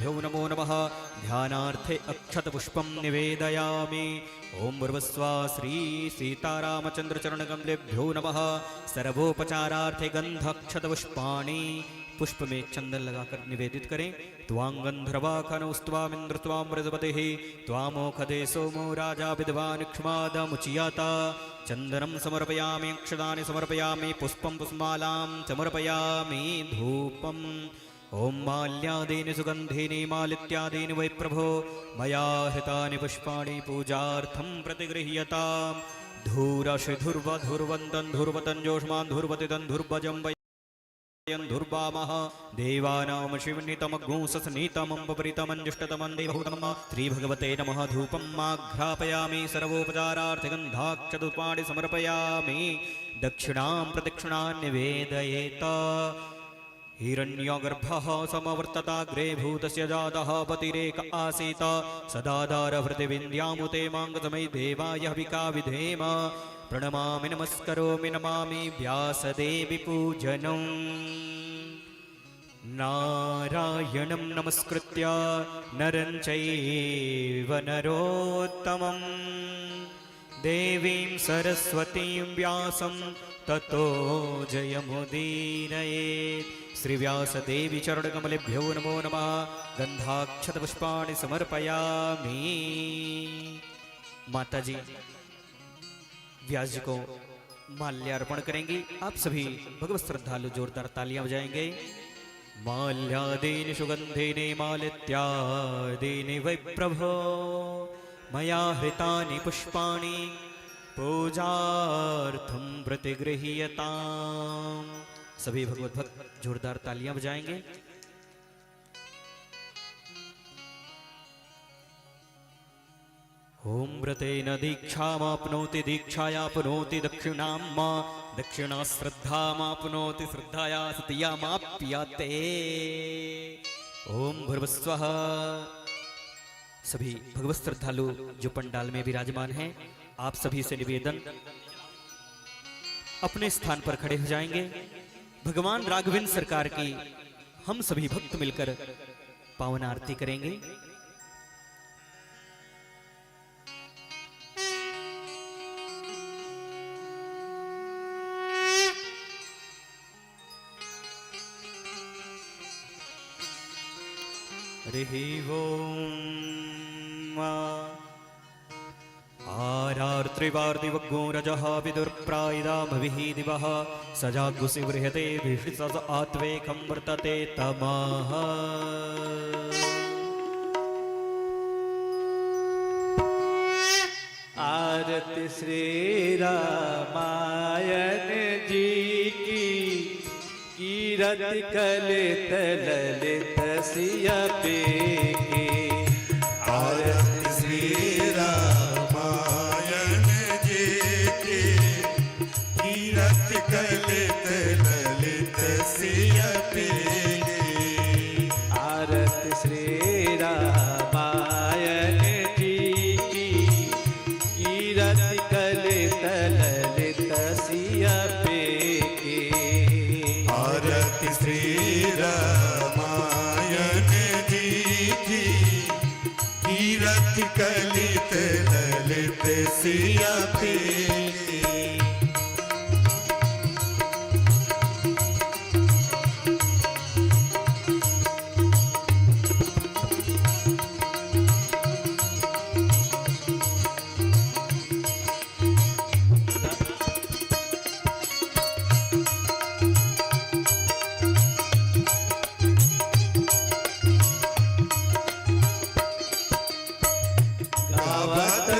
भ्यो नमो नमः। ध्यानार्थे अक्षतपुष्पं निवेदयामि। ओम भूर्भुवस्सुः श्री सीतारामचंद्रचरणकमलेभ्यो नमः। सर्वोपचारार्थे गंधक्षतपुष्पाणि पुष्प में चंदन लगाकर निवेदित करें। त्वांगंधर्वाखनौस्त्वामिन्द्र त्वां बृहस्पतिः त्वामोखदे सोमो राजा विद्वान् क्षमादमुचियाता। चंदनं समर्पयामि, अक्षतानि समर्पयामि, पुष्पं पुष्पमालां समर्पयामि, धूपम् ओम माल्यादीनि सुगंधीनि मालित्यादीनि वै प्रभो मया हृतानि पुष्पाणि पूजार्थं प्रतिगृह्यताम्। धूरशिधुर्वधुर्वन्दन् धुर्वतञ्जोष्मान् धुर्वतिदन् धुर्भजं वै धुर्वामः। देवानां शिवनीतमग्गुंसनीतमम्बपरितमञ्जुष्टतमं देवहूतमं श्रीभगवते नमः। धूपं माघ्रापयामि, सर्वोपचारार्थगन्धाक्षतपुष्पाणि समर्पयामि। दक्षिणां प्रदक्षिणां निवेदयेत। हिरण्यगर्भः समवर्तताग्रे भूतस्य जातः पतिरेक आसीत्। सदाधारहृदि विन्द्यामुते माङ्गसमै देवाय हविका विधेम। प्रणमामि नमस्करोमि नमामि व्यासदेवी पूजनम्। नारायणं नमस्कृत्य नरं चैव नरोत्तमं देवीं सरस्वतीं व्यासं ततो जयमुदीरयेत्। श्री व्यासदेवी चरणकमलेभ्यो नमो नमः। गंधाक्षतपुष्पाणि समर्पयामि। माताजी व्यास जी को माल्यार्पण करेंगी। आप सभी भगवत श्रद्धालु जोरदार तालियां बजाएंगे। माल्यादीनि सुगंधीनि मालित्यादीनि वै प्रभो मया हृतानि पुष्पाणि पूजार्थं प्रतिगृह्यताम्। सभी भगवत भक्त जोरदार तालियां बजाएंगे। ओम व्रतेन दीक्षामाप्नोति दीक्षायाप्नोति दक्षिणां दक्षिणा श्रद्धामाप्नोति श्रद्धाया सतियामाप्यते। ओम भूर्भुवस्सुः। सभी भगवत श्रद्धालु जो पंडाल में विराजमान हैं, आप सभी से निवेदन, अपने स्थान पर खड़े हो जाएंगे। भगवान राघवेंद्र सरकार की हम सभी भक्त मिलकर पावन आरती करेंगे। हरि ओम। आरार्त्रिवार्दिवग्गोरजः विदुर्प्रायिदामभिः दिवः सजागुसि बृहते भिषिसस आत्वेकं वर्तते तमः। आरती श्री रामायण जी की कीरति कलित ललित सिया पे की। आरती श्री रामायण जी की कीरति कलित ललित सिया पे की। आरती श्री रामायण जी की कीरति कलित ललित सिया पे की। आरती श्री रामायण जी की कीरति कलित ललित सिया पे की।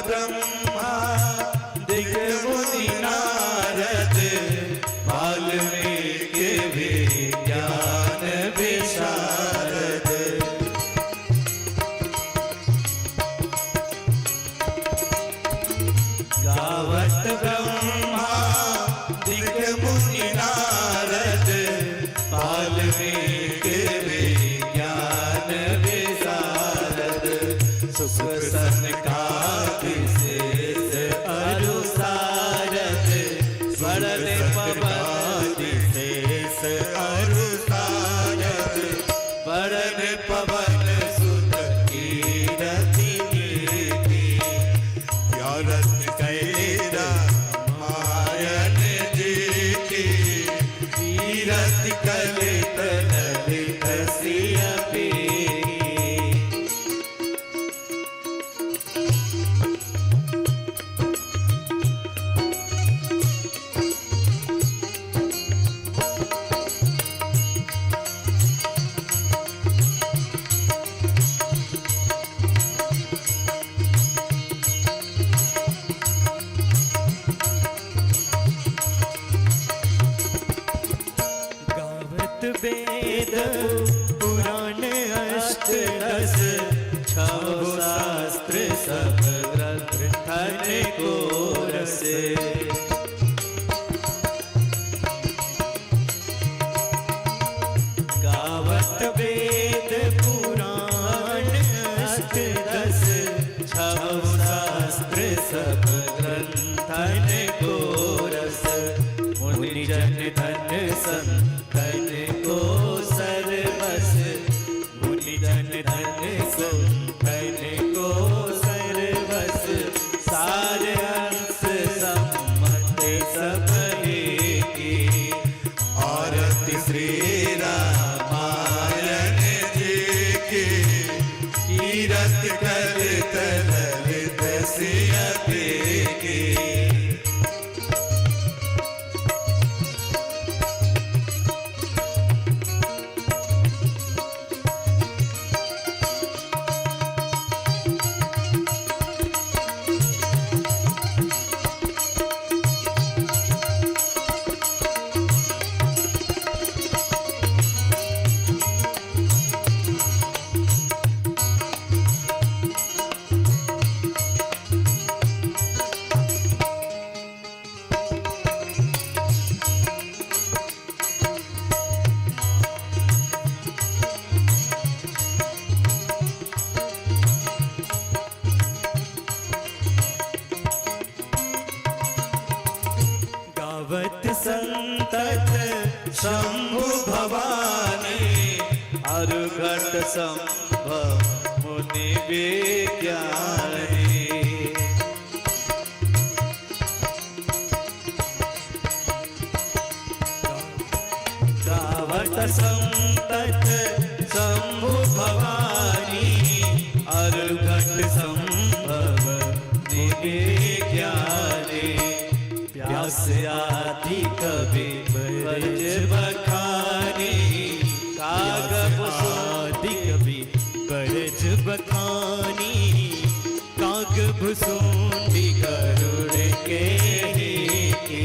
ब्रह्मा दिग मुनि नारद वाल्मीकि विज्ञान विशारद। गावत ब्रह्मा दिग मुनि नारद वाल्मीकि विज्ञान विशारद। सुख सनकादि शेष अनुसारद स्मरण पवन शेष अनुसारद। वरण पवन दस छौ शास्त्र सब ग्रंथन को रसे। गावत वेद पुराण अष्ट दस छौ शास्त्र सब ग्रंथन को रस। मुनि जन धन संतन को सर्वस। मुनि जन धन संतन को सर्वस। सार अंश सम्मत सब की। आरती श्री रामायण जी की। कीरत कलित ललित सियति की। गावत संतत शंभु भवानी। अरुघट संभव मुनि विज्ञानी। गावत संतत शंभु भवानी। अरुघट संभव मुनि विज्ञानी। व्यास आदि कवि बरज बखानी। कागब आदि कवि बरज बखानी। कागब सोंडी गरुड़ के की।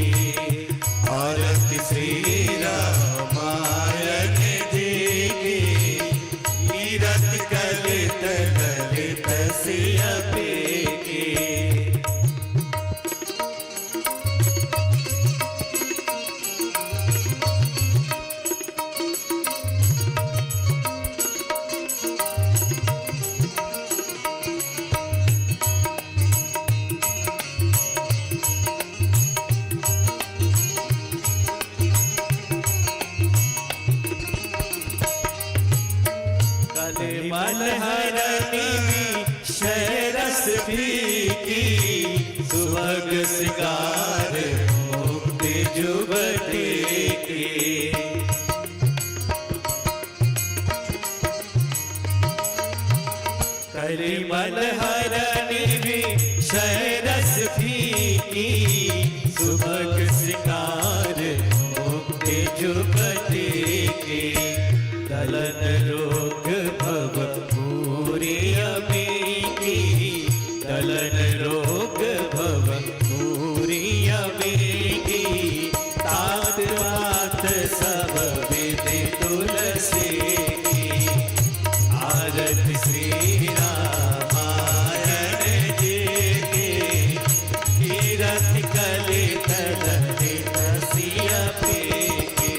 आरती श्री रामायण जी की। कीरत कलित ललित सियति की। कलिमल हरनी शरस फीकी। सुभग सिगार मुक्ति जुबती की। कलिमल हरनी शरस फीकी। सुभग सिगार मुक्ति जुबती की। दलन रोग भव पूरी अमीकी। दलन रोग भव पूरी अमीकी। तात बात सब विधि तुलसी की। आरती श्री रामायण जी की। कीरत कलित ललित सियति की।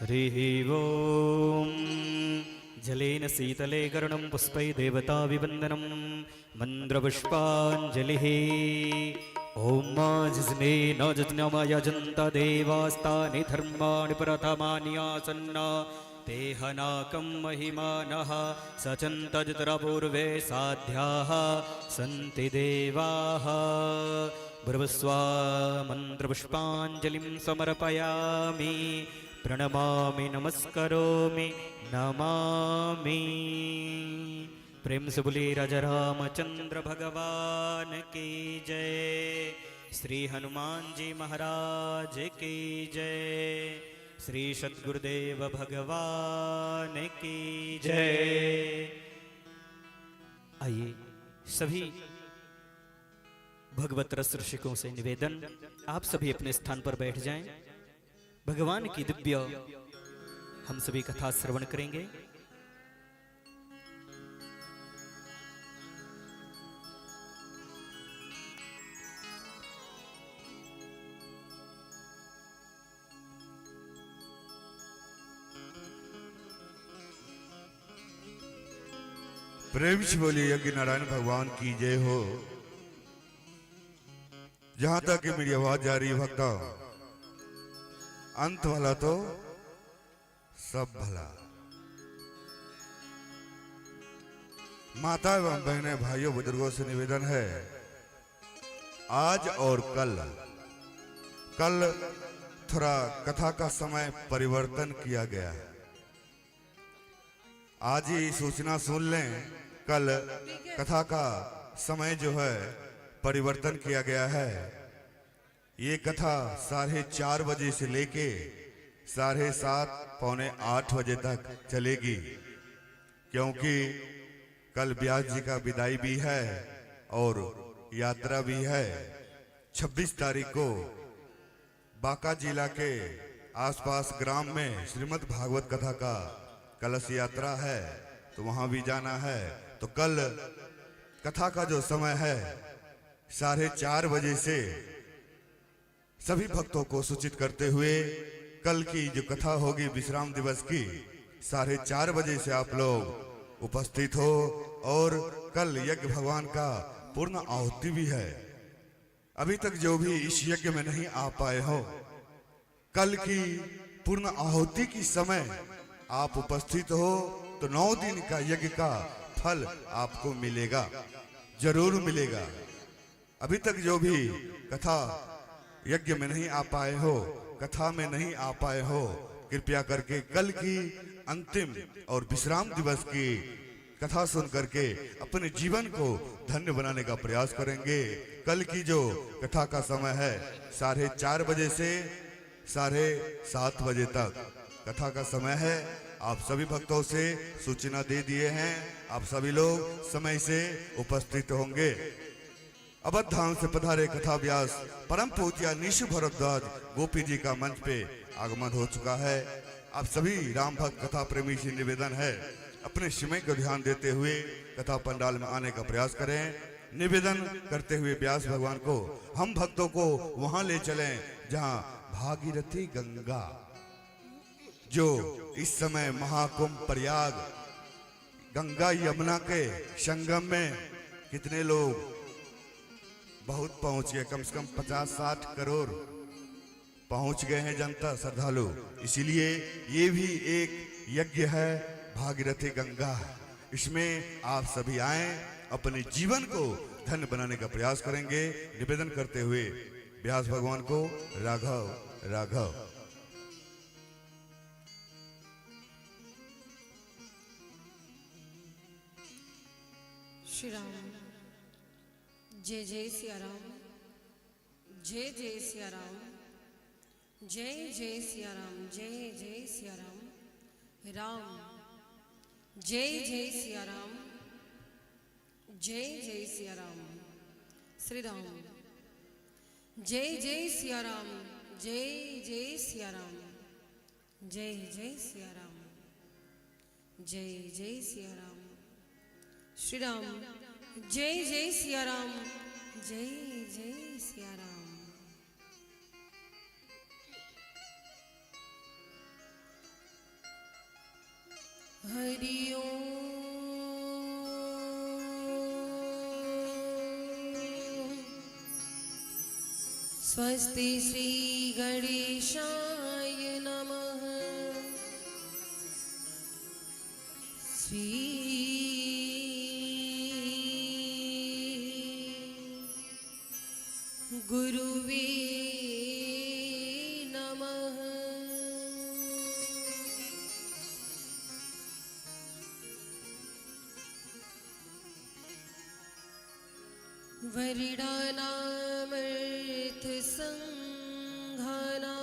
हरिः ओम् जलेन शीतले कर्णं पुष्पै देवता विवन्दनं मन्द्रपुष्पाञ्जलिः ॐ मा जिस्ने न जज्ञामयजन्त देवास्तानि धर्माणि प्रथमानि आसन्न ते हनाकं महिमानः सचन्तजतरपूर्वे साध्याः सन्ति देवाः। ब्रवस्वा मन्त्रपुष्पाञ्जलिं समर्पयामि, प्रणमामि नमस्करोमि नमामि। प्रेम से बोलिए राजा रामचंद्र भगवान की जय, श्री हनुमान जी महाराज की जय, श्री सद्गुरुदेव भगवान की जय। आइए सभी भगवत रस रसिकों से निवेदन, आप सभी अपने स्थान पर बैठ जाएं। भगवान की दिव्य हम सभी कथा श्रवण करेंगे। प्रेम से बोलिए यज्ञ नारायण भगवान की जय हो। जहां तक कि मेरी आवाज जा रही है भक्तों, अंत वाला तो सब भला। माता एवं बहने भाइयों बुजुर्गों से निवेदन है, आज और कल थोड़ा कथा का समय परिवर्तन किया गया है। आज ही सूचना सुन लें, कल कथा का समय जो है परिवर्तन किया गया है। ये कथा 4:30 बजे से लेके 7:30 पौने 8 बजे तक चलेगी, क्योंकि कल व्यास जी का विदाई भी है और यात्रा भी है। 26 तारीख को बांका जिला के आसपास ग्राम में श्रीमद् भागवत कथा का कलश यात्रा है, तो वहां भी जाना है। तो कल कथा का जो समय है 4:30 बजे से सभी भक्तों को सूचित करते हुए, कल की जो कथा होगी विश्राम दिवस की 4:30 बजे से आप लोग उपस्थित हो। और कल यज्ञ भगवान का पूर्ण आहुति भी है। अभी तक जो भी इस यज्ञ में नहीं आ पाए हो, कल की पूर्ण आहुति की समय आप उपस्थित हो तो 9 दिन का यज्ञ का फल आपको मिलेगा, जरूर मिलेगा। अभी तक जो भी कथा यज्ञ में नहीं आ पाए हो, कथा में नहीं आ पाए हो, कृपया करके कल की अंतिम और विश्राम दिवस की कथा सुन करके अपने जीवन को धन्य बनाने का प्रयास करेंगे। कल की जो कथा का समय है 4:30 बजे से 7:30 बजे तक कथा का समय है। आप सभी भक्तों से सूचना दे दिए हैं, आप सभी लोग समय से उपस्थित होंगे। अवध धाम से पधारे कथा व्यास परम पूज्य निशु भरद्वाज गोपी जी का मंच पे आगमन हो चुका है। आप सभी राम भक्त कथा प्रेमी से निवेदन है, अपने समय को ध्यान देते हुए कथा पंडाल में आने का प्रयास करें। निवेदन करते हुए व्यास भगवान को हम भक्तों को वहां ले चलें जहां भागीरथी गंगा, जो इस समय महाकुंभ प्रयाग गंगा यमुना के संगम में कितने लोग बहुत पहुंच गए, कम से कम 50-60 करोड़ पहुंच गए हैं जनता श्रद्धालु। इसीलिए ये भी एक यज्ञ है, भागीरथी गंगा। इसमें आप सभी आए, अपने जीवन को धन्य बनाने का प्रयास करेंगे। निवेदन करते हुए व्यास भगवान को राघव राघव। श्री राम। जय जय सिया राम, जय जय सिया राम, जय जय सिया राम, जय जय सिया राम। राम जय जय सिया राम, जय जय सिया राम। श्री राम जय जय सिया राम, जय जय सिया राम, जय जय सिया राम, जय जय सिया राम। श्री राम जय जय सिया राम, जय जय सिया राम। हरि ओम। स्वस्ति श्री गणेशाय नमः। गुरुवे नमः। वरिणानामर्थ संघानां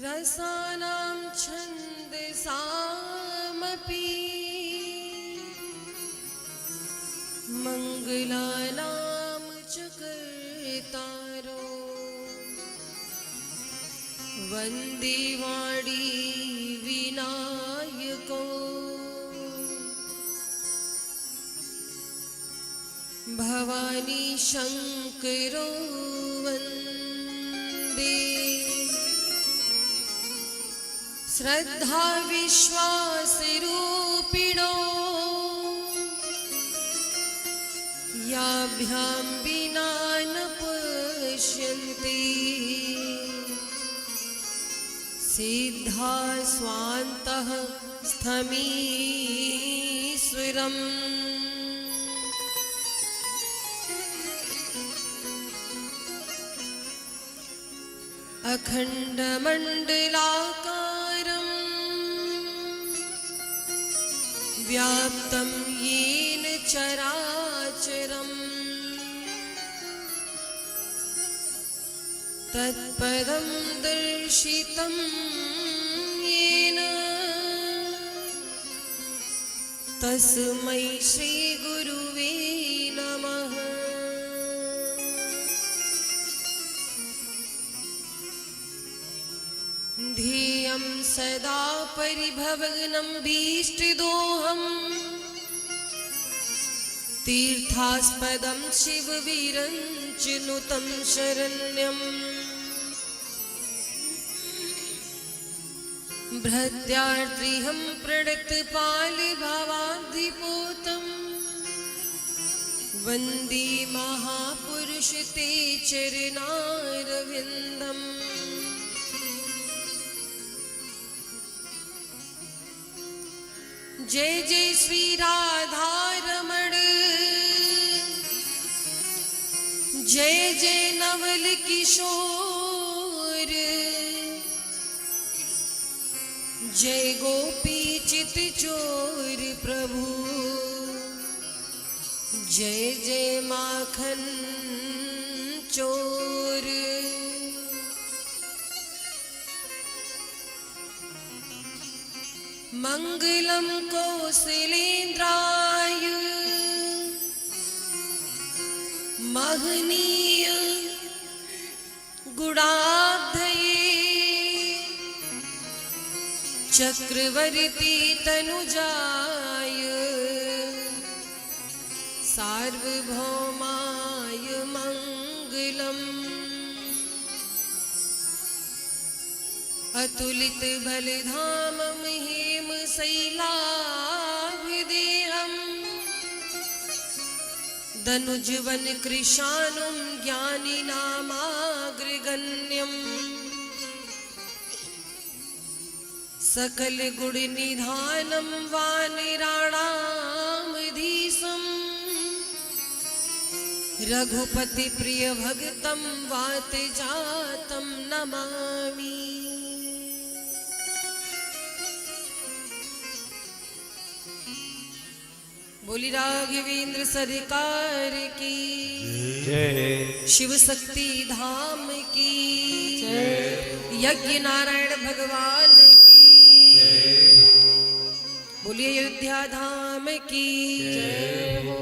रसानां छन्दसामपि मंगलानां च कर्तारो वन्दे वाणी विनायको भवानी शंकरो वन्दे श्रद्धा विश्वास रूपिणो याभ्यां विना न पश्यन्ति सिद्धा स्वान्तः स्थमीश्वरम् अखण्डमण्डलाकारम् व्याप्तं येन चराचरम् तत्पदं दर्शितं येन तस्मै श्रीगुरुवे नमः। ध्येयं सदा परिभवग्नं भीष्टदोहम् तीर्थास्पदं शिववीरञ्चिनुतं शरण्यम् भृत्यार्त्रिहं प्रणतपालभवाब्धिपोतम् वन्दे महापुरुष ते चरणारविन्दम्। जय जय श्री राधारमण जय जय नवल किशोर जय गोपी चित चोर प्रभु जय जय माखन चोर। मंगलम कौशलेन्द्राय महनीय गुणाब्धये चक्रवर्ती तनुजाय सार्वभौमाय मंगलम्। अतुलित बलधामं हेम शैलाभिदेहं दनुजवन कृशानुं ज्ञानिनामाग्रगण्यम् सकल गुण निधानं वानराणामधीशं रघुपति प्रिय भगतं वात जातं नमामि। बोली राघवेंद्र सरकार की जय। शिव शक्ति धाम की जय। यज्ञ नारायण भगवान की जय। बोलिए अयोध्या धाम की जय हो।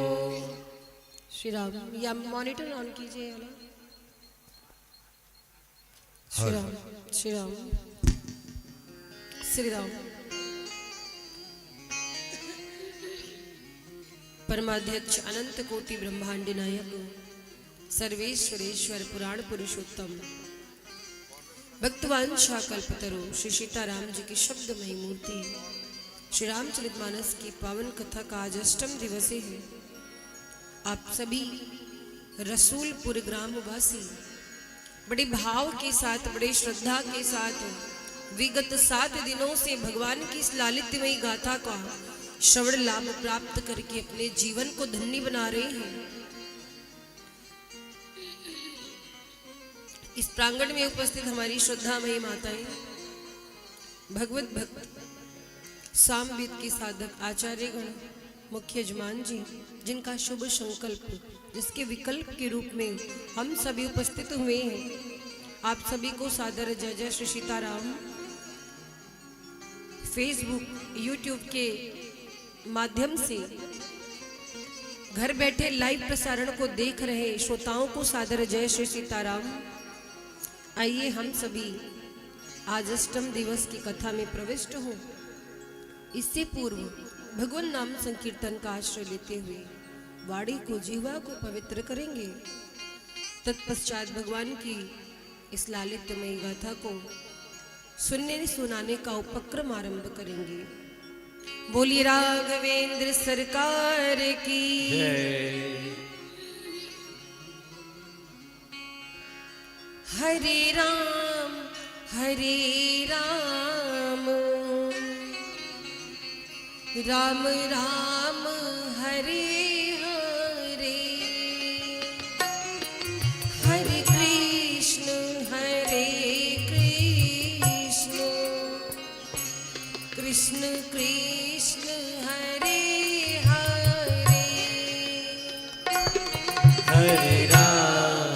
श्री राम या मॉनिटर ऑन कीजिए वाला। श्री राम श्री राम श्री राम। परमाध्यक्ष अनंत कोटि ब्रह्मांड नायक सर्वेश्वरेश्वर पुराण पुरुषोत्तम भक्तवांछा कल्पतरु श्री सीताराम जी की शब्दमयी मूर्ति श्री रामचरितमानस की पावन कथा का आज अष्टम दिवस है। आप सभी रसूलपुर ग्रामवासी बड़े भाव के साथ बड़े श्रद्धा के साथ विगत 7 दिनों से भगवान की इस लालित्यमयी गाथा का श्रवण लाभ प्राप्त करके अपने जीवन को धन्य बना रहे हैं। इस प्रांगण में उपस्थित हमारी श्रद्धामयी माताएं, भगवत भक्त सामवेद के साधक आचार्यगण, मुख्य यजमान जी, जिनका शुभ संकल्प, जिसके विकल्प के रूप में हम सभी उपस्थित हुए हैं, आप सभी को सादर जय जय श्री सीताराम। फेसबुक, यूट्यूब के माध्यम से घर बैठे लाइव प्रसारण को देख रहे श्रोताओं को सादर जय श्री सीताराम। आइए हम सभी आज अष्टम दिवस की कथा में प्रविष्ट हो। इससे पूर्व भगवान नाम संकीर्तन का आश्रय लेते हुए वाणी को, जीवा को पवित्र करेंगे। तत्पश्चात भगवान की इस लालित्यमयी गाथा को सुनने सुनाने का उपक्रम आरंभ करेंगे। बोलिए राघवेंद्र सरकार की जय। हरे राम राम राम हरे हरे, हरे कृष्ण कृष्ण कृष्ण हरे हरे, हरे राम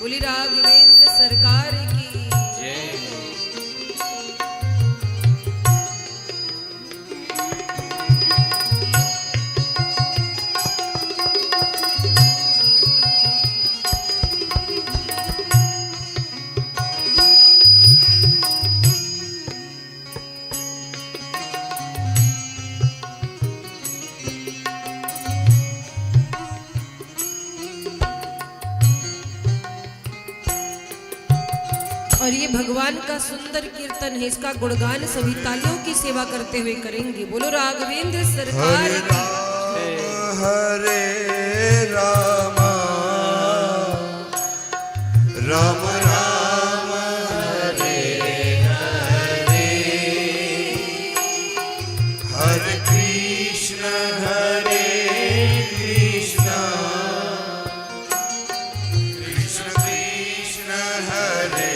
बोली राघवेंद्र सरकार की जय। और ये भगवान का सुंदर कीर्तन है, इसका गुणगान सभी तालियों की सेवा करते हुए करेंगे। बोलो राघवेंद्र सरकार की हरे राम राम राम हरे हरे, हरे कृष्ण कृष्ण कृष्ण हरे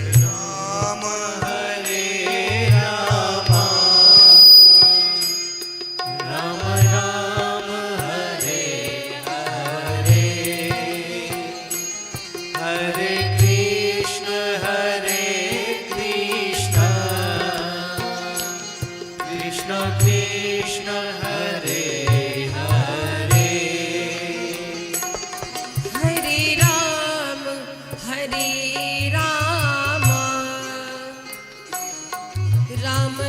कृष्ण हरे हरे, हरे राम राम राम हरे हरे, हरे कृष्ण कृष्ण कृष्ण हरे हरे, हरे राम राम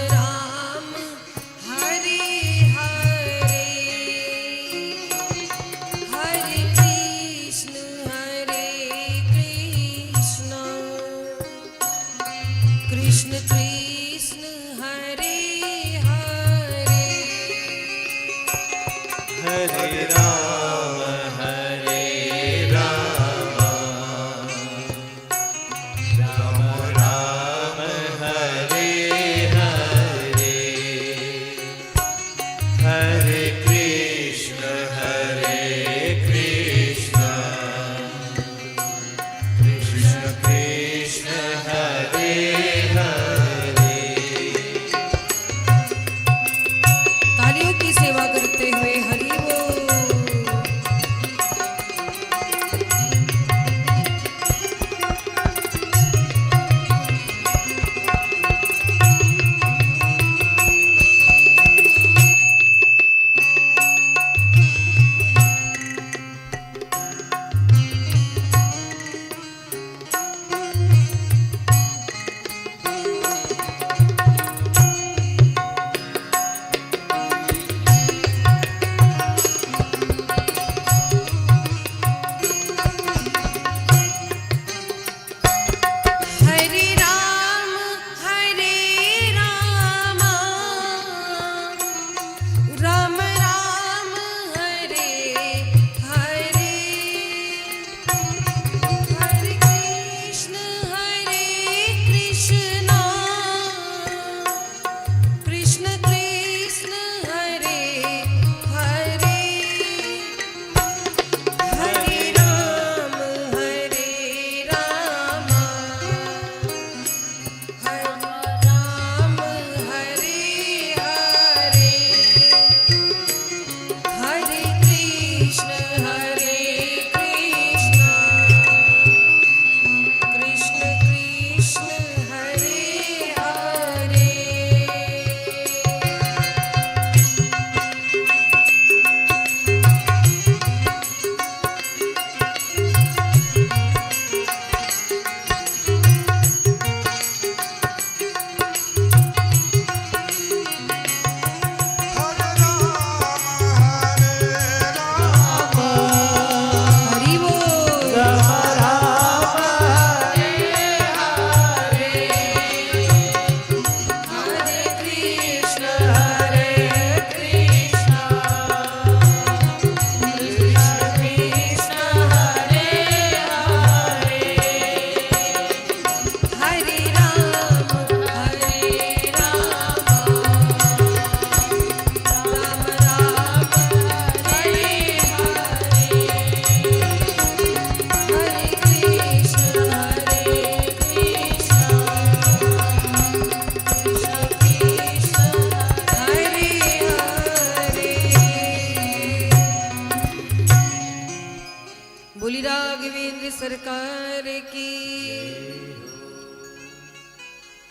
राम हरे हरे, हरे कृष्ण कृष्ण कृष्ण हरे हरे।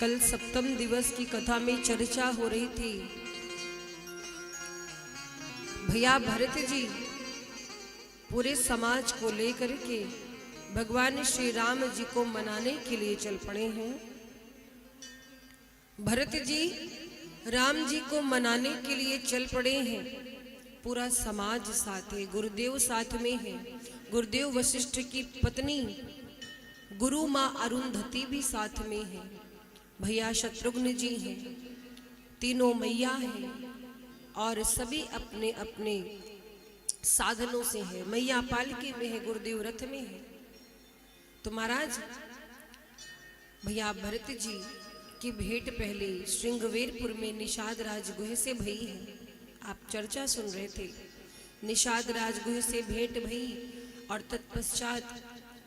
कल सप्तम दिवस की कथा में चर्चा हो रही थी। भैया भरत जी पूरे समाज को लेकर के भगवान श्री राम जी को मनाने के लिए चल पड़े हैं। भरत जी राम जी को मनाने के लिए चल पड़े हैं। पूरा समाज साथ है, गुरुदेव साथ में है। गुरुदेव वशिष्ठ की पत्नी गुरु माँ अरुंधति भी साथ में है। भैया शत्रुघ्न जी हैं, तीनों मैया हैं और सभी अपने अपने साधनों से है। मैया पालकी में है, गुरुदेव रथ में है। तो महाराज भैया भरत जी की भेंट पहले श्रृंगवेरपुर में निषाद राज गुह से भई है। आप चर्चा सुन रहे थे। निषाद राज गुह से भेंट भई और तत्पश्चात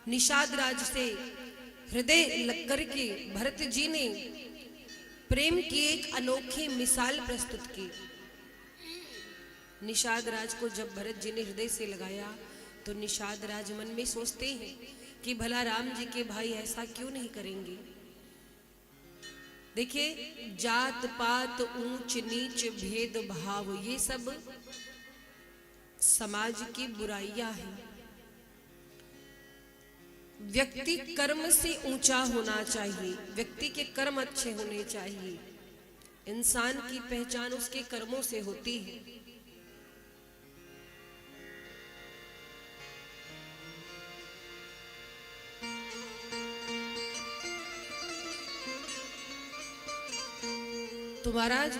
निषाद राज से हृदय लग कर के भरत जी ने प्रेम की एक अनोखी मिसाल प्रस्तुत की। निषाद राज को जब भरत जी ने हृदय से लगाया तो निषाद राज मन में सोचते हैं कि भला राम जी के भाई ऐसा क्यों नहीं करेंगे। देखिए, जात पात ऊंच नीच भेदभाव ये सब समाज की बुराइयां हैं। व्यक्ति कर्म से ऊंचा होना चाहिए, व्यक्ति के कर्म अच्छे होने चाहिए। इंसान की पहचान उसके कर्मों से होती है। तो महाराज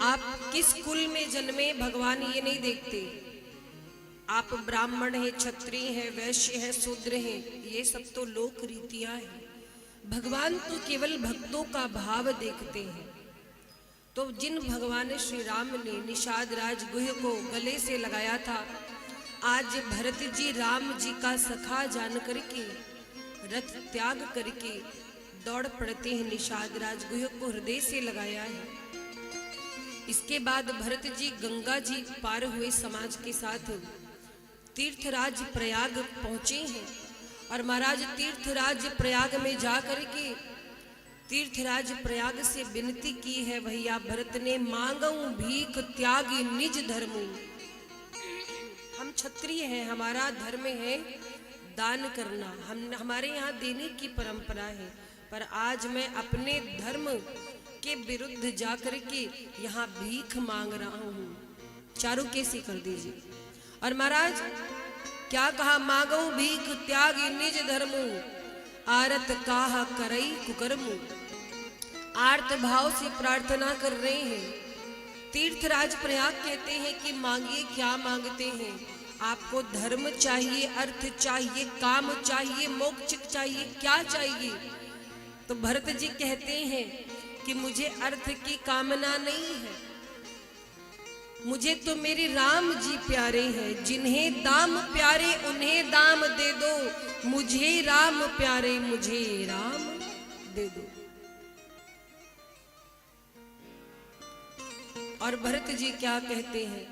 आप किस कुल में जन्मे भगवान ये नहीं देखते। आप ब्राह्मण हैं, क्षत्रिय हैं, वैश्य हैं, शूद्र हैं, ये सब तो लोक रीतियां हैं। भगवान तो केवल भक्तों का भाव देखते हैं। तो जिन भगवान श्री राम ने निषाद राज गुह को गले से लगाया था, आज भरत जी राम जी का सखा जान करके रथ त्याग करके दौड़ पड़ते हैं। निषाद राज गुह को हृदय से लगाया है। इसके बाद भरत जी गंगा जी पार हुए समाज के साथ तीर्थराज प्रयाग पहुंचे हैं। और महाराज तीर्थराज प्रयाग में जा करके तीर्थराज प्रयाग से विनती की है। भैया भरत ने मांगऊं भीख त्यागी निज धर्म। हम क्षत्रिय हैं, हमारा धर्म है दान करना, हमारे यहाँ देने की परंपरा है। पर आज मैं अपने धर्म के विरुद्ध जाकर के यहाँ भीख मांग रहा हूँ। चारों कैसी कर दीजिए। और महाराज क्या कहा, मांगो भीख त्यागी निज धर्मो, आरत काहा करई कुकर्मो। आर्त भाव से प्रार्थना कर रहे हैं। तीर्थराज प्रयाग कहते हैं कि मांगिए, क्या मांगते हैं। आपको धर्म चाहिए, अर्थ चाहिए, काम चाहिए, मोक्ष चाहिए, क्या चाहिए। तो भरत जी कहते हैं कि मुझे अर्थ की कामना नहीं है, मुझे तो मेरे राम जी प्यारे हैं। जिन्हें दाम प्यारे उन्हें दाम दे दो, मुझे राम प्यारे मुझे राम दे दो। और भरत जी क्या कहते हैं,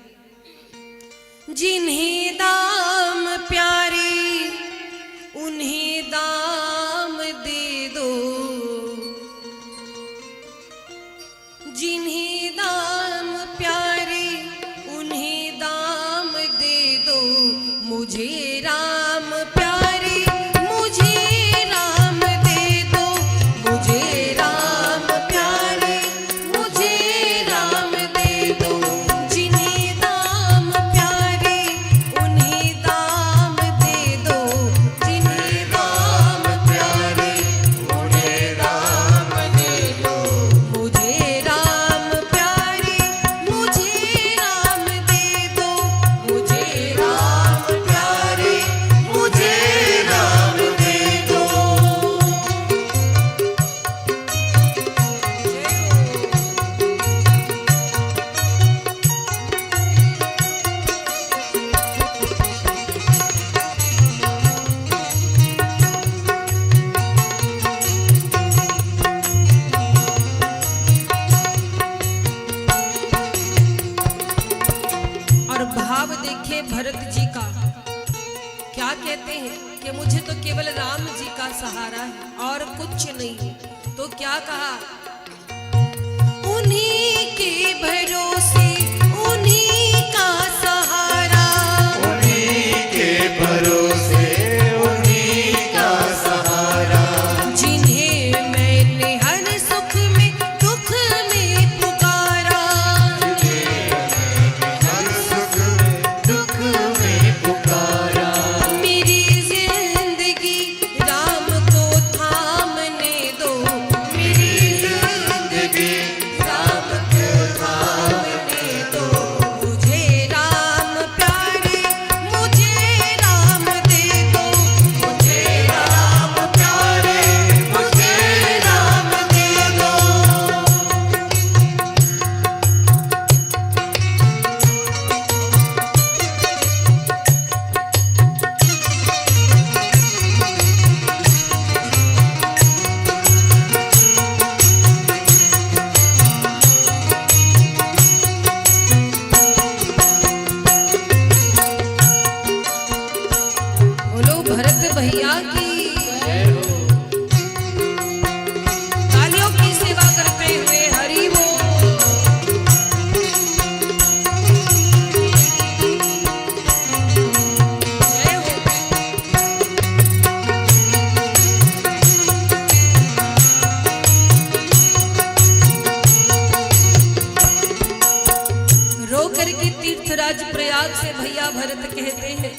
जिन्हें दाम प्यारे उन्हें दाम दे दो, जिन्हें दाम प्यारे उन्हें दाम दे दो, मुझे राम प्यारे मुझे राम दे दो, मुझे राम प्यारे मुझे राम दे दो। जिन्हें दाम प्यारे उन्हें दाम दे दो, जिन्हें दाम प्यारे उन्हें दाम दे दो, मुझे राम प्यारे मुझे राम दे दो, मुझे राम प्यारे मुझे राम दे दो। और भाव देखिए भरत जी का, क्या कहते हैं कि मुझे तो केवल राम जी का सहारा है और कुछ नहीं। तो क्या कहा, उन्हीं के भरोसे उन्हीं का सहारा, उन्हीं के भरोसे उन्हीं का सहारा, जिन्हें मैंने हर सुख में दुख में पुकारा, हर सुख दुख में पुकारा। मेरी जिंदगी राम को थामने दो, मेरी जिंदगी राम को थामने दो, मुझे राम प्यारे मुझे राम दे दो, मुझे राम प्यारे मुझे राम दे दो। बोलो भरत भैया की, तालियों की सेवा करते हुए हरि बोल। जय हो। रो करके तीर्थराज प्रयाग से भैया भरत कहते हैं,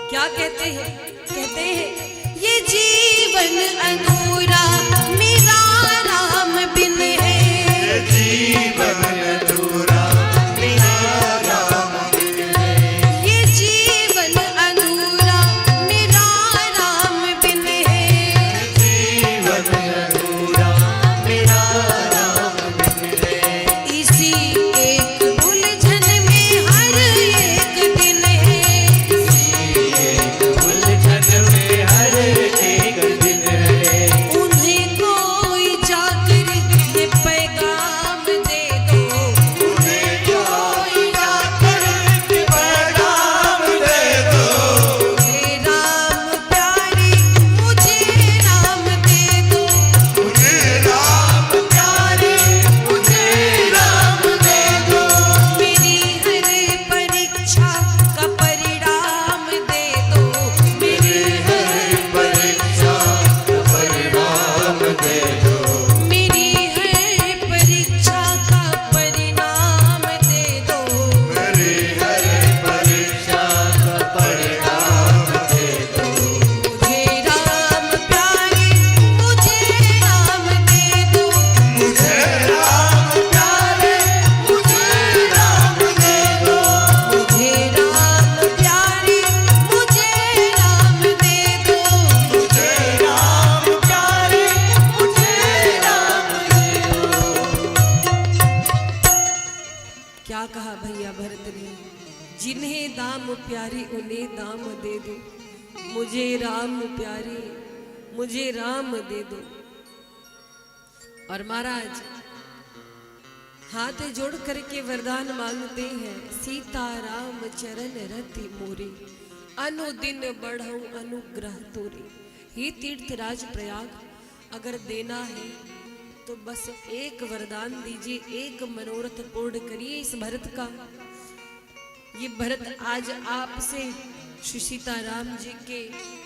क्या कहते हैं, कहते हैं ये जीवन अधूरा मेरा राम बिन है, ये जीवन अधूरा मेरा राम बिन है, ये जीवन अधूरा मेरा राम बिन है, जीवन अधूरा मेरा राम बिन है। इसी एक उलझन में हर एक दिन है, उलझन में हर एक दिन है, उन्हें कोई जाकर ये पैगाम दे दो, उन्हें कोई जाकर के पैगाम दे दो, मुझे राम प्यारे मुझे राम दे दो, मुझे राम प्यारे मुझे राम दे दो, मेरी हर परीक्षा का परिणाम दे दो, मेरी हर परीक्षा का परिणाम दे दो, मेरी हर परीक्षा का परिणाम दे दो, मेरी हर परीक्षा का परिणाम दे दो, मुझे राम प्यारे मुझे राम दे दो, मुझे राम प्यारे मुझे राम दे दो, मुझे राम प्यारे मुझे राम दे दो, मुझे राम प्यारे मुझे राम दे दो। क्या कहा भैया भरत ने, जिन्हें दाम प्यारे उन्हें दाम दे दो, मुझे राम प्यारे मुझे राम दे दो। और महाराज हाथ जोड़ करके वरदान मांगते हैं, सीता राम चरण रति मोरे, अनुदिन बढ़ऊ अनुग्रह तोरे। हे तीर्थराज प्रयाग, अगर देना है तो बस एक वरदान दीजिए, एक मनोरथ पूर्ण करिए इस भरत का। ये भरत आज आपसे श्री सीताराम जी के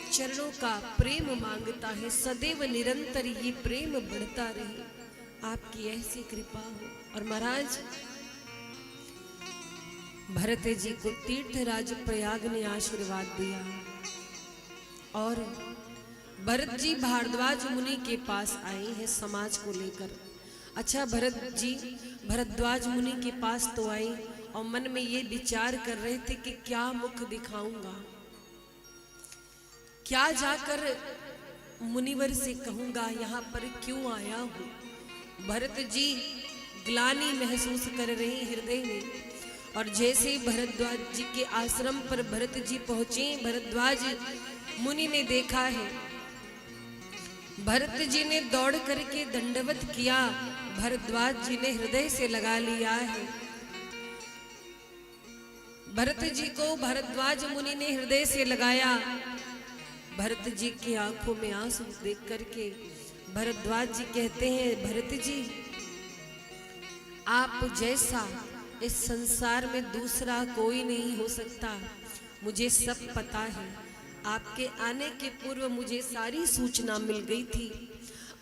चरणों का प्रेम मांगता है, सदैव निरंतर ये प्रेम बढ़ता रहे, आपकी ऐसी कृपा हो। और महाराज भरत जी को तीर्थराज प्रयाग ने आशीर्वाद दिया और भरत जी भारद्वाज मुनि के पास आए हैं समाज को लेकर। अच्छा भरत जी भारद्वाज मुनि के पास तो आए और मन में ये विचार कर रहे थे कि क्या मुख दिखाऊंगा, क्या जाकर मुनिवर से कहूंगा, यहाँ पर क्यों आया हूँ। भरत जी ग्लानि महसूस कर रहे हैं हृदय में। और जैसे भरद्वाज जी के आश्रम पर भरत जी पहुंचे, भरद्वाज मुनि ने देखा है, भरत जी ने दौड़ करके दंडवत किया, भरद्वाज जी ने हृदय से लगा लिया है। भरत जी को भारद्वाज मुनि ने हृदय से लगाया। भरत जी की आंखों में आंसू देख करके भरद्वाज जी कहते हैं, भरत जी आप जैसा इस संसार में दूसरा कोई नहीं हो सकता। मुझे सब पता है, आपके आने के पूर्व मुझे सारी सूचना मिल गई थी।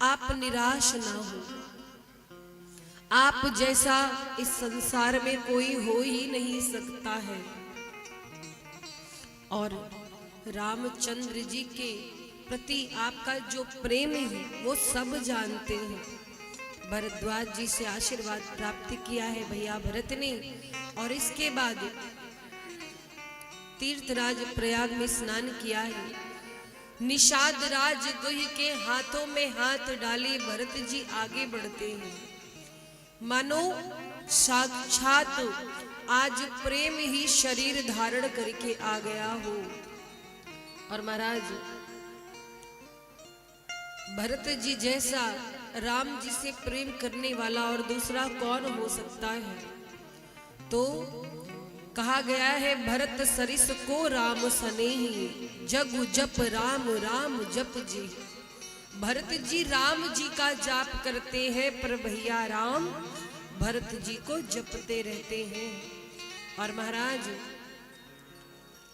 आप निराश ना हो, आप जैसा इस संसार में कोई हो ही नहीं सकता है। और रामचंद्र जी के प्रति आपका जो प्रेम है वो सब जानते हैं। भरद्वाज जी से आशीर्वाद प्राप्त किया है भैया भरत ने, और इसके बाद तीर्थराज प्रयाग में स्नान किया है। निषाद राज गुह के हाथों में हाथ डाले भरत जी आगे बढ़ते हैं, मानो साक्षात आज प्रेम ही शरीर धारण करके आ गया हो। और महाराज भरत जी जैसा राम जी से प्रेम करने वाला और दूसरा कौन हो सकता है। तो कहा गया है, भरत सरिस को राम सनेही, जगु जप राम राम जप जी। भरत जी राम जी का जाप करते हैं, पर भैया राम भरत जी को जपते रहते हैं। और महाराज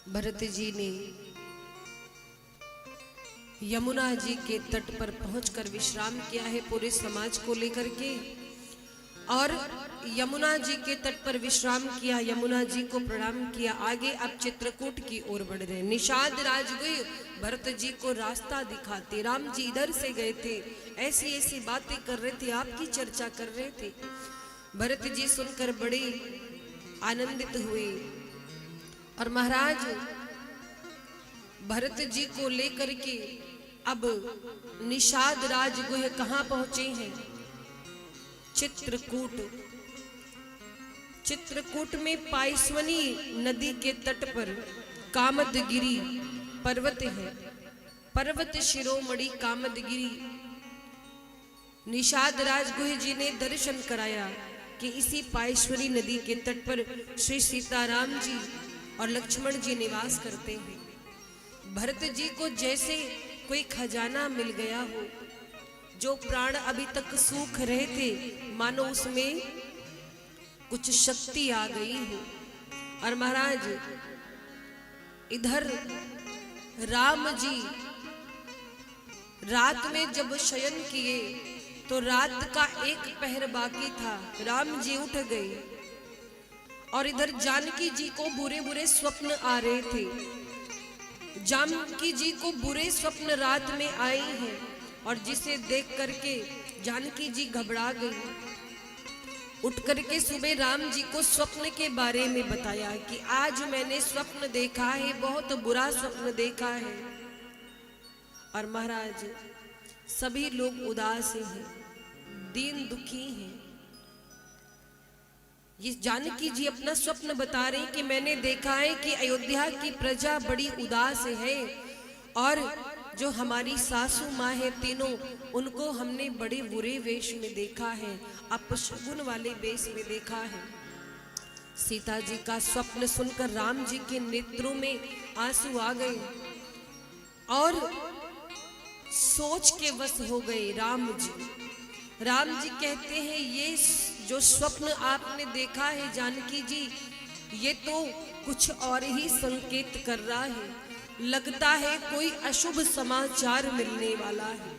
भरत जी ने यमुना जी के तट पर पहुंचकर विश्राम किया है पूरे समाज को लेकर के। और यमुना जी के तट पर विश्राम किया, यमुना जी को प्रणाम किया। आगे अब चित्रकूट की ओर बढ़ रहे। निषाद राजगुह भरत जी को रास्ता दिखाते, राम जी इधर से गए थे, ऐसी ऐसी बातें कर रहे थे, आपकी चर्चा कर रहे थे। भरत जी सुनकर बड़े आनंदित हुए। और महाराज भरत जी को लेकर के अब निषाद राजगुह कहाँ पहुंचे हैं? चित्रकूट। चित्रकूट में पायस्वनी नदी के तट पर कामदगिरी पर्वत है, पर्वत शिरोमणि कामदगिरी। निषाद राजगुह जी ने दर्शन कराया कि इसी पायस्वनी नदी के तट पर श्री सीताराम जी और लक्ष्मण जी निवास करते हैं। भरत जी को जैसे कोई खजाना मिल गया हो, जो प्राण अभी तक सूख रहे थे, मानो उसमें कुछ शक्ति आ गई हो। और महाराज इधर राम जी रात में जब शयन किए तो रात का एक पहर बाकी था, राम जी उठ गए। और इधर जानकी जी को बुरे बुरे स्वप्न आ रहे थे। जानकी जी को बुरे स्वप्न रात में आए हैं, और जिसे देख करके जानकी जी घबरा गई। उठ करके सुबह राम जी को स्वप्न के बारे में बताया कि आज मैंने स्वप्न देखा है, बहुत बुरा स्वप्न देखा है। और महाराज सभी लोग उदास हैं, दीन दुखी हैं। ये जानकी जी अपना स्वप्न बता रहे हैं कि मैंने देखा है कि अयोध्या की प्रजा बड़ी उदास है, और जो हमारी सासू माँ है तीनों, उनको हमने बड़े बुरे वेश में देखा है, अपशगुन वाले वेश में देखा है। सीता जी का स्वप्न सुनकर राम जी के नेत्रों में आंसू आ गए और सोच के वश हो गए राम जी। राम जी कहते हैं, ये जो स्वप्न आपने देखा है जानकी जी, ये तो कुछ और ही संकेत कर रहा है। लगता है कोई अशुभ समाचार मिलने वाला है,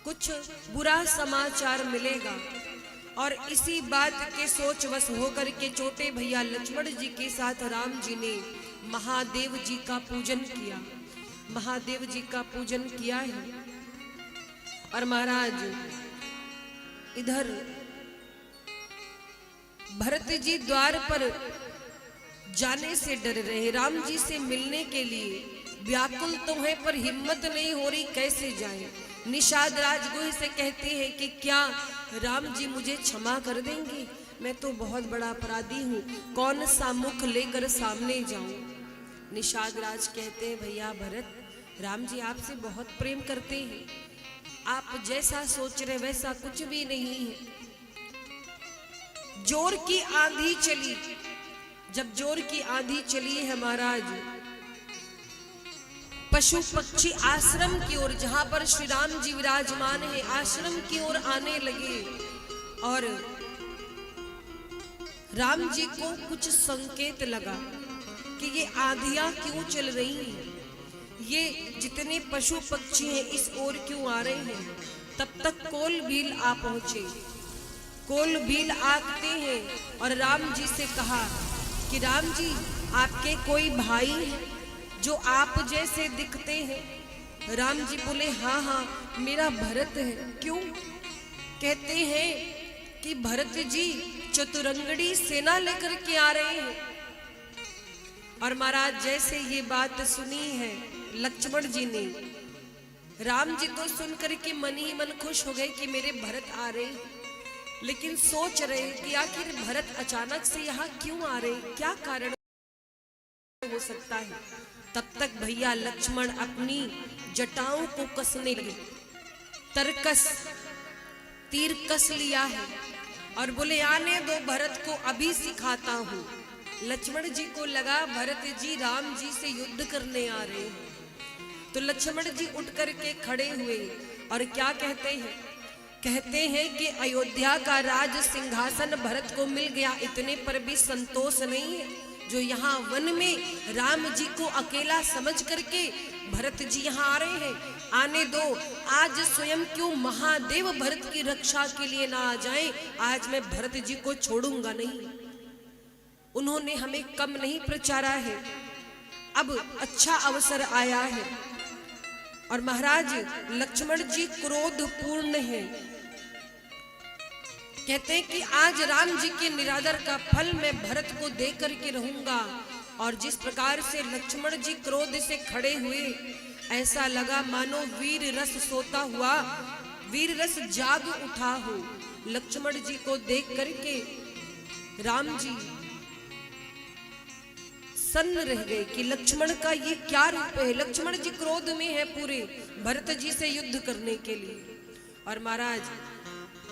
कुछ बुरा समाचार मिलेगा। और इसी बात के सोच वश होकर के छोटे भैया लक्ष्मण जी के साथ राम जी ने महादेव जी का पूजन किया, महादेव जी का पूजन किया है। और महाराज इधर भरत जी द्वार पर जाने से डर रहे, राम जी से मिलने के लिए व्याकुल तो है पर हिम्मत नहीं हो रही, कैसे जाएं। निषाद राजगुह से कहते हैं कि क्या राम जी मुझे क्षमा कर देंगे, मैं तो बहुत बड़ा अपराधी हूँ, कौन सा मुख लेकर सामने जाऊं। निषाद राज कहते हैं, भैया भरत, राम जी आपसे बहुत प्रेम करते हैं, आप जैसा सोच रहे वैसा कुछ भी नहीं है। जोर की आंधी चली, जब जोर की आंधी चली है महाराज, पशु पक्षी आश्रम की ओर, जहां पर श्री राम जी विराजमान है, आश्रम की ओर आने लगे। और राम जी को कुछ संकेत लगा कि ये आंधियां क्यों चल रही हैं, ये जितने पशु पक्षी हैं इस ओर क्यों आ रहे हैं। तब तक कोल भील आ पहुंचे। कोल भील आते हैं और राम जी से कहा कि राम जी, आपके कोई भाई है जो आप जैसे दिखते हैं? राम जी बोले, हाँ हाँ, मेरा भरत है। क्यों? कहते हैं कि भरत जी चतुरंगड़ी सेना लेकर के आ रहे हैं। और महाराज जैसे ये बात सुनी है लक्ष्मण जी ने, राम जी तो सुनकर के मन ही मन खुश हो गए कि मेरे भरत आ रहे हैं, लेकिन सोच रहे कि आखिर भरत अचानक से यहाँ क्यों आ रहे, क्या कारण हो सकता है। तब तक भैया लक्ष्मण अपनी जटाओं को कसने लगे। तरकस तीर कस लिया है और बोले, आने दो, भरत को अभी सिखाता हूं। लक्ष्मण जी को लगा भरत जी राम जी से युद्ध करने आ रहे हैं, तो लक्ष्मण जी उठ करके खड़े हुए और क्या कहते हैं? कहते हैं कि अयोध्या का राज सिंहासन भरत को मिल गया, इतने पर भी संतोष नहीं है। जो यहाँ वन में राम जी को अकेला समझ करके भरत जी यहाँ आ रहे हैं, आने दो। आज स्वयं क्यों महादेव भरत की रक्षा के लिए ना आ जाएं, आज मैं भरत जी को छोड़ूंगा नहीं। उन्होंने हमें कम नहीं प्रचारा है, अब अच्छा अवसर आया है। और महाराज लक्ष्मण जी क्रोध पूर्ण है, कहते हैं कि आज राम जी के निरादर का फल मैं भरत को दे करके रहूंगा। और जिस प्रकार से लक्ष्मण जी क्रोध से खड़े हुए, ऐसा लगा मानो वीर रस सोता हुआ वीर रस जाग उठा हो। लक्ष्मण जी को देख करके राम जी सन्न रह गए कि लक्ष्मण का ये क्या रूप है। लक्ष्मण जी क्रोध में है पूरे भरत जी से युद्ध करने के लिए। और महाराज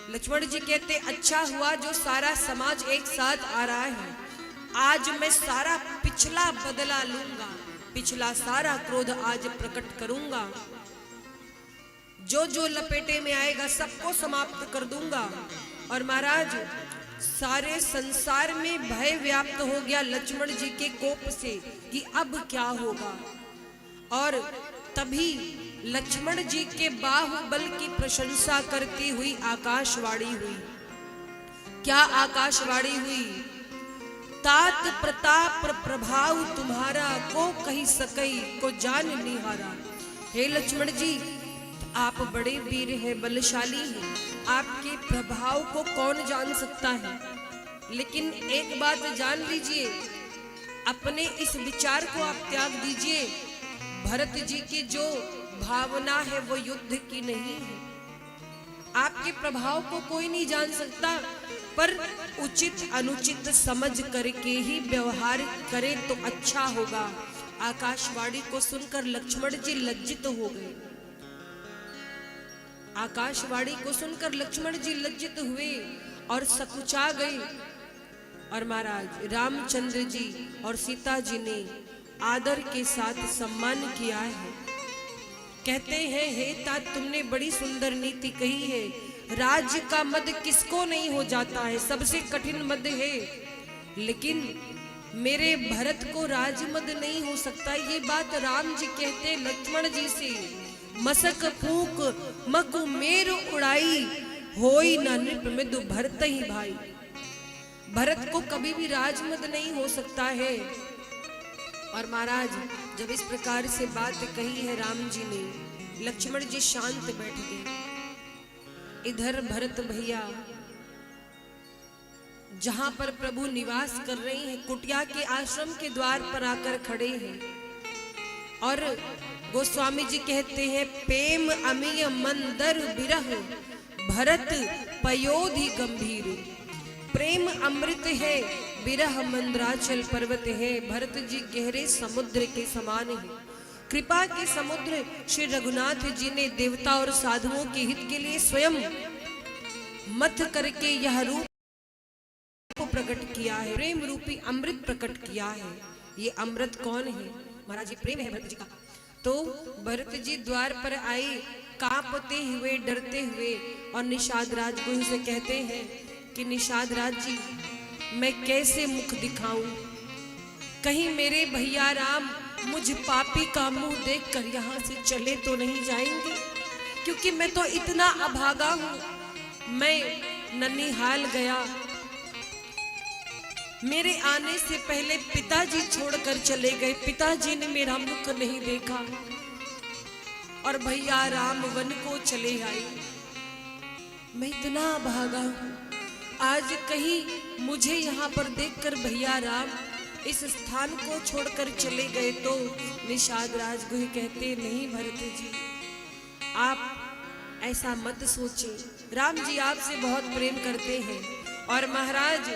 लक्ष्मण जी कहते, अच्छा हुआ जो सारा समाज एक साथ आ रहा है, आज मैं सारा पिछला बदला लूंगा, पिछला सारा क्रोध आज प्रकट करूंगा, जो जो लपेटे में आएगा सबको समाप्त कर दूंगा। और महाराज सारे संसार में भय व्याप्त हो गया लक्ष्मण जी के कोप से कि अब क्या होगा। और तभी लक्ष्मण जी के बाहुबल की प्रशंसा करती हुई आकाशवाणी हुई। क्या आकाशवाणी हुई? तात प्रताप प्रभाव तुम्हारा, को कही सकई को जान निहारा। हे लक्ष्मण जी, आप बड़े वीर हैं, बलशाली हैं, आपके प्रभाव को कौन जान सकता है। लेकिन एक बात जान लीजिए, अपने इस विचार को आप त्याग दीजिए। भरत जी की जो भावना है वो युद्ध की नहीं है। आपके प्रभाव को कोई नहीं जान सकता, पर उचित अनुचित समझ करके ही व्यवहार करे तो अच्छा होगा। आकाशवाणी को सुनकर लक्ष्मण जी लज्जित हो गए। आकाशवाणी को सुनकर लक्ष्मण जी लज्जित हुए और सकुचा गए। और महाराज रामचंद्र जी और सीता जी ने आदर के साथ सम्मान किया है। कहते हैं, हे तात, तुमने बड़ी सुंदर नीति कही है। राज्य का मद किसको नहीं हो जाता है, सबसे कठिन मद है, लेकिन मेरे भरत को राजमद नहीं हो सकता। ये बात राम जी कहते लक्ष्मण जी से। मसक फूक मकु मेरु उड़ाई, होई ना नृप मृदु भरत ही भाई। भरत को कभी भी राजमद नहीं हो सकता है। और महाराज जब इस प्रकार से बात कही है राम जी ने, लक्ष्मण जी शांत बैठ गए। इधर भरत भैया जहां पर प्रभु निवास कर रहे हैं, कुटिया के आश्रम के द्वार पर आकर खड़े हैं। और गोस्वामी जी कहते हैं, प्रेम अमीय मंदर बिरह भरत पयोधि गंभीर। प्रेम अमृत है, बिरह मंद्राचल पर्वत है। भरत जी गहरे समुद्र के समान है। कृपा के समुद्र श्री रघुनाथ जी ने देवता और साधुओं के हित के लिए स्वयं मथ करके यह रूप प्रकट किया है। प्रेम रूपी अमृत प्रकट किया है। ये अमृत कौन है? महाराज जी प्रेम है भरत जी का। तो भरत जी द्वार पर आए, कांपते हुए, डरते हुए, और निषाद राज गुरु से कहते हैं कि निषाद राज जी, मैं कैसे मुख दिखाऊं? कहीं मेरे भैया राम मुझ पापी का मुंह देखकर यहाँ से चले तो नहीं जाएंगे? क्योंकि मैं तो इतना अभागा हूं। मैं ननिहाल गया, मेरे आने से पहले पिताजी छोड़कर चले गए, पिताजी ने मेरा मुख नहीं देखा, और भैया राम वन को चले आए। मैं इतना अभागा हूं, आज कहीं मुझे यहाँ पर देखकर भैया राम इस स्थान को छोड़कर चले गए तो? निषाद राजगुरु कहते, नहीं भरत जी, आप ऐसा मत सोचें। राम जी आपसे बहुत प्रेम करते हैं। और महाराज,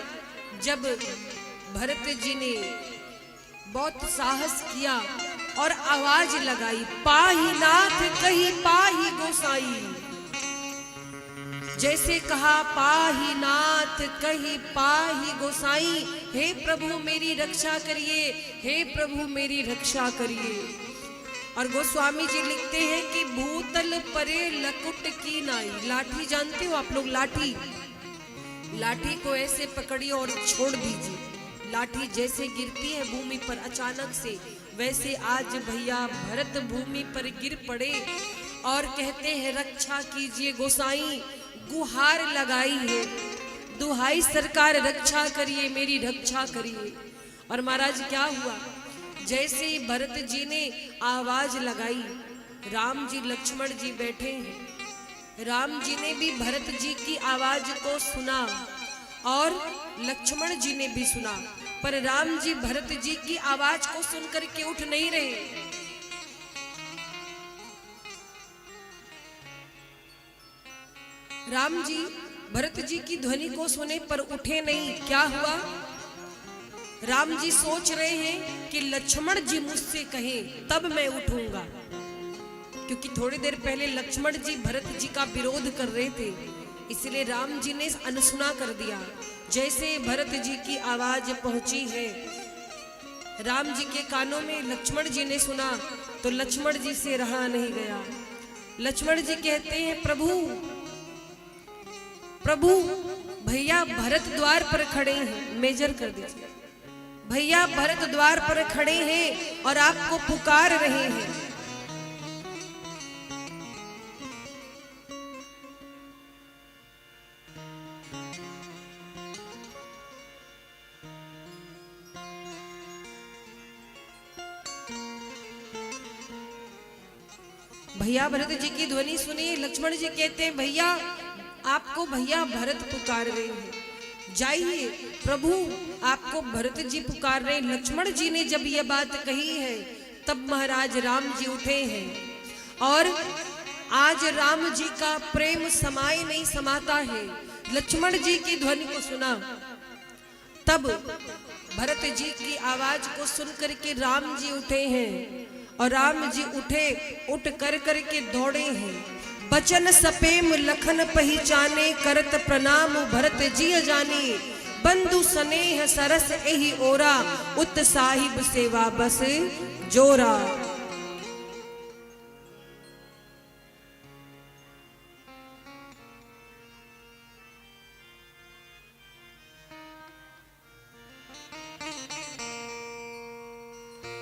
जब भरत जी ने बहुत साहस किया और आवाज लगाई, पाही नाथ कही पाही गोसाई, जैसे कहा पाही नाथ कही पाही गोसाई, हे प्रभु मेरी रक्षा करिए, हे प्रभु मेरी रक्षा करिए। और गोस्वामी जी लिखते हैं कि भूतल परे लकुट की नाई। लाठी जानते हो आप लोग? लाठी, लाठी को ऐसे पकड़िए और छोड़ दीजिए। लाठी जैसे गिरती है भूमि पर अचानक से, वैसे आज भैया भरत भूमि पर गिर पड़े और कहते हैं, रक्षा कीजिए गोसाई। गुहार लगाई है, दुहाई सरकार रक्षा करिए, मेरी रक्षा करिए। और महाराज क्या हुआ? जैसे ही भरत जी ने आवाज लगाई, राम जी लक्ष्मण जी बैठे हैं, राम जी ने भी भरत जी की आवाज को सुना और लक्ष्मण जी ने भी सुना, पर राम जी भरत जी की आवाज को सुनकर के उठ नहीं रहे। राम जी भरत जी की ध्वनि को सुने पर उठे नहीं। क्या हुआ? राम जी सोच रहे हैं कि लक्ष्मण जी मुझसे कहें तब मैं उठूंगा, क्योंकि थोड़ी देर पहले लक्ष्मण जी भरत जी का विरोध कर रहे थे, इसलिए राम जी ने अनसुना कर दिया। जैसे भरत जी की आवाज पहुंची है राम जी के कानों में, लक्ष्मण जी ने सुना तो लक्ष्मण जी से रहा नहीं गया। लक्ष्मण जी कहते हैं, प्रभु प्रभु, भैया भरत द्वार पर खड़े हैं, मेजर कर दीजिए, भैया भरत द्वार पर खड़े हैं और आपको पुकार रहे हैं। भैया भरत जी की ध्वनि सुनिए। लक्ष्मण जी कहते हैं, भैया आपको भैया भरत पुकार रहे हैं, जाइए, प्रभु आपको भरत जी पुकार रहे। लक्ष्मण जी ने जब यह बात कही है तब महाराज राम जी उठे हैं और आज राम जी का प्रेम समाए नहीं समाता है। लक्ष्मण जी की ध्वनि को सुना, तब भरत जी की आवाज को सुनकर के राम जी उठे हैं और राम जी उठ कर के दौड़े हैं। बचन सपेम लखन पहिचाने, करत प्रणाम भरत जी जाने, बंधु स्नेह सरस एहि ओरा, उत साहिब सेवा बस जोरा।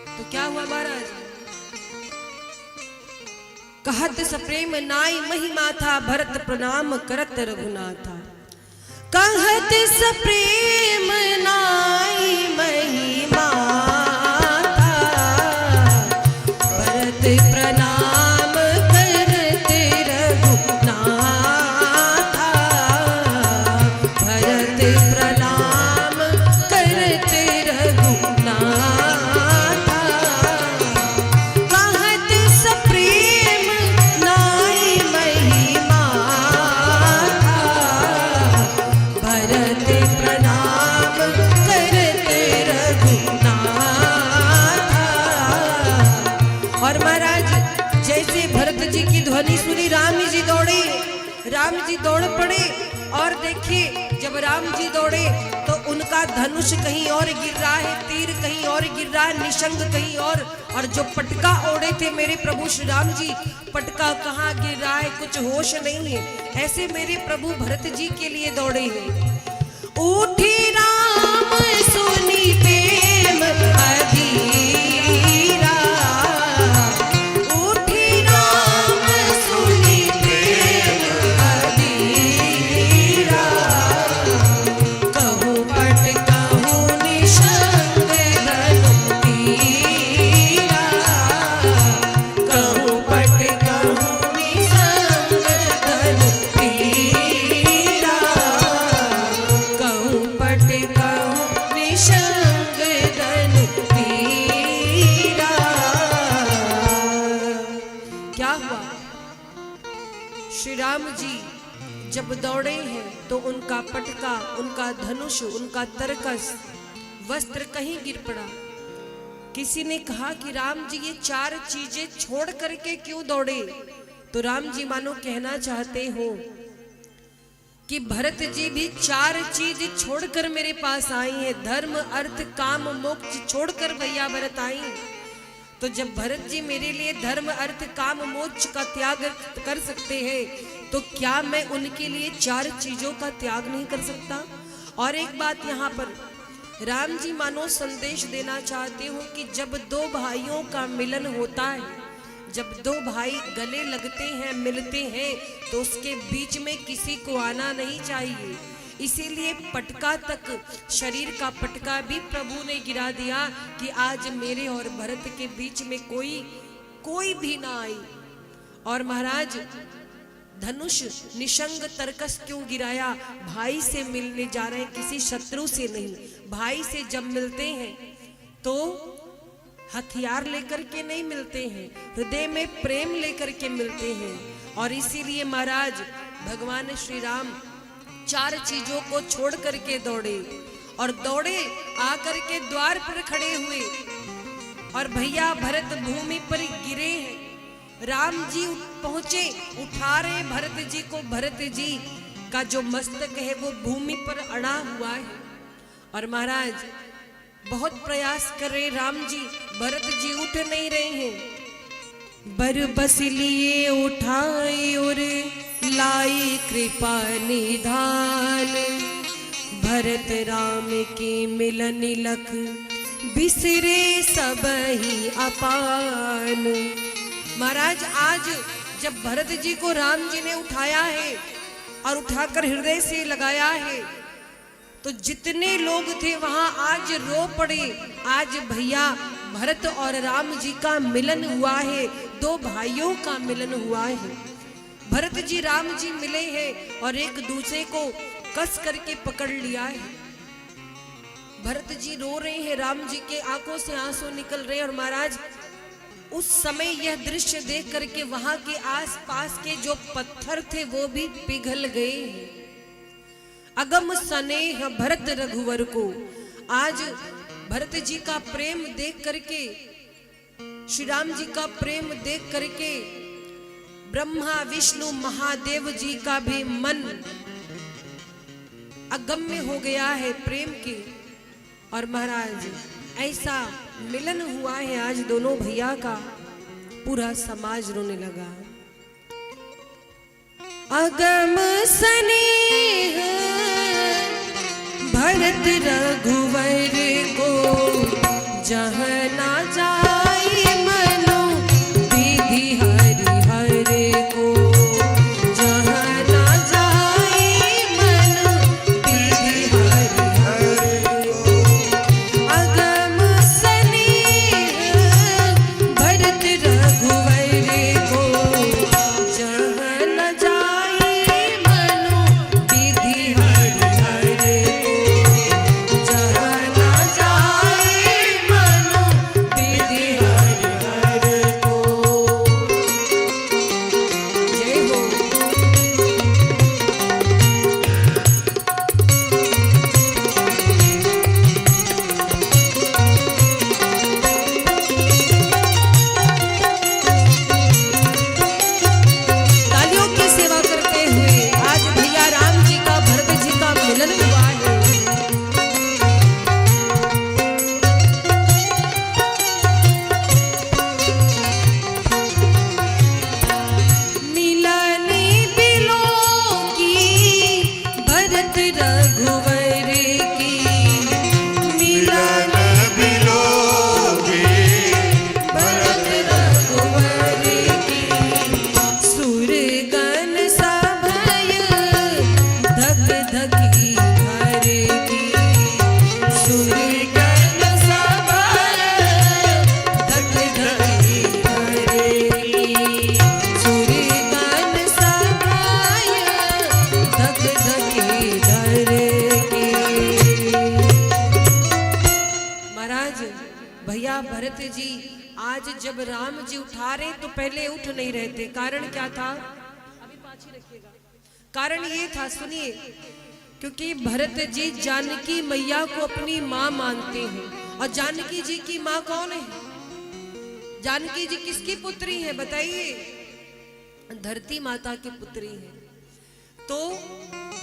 तो क्या हुआ महाराज? कहत सप्रेम नाई महिमा था, भरत प्रणाम करत रघुनाथा। कहत सप्रेम नाई महिमा था, भरत प्रणाम करत रघुनाथा, भरत प्रणाम करत रघुनाथा। कहत सप्रेम नाई महिमा था, भरत प्रणाम करत रघुनाथा। और महाराज जैसे भरत जी की ध्वनि सुनी, राम जी दौड़े, राम जी दौड़ पड़े। और देखिए जब राम जी दौड़े तो उनका धनुष कहीं और गिर रहा है, तीर कहीं और गिर रहा है, निशंग कहीं और जो पटका ओढ़े थे मेरे प्रभु श्री राम जी, पटका कहाँ गिर रहा है, कुछ होश नहीं है। ऐसे मेरे प्रभु भरत जी के लिए दौड़े हैं। उठी राम सुनी प्रेम अधीरा, उठी राम सुनी प्रेम अधीरा, कहूँ पट कहूँ निशंग धनु तीरा, कहूँ पट कहूँ निशंग धनु तीरा, कहूँ पट कहूँ निशंग धनु तीरा। क्या हुआ? श्री राम जी जब दौड़े हैं तो उनका पटका, उनका धनुष, उनका तरकस, वस्त्र कहीं गिर पड़ा। किसी ने कहा कि राम जी ये चार चीजें छोड़ करके क्यों दौड़े? तो राम जी मानो कहना चाहते हो कि भरत जी भी चार चीज छोड़कर मेरे पास आई है। धर्म, अर्थ, काम, मोक्ष छोड़कर भैया भरत आई। तो जब भरत जी मेरे लिए धर्म, अर्थ, काम, मोक्ष का त्याग कर सकते हैं, तो क्या मैं उनके लिए चार चीजों का त्याग नहीं कर सकता? और एक बात यहाँ पर राम जी मानो संदेश देना चाहते हो कि जब दो भाइयों का मिलन होता है, जब दो भाई गले लगते हैं, मिलते हैं, तो उसके बीच में किसी को आना नहीं चाहिए। इसीलिए पटका तक, शरीर का पटका भी प्रभु ने गिरा दिया कि आज मेरे और भरत के बीच में कोई भी ना आई। और महाराज धनुष, निशंग, तरकस क्यों गिराया? भाई से मिलने जा रहे हैं, किसी शत्रु से नहीं। भाई से जब मिलते हैं तो हथियार लेकर के नहीं मिलते हैं, हृदय में प्रेम लेकर के मिलते हैं। और इसीलिए महाराज भगवान श्री राम चार चीजों को छोड़ करके दौड़े, और दौड़े आकर के द्वार पर खड़े हुए, और भैया भरत भूमि पर गिरे हैं। राम जी पहुंचे, उठा रहे भरत जी को। भरत जी का जो मस्तक है वो भूमि पर अड़ा हुआ है। और महाराज बहुत प्रयास कर रहे राम जी, भरत जी उठ नहीं रहे हैं। बरबस लिए उठाए और लाई कृपा निधान, भरत राम के मिलन लख बिसरे सब ही अपान। महाराज आज जब भरत जी को राम जी ने उठाया है और उठाकर हृदय से लगाया है, तो जितने लोग थे वहां आज रो पड़े। आज भैया भरत और राम जी का मिलन हुआ है, दो भाइयों का मिलन हुआ है। भरत जी राम जी मिले हैं और एक दूसरे को कस करके पकड़ लिया है। भरत जी रो रहे हैं, राम जी के आंखों से आंसू निकल रहे हैं। और महाराज उस समय यह दृश्य देख करके वहां के आसपास के जो पत्थर थे वो भी पिघल गए। अगम स्नेह भरत रघुवर को, आज भरत जी का प्रेम देख करके, श्री राम जी का प्रेम देख करके ब्रह्मा विष्णु महादेव जी का भी मन अगम्य हो गया है प्रेम के। और महाराज ऐसा मिलन हुआ है आज दोनों भैया का, पूरा समाज रोने लगा। अगम स्नेह भरत रघुवर को, जहाँ ना जाए मनो विधि हरि हर को, जहाँ ना जाए मनो विधि हरि हर को। अगम स्नेह भरत रघुवर को, जहाँ ना जाए मनो विधि हरि हर को, जहाँ ना जाए मनो जी आज जब राम जी उठा रहे तो पहले उठ नहीं रहे थे, कारण क्या था? अभी पाछे रखिएगा। कारण ये था, सुनिए, क्योंकि भरत जी जानकी मैया को अपनी माँ मानते हैं। और जानकी जी की माँ कौन है? जानकी जी किसकी पुत्री है बताइए? धरती माता की पुत्री है। तो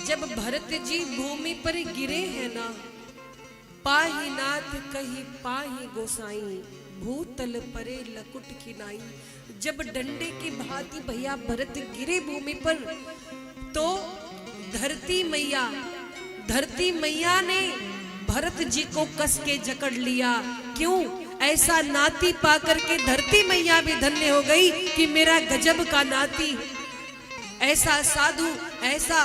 जब भरत जी भूमि पर गिरे हैं ना, पाही नाथ कही पाही गोसाई, भूतल परे लकुट खिनाई। जब डंडे की भांति भैया भरत गिरे भूमि पर, तो धरती मैया ने भरत जी को कस के जकड़ लिया। क्यों? ऐसा नाती पाकर के धरती मैया भी धन्य हो गई कि मेरा गजब का नाती, ऐसा साधु, ऐसा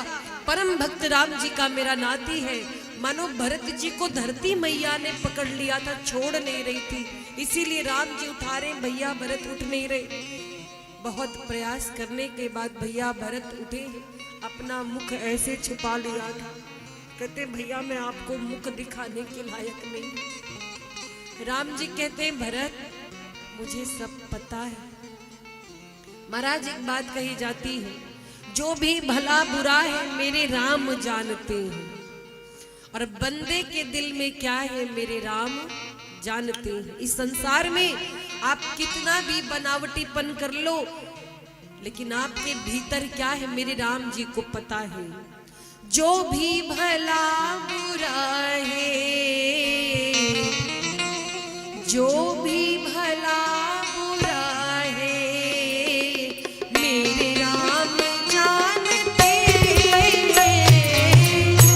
परम भक्त राम जी का मेरा नाती है। मानो भरत जी को धरती मैया ने पकड़ लिया था, छोड़ नहीं रही थी, इसीलिए राम जी उठा रहे, भैया भरत उठ नहीं रहे। बहुत प्रयास करने के बाद भैया भरत उठे, अपना मुख ऐसे छुपा लिया था। कहते भैया मैं आपको मुख दिखाने के लायक नहीं। राम जी कहते भरत मुझे सब पता है। महाराज एक बात कही जाती है, जो भी भला बुरा है मेरे राम जानते हैं, और बंदे के दिल में क्या है मेरे राम जानते हैं। इस संसार में आप कितना भी बनावटीपन कर लो, लेकिन आपके भीतर क्या है मेरे राम जी को पता है। जो भी भला बुरा है, जो भी भला बुरा है, मेरे राम जानते हैं। जो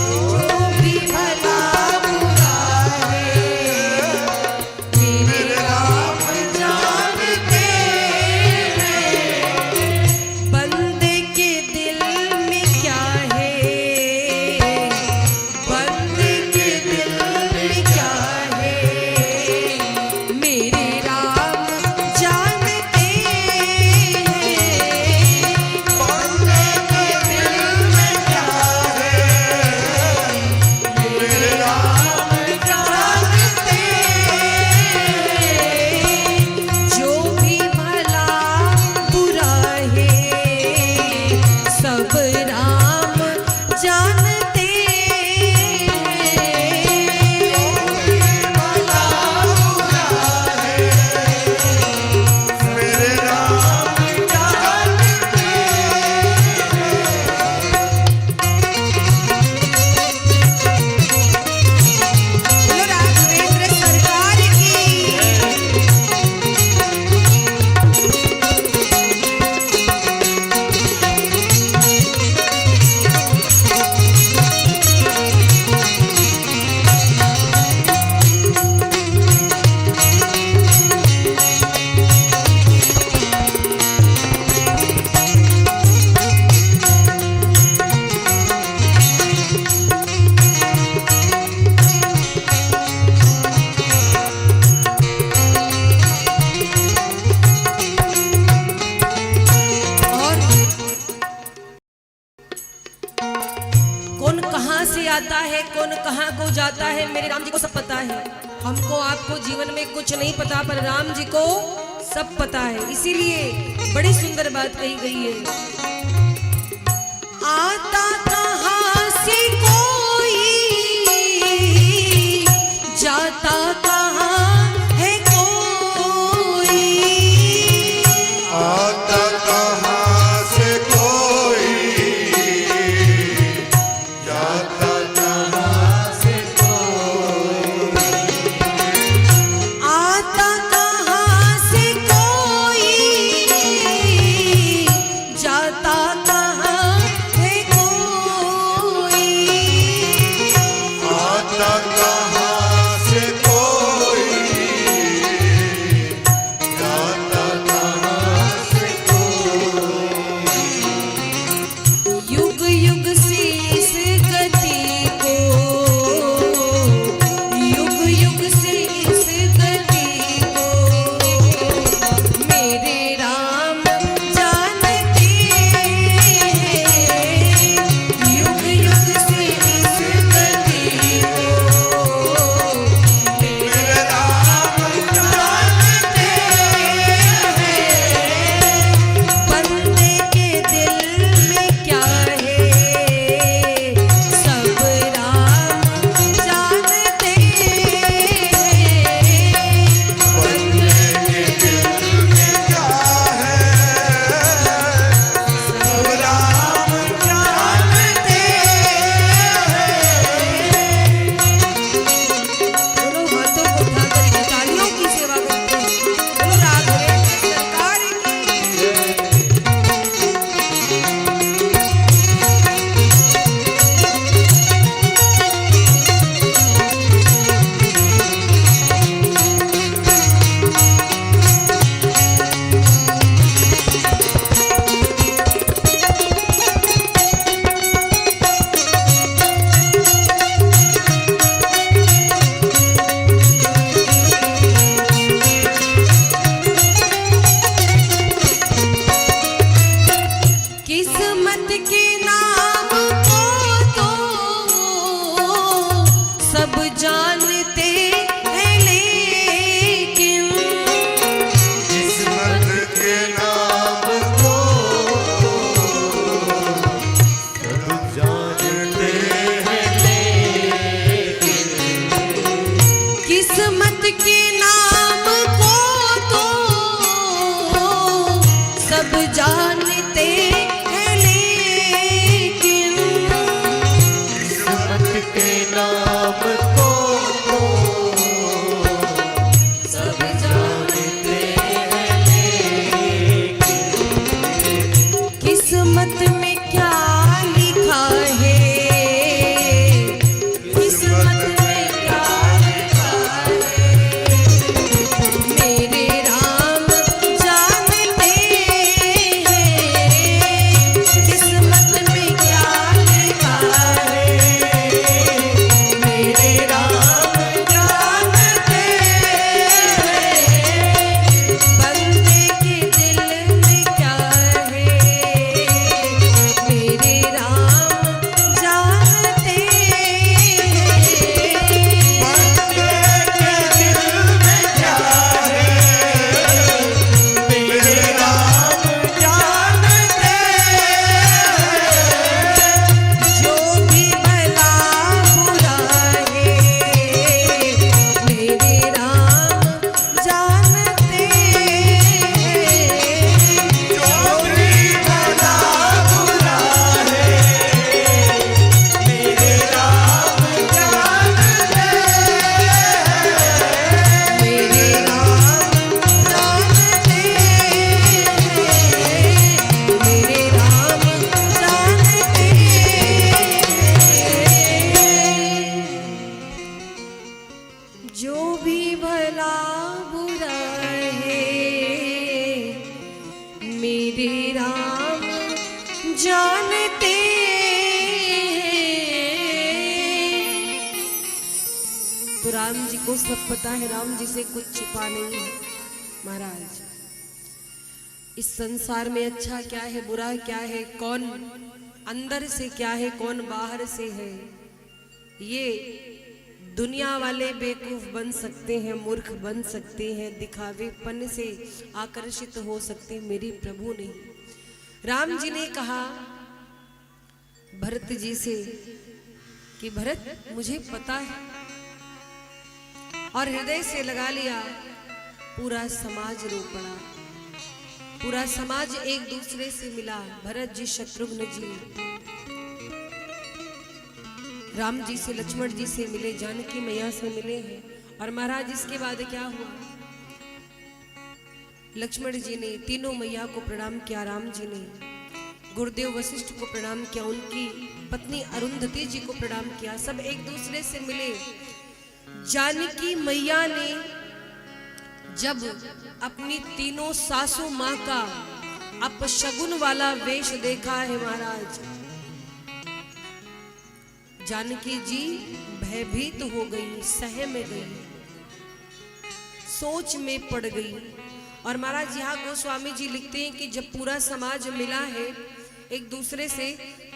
भी भला बुरा है, मेरे राम जानते हैं। बंदे के दिल में क्या है, बंदे के दिल में क्या है, मेरे राम जानते हैं। बंदे के दिल में क्या है, मेरे राम जानते हैं। जो भी भला बुरा है, सब राम जानते हैं। भला बुरा है, मेरे राम जानते हैं। राघवेंद्र सरकार की। और कौन कहां से आता है, कौन कहां को जाता है, मेरे राम जी को सब पता है। हमको आपको जीवन में कुछ नहीं पता, पर राम जी को सब पता है। इसीलिए बड़ी सुंदर बात कही गई है, आता कहां से कोई, जाता कहां है कोई। आता कहाँ से कोई, जाता कहाँ से कोई। आता कहां से कोई, जाता किस्मत के नाम को तो सब जानते हैं, लेकिन किस्मत के नाम को सब जानते हैं, किस्मत के नाम को तो सब जानते हैं, लेकिन किस्मत के नाम को तो सब जानते हैं, किस्मत में क्या लिखा है, किस्मत में क्या लिखा है, मेरे राम जानते हैं, किस्मत में क्या लिखा है, मेरे राम जानते हैं, बंदे के दिल में क्या है, मेरे राम जानते जो भी भला बुरा है, मेरे राम जानते मेरे राम जानते मेरे राम जानते जो भी भला बुरा है, मेरे राम जानते तो राम जी को सब पता है, राम जी से कुछ छिपा नहीं है। महाराज, इस संसार में अच्छा क्या है, बुरा क्या है, कौन अंदर से क्या है, कौन बाहर से है, ये दुनिया वाले बेवकूफ बन सकते हैं, मूर्ख बन सकते हैं, दिखावेपन से आकर्षित हो सकते हैं, मेरी प्रभु नहीं। राम जी ने कहा भरत जी से कि भरत मुझे पता है, और हृदय से लगा लिया। पूरा समाज रो पड़ा, पूरा समाज एक दूसरे से मिला। भरत जी, शत्रुघ्न जी राम जी से, लक्ष्मण जी से मिले, जानकी मैया से मिले हैं। और महाराज इसके बाद क्या हुआ, लक्ष्मण जी ने तीनों मैया को प्रणाम किया, राम जी ने गुरुदेव वशिष्ठ को प्रणाम किया, उनकी पत्नी अरुंधति जी को प्रणाम किया। सब एक दूसरे से मिले। जानकी मैया ने जब अपनी तीनों सासू माँ का अपशगुन वाला वेश देखा है महाराज, जानकी जी भयभीत हो गई, सहम गई, सोच में पड़ गई। और महाराज यहाँ गोस्वामी जी लिखते हैं कि जब पूरा समाज मिला है एक दूसरे से,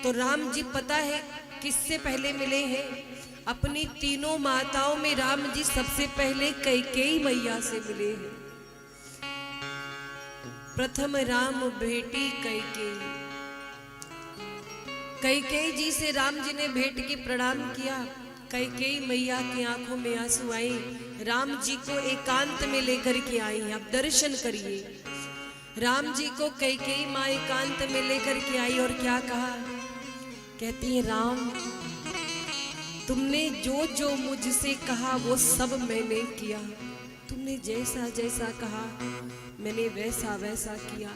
तो राम जी पता है किससे पहले मिले हैं, अपनी तीनों माताओं में राम जी सबसे पहले कैकेयी मैया से मिले हैं। प्रथम राम भेटी कैकेयी, कैकेयी जी से राम जी ने भेंट के प्रणाम किया। कैकेयी मैया की आंखों में आंसू आए, राम जी को एकांत में लेकर के आई। आप दर्शन करिए, राम जी को कैकेयी माँ एकांत में लेकर के आई और क्या कहा, कहती है राम तुमने जो जो मुझसे कहा वो सब मैंने किया, तुमने जैसा जैसा कहा मैंने वैसा वैसा किया।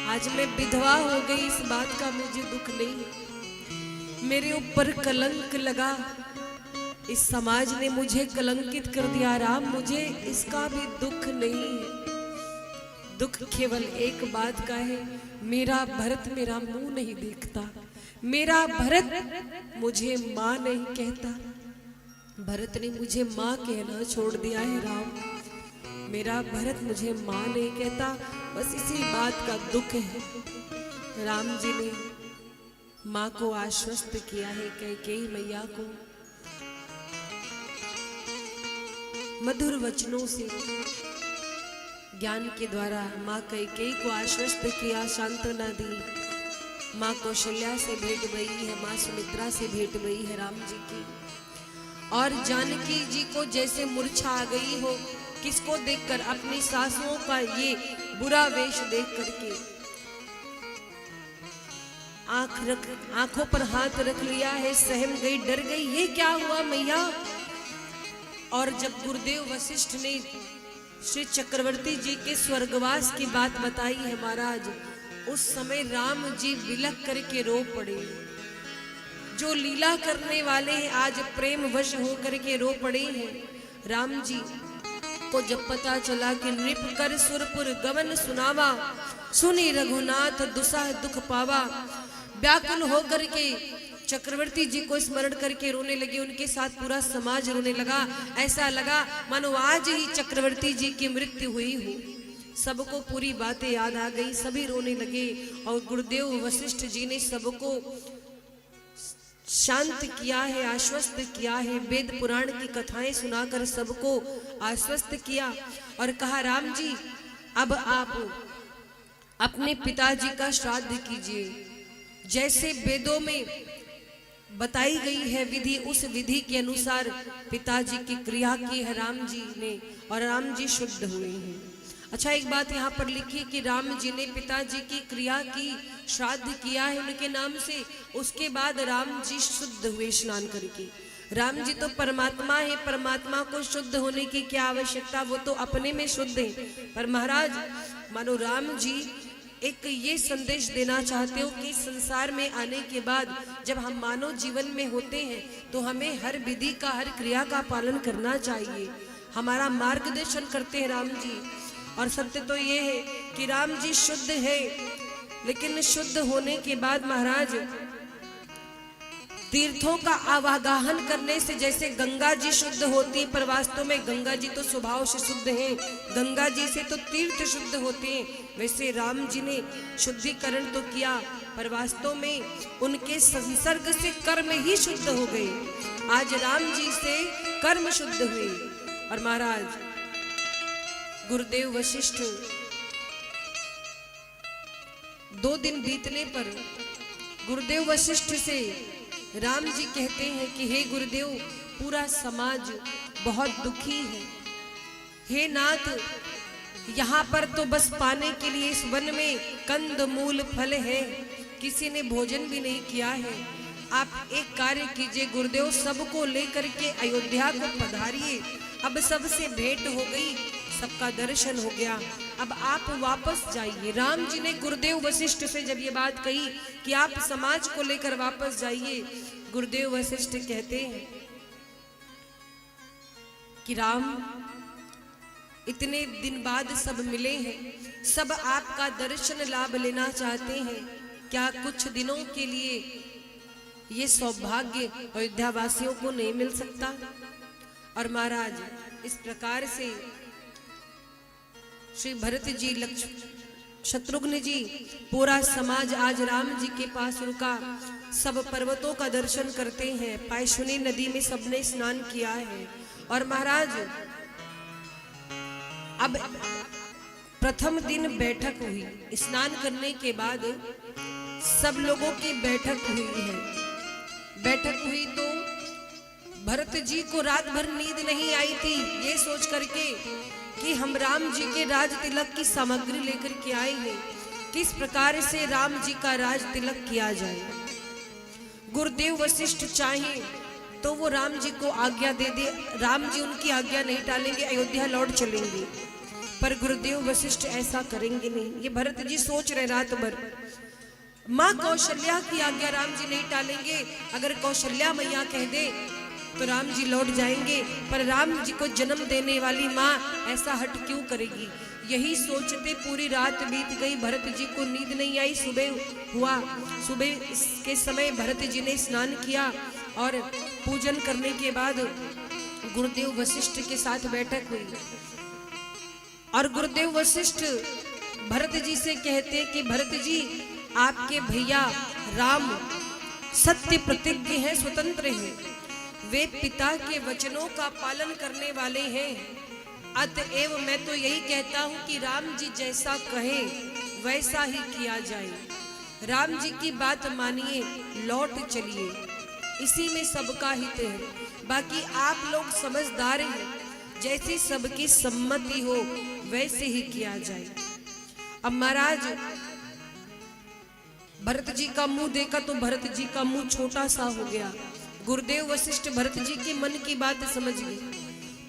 आज मैं विधवा हो गई, इस बात का मुझे दुख नहीं, मेरे ऊपर कलंक लगा, इस समाज ने मुझे कलंकित कर दिया। राम मुझे इसका भी दुख नहीं है, दुख केवल एक बात का है, मेरा भरत मेरा मुंह नहीं देखता, मेरा भरत मुझे माँ नहीं कहता। भरत ने मुझे माँ कहना छोड़ दिया है राम, मेरा भरत मुझे माँ नहीं कहता, बस इसी बात का दुख है। राम जी ने माँ को आश्वस्त किया है कैकेयी मैया को मधुर वचनों से, ज्ञान के द्वारा माँ कैकेयी को आश्वस्त किया, सांत्वना दी। माँ कौशल्या से भेंट भई है, माँ सुमित्रा से भेंट भई है राम जी की। और जानकी जी को जैसे मूर्छा आ गई हो, किसको देखकर? अपनी सासुओं का ये बुरा वेश देख करके आंखों पर हाथ रख लिया है, सहम गई, डर गई, ये क्या हुआ मैया? और जब गुरुदेव वशिष्ठ ने श्री चक्रवर्ती जी के स्वर्गवास की बात बताई है महाराज, उस समय राम जी बिलख करके रो पड़े। जो लीला करने वाले हैं आज प्रेम वश होकर के रो पड़े हैं। राम जी को जब पता चला कि नृप कर सुरपुर गवन सुनावा, सुनी रघुनाथ दुसह दुख पावा, व्याकुल होकर के चक्रवर्ती जी को स्मरण करके रोने लगे। उनके साथ पूरा समाज रोने लगा। ऐसा लगा मानो आज ही चक्रवर्ती जी की मृत्यु हुई हो। सबको पूरी बातें याद आ गई, सभी रोने लगे। और गुरुदेव वशिष्ठ जी ने सबको शांत किया है, आश्वस्त किया है। वेद पुराण की कथाएं सुनाकर सबको आश्वस्त किया और कहा राम जी अब आप अपने पिताजी का श्राद्ध कीजिए। जैसे वेदों में बताई गई है विधि, उस विधि के अनुसार पिताजी की क्रिया की है राम जी ने और राम जी शुद्ध हुए हैं। अच्छा, एक बात यहाँ पर लिखी कि राम जी ने पिताजी की क्रिया की, श्राद्ध किया है उनके नाम से। उसके बाद राम जी शुद्ध हुए स्नान करके। राम जी तो परमात्मा है, परमात्मा को शुद्ध होने की क्या आवश्यकता, वो तो अपने में शुद्ध है। पर महाराज मानो राम जी एक ये संदेश देना चाहते हो कि संसार में आने के बाद जब हम मानव जीवन में होते हैं तो हमें हर विधि का, हर क्रिया का पालन करना चाहिए। हमारा मार्गदर्शन करते हैं राम जी। और सत्य तो ये है कि राम जी शुद्ध है, लेकिन शुद्ध होने के बाद महाराज तीर्थों का आवागमन करने से जैसे गंगा जी शुद्ध होती है, पर वास्तव में गंगा जी तो स्वभाव से शुद्ध हैं, गंगा जी से तो तीर्थ शुद्ध होते हैं। वैसे राम जी ने शुद्धिकरण तो किया, पर वास्तव में उनके संसर्ग से कर्म ही शुद्ध हो गए। आज राम जी से कर्म शुद्ध हुए। और महाराज गुरुदेव वशिष्ठ 2 दिन बीतने पर गुरुदेव वशिष्ठ से राम जी कहते हैं कि हे गुरुदेव, पूरा समाज बहुत दुखी है। हे नाथ, यहाँ पर तो बस पाने के लिए इस वन में कंद मूल फल है, किसी ने भोजन भी नहीं किया है। आप एक कार्य कीजिए गुरुदेव, सबको लेकर के अयोध्या को पधारिए। अब सबसे भेंट हो गई, सबका दर्शन हो गया, अब आप वापस जाइए। राम जी ने गुरुदेव वशिष्ठ से जब ये बात कही कि आप समाज को लेकर वापस जाइए, गुरुदेव वशिष्ठ कहते हैं कि राम, इतने दिन बाद सब मिले हैं, सब आपका दर्शन लाभ लेना चाहते हैं, क्या कुछ दिनों के लिए ये सौभाग्य अयोध्या वासियों को नहीं मिल सकता? और महाराज इस प्रकार से श्री भरत जी, शत्रुघ्न जी, पूरा समाज आज राम जी के पास रुका। सब पर्वतों का दर्शन करते हैं, पायसुनी नदी में सबने स्नान किया है। और महाराज अब प्रथम दिन बैठक हुई, स्नान करने के बाद सब लोगों की बैठक हुई है। बैठक हुई तो भरत जी को रात भर नींद नहीं आई थी, ये सोच करके कि हम राम जी के राज तिलक की सामग्री लेकर के आए हैं, किस प्रकार से राम जी का राज तिलक किया जाए। गुरुदेव वशिष्ठ चाहे तो वो राम जी को आज्ञा दे दे, राम जी उनकी आज्ञा नहीं टालेंगे, अयोध्या लौट चलेंगे। पर गुरुदेव वशिष्ठ ऐसा करेंगे नहीं। ये भरत जी सोच रहे रात भर, माँ कौशल्या की आज्ञा राम जी नहीं टालेंगे। अगर कौशल्या मैया कह दे तो राम जी लौट जाएंगे, पर राम जी को जन्म देने वाली माँ ऐसा हट क्यों करेगी? यही सोचते पूरी रात बीत गई, भरत जी को नींद नहीं आई। सुबह हुआ, सुबह के समय भरत जी ने स्नान किया और पूजन करने के बाद गुरुदेव वशिष्ठ के साथ बैठक हुई। और गुरुदेव वशिष्ठ भरत जी से कहते कि भरत जी, आपके भैया राम सत्य प्रतिज्ञ हैं, स्वतंत्र हैं, वे पिता के वचनों का पालन करने वाले हैं। अतएव मैं तो यही कहता हूं कि राम जी जैसा कहे वैसा ही किया जाए। राम जी की बात मानिए, लौट चलिए, इसी में सबका हित है। बाकी आप लोग समझदार हैं, जैसे सबकी सम्मति हो वैसे ही किया जाए। अब महाराज भरत जी का मुंह देखा तो भरत जी का मुंह छोटा सा हो गया। गुरुदेव वशिष्ठ भरत जी के मन की बात समझ गए,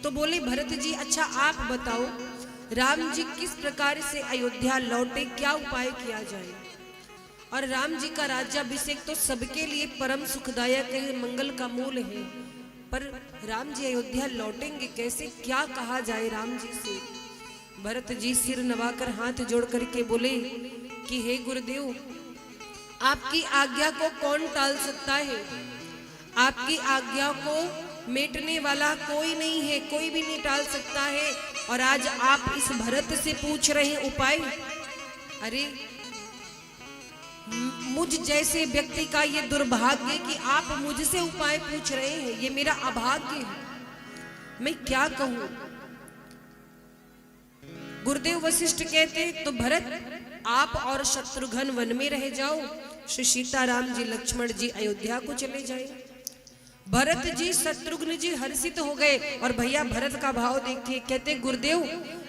तो बोले भरत जी अच्छा आप बताओ राम जी किस प्रकार से अयोध्या लौटे, क्या उपाय किया जाए। और राम जी का राज्याभिषेक तो सबके लिए परम सुखदायक है, मंगल का मूल है, पर राम जी अयोध्या लौटेंगे कैसे, क्या कहा जाए राम जी से। भरत जी सिर नवाकर हाथ जोड़ करके बोले कि हे गुरुदेव, आपकी आज्ञा को कौन टाल सकता है। आपकी आज्ञा को मेटने वाला कोई नहीं है, कोई भी नहीं टाल सकता है। और आज आप इस भरत से पूछ रहे हैं उपाय। अरे मुझ जैसे व्यक्ति का ये दुर्भाग्य कि आप मुझसे उपाय पूछ रहे हैं, ये मेरा अभाग्य है, मैं क्या कहूं। गुरुदेव वशिष्ठ कहते तो भरत आप और शत्रुघ्न वन में रह जाओ, श्री सीताराम जी लक्ष्मण जी अयोध्या को चले जाए। भरत जी शत्रुघ्न जी हर्षित हो गए और भैया भरत का भाव देखिए, कहते गुरुदेव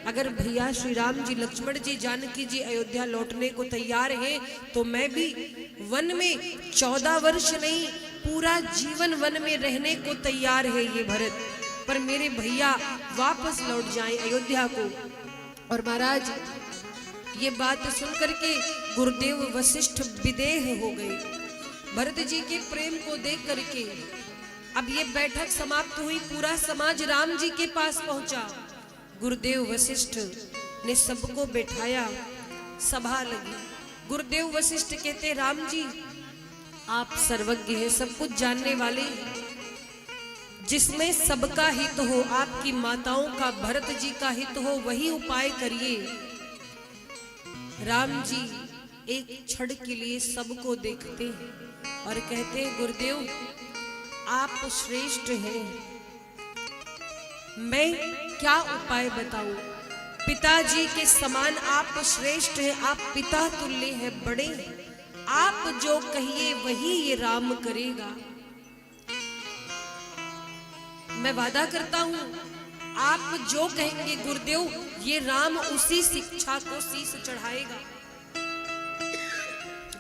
अगर भैया श्री राम जी लक्ष्मण जी जानकी जी अयोध्या लौटने को तैयार हैं तो मैं भी वन में 14 वर्ष नहीं पूरा जीवन वन में रहने को तैयार है ये भरत, पर मेरे भैया वापस लौट जाएं अयोध्या को। और महाराज ये बात सुन करके गुरुदेव वशिष्ठ विदेह हो गए भरत जी के प्रेम को देख करके। अब ये बैठक समाप्त हुई, पूरा समाज राम जी के पास पहुंचा। गुरुदेव वशिष्ठ ने सबको बैठाया, सभा लगी। गुरुदेव वशिष्ठ कहते राम जी आप सर्वज्ञ हैं, सब कुछ जानने वाले हैं, जिसमें सबका हित हो, आपकी माताओं का भरत जी का हित हो वही उपाय करिए। राम जी एक क्षण के लिए सबको देखते हैं और कहते हैं गुरुदेव आप श्रेष्ठ हैं, मैं क्या उपाय बताऊं। पिताजी के समान आप श्रेष्ठ हैं, आप पिता तुल्य हैं, बड़े हैं, आप जो कहिए वही ये राम करेगा। मैं वादा करता हूं आप जो कहेंगे गुरुदेव ये राम उसी शिक्षा को शीश चढ़ाएगा।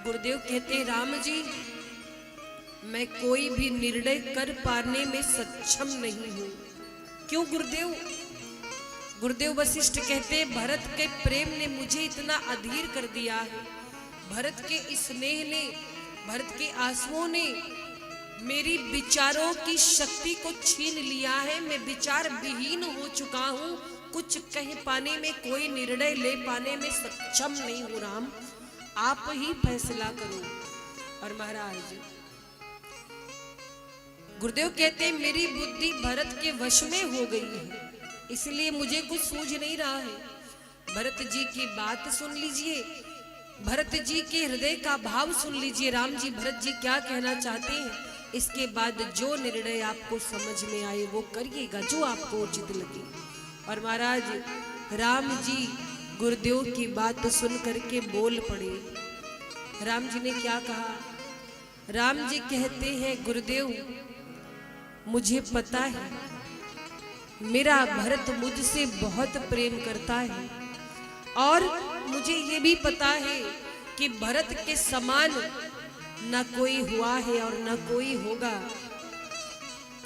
गुरुदेव कहते राम जी मैं कोई भी निर्णय कर पाने में सक्षम नहीं हूं। क्यों गुरुदेव? गुरुदेव वशिष्ठ कहते भरत के प्रेम ने मुझे इतना अधीर कर दिया है, भरत के स्नेह ने, भरत के आंसुओं ने मेरी विचारों की शक्ति को छीन लिया है। मैं विचार विहीन हो चुका हूं, कुछ कह पाने में, कोई निर्णय ले पाने में सक्षम नहीं हूं। राम आप ही फैसला करो। और महाराज गुरुदेव कहते मेरी बुद्धि भरत के वश में हो गई है, इसलिए मुझे कुछ सूझ नहीं रहा है। भरत जी की बात सुन लीजिए, भरत जी के हृदय का भाव सुन लीजिए, राम जी भरत जी क्या कहना चाहते हैं। इसके बाद जो निर्णय आपको समझ में आए वो करिएगा, जो आपको उचित लगे। और महाराज राम जी गुरुदेव की बात सुन करके बोल पड़े। राम जी ने क्या कहा? राम जी कहते हैं गुरुदेव मुझे पता है मेरा भरत मुझसे बहुत प्रेम करता है, और मुझे ये भी पता है कि भरत के समान न कोई हुआ है और न कोई होगा।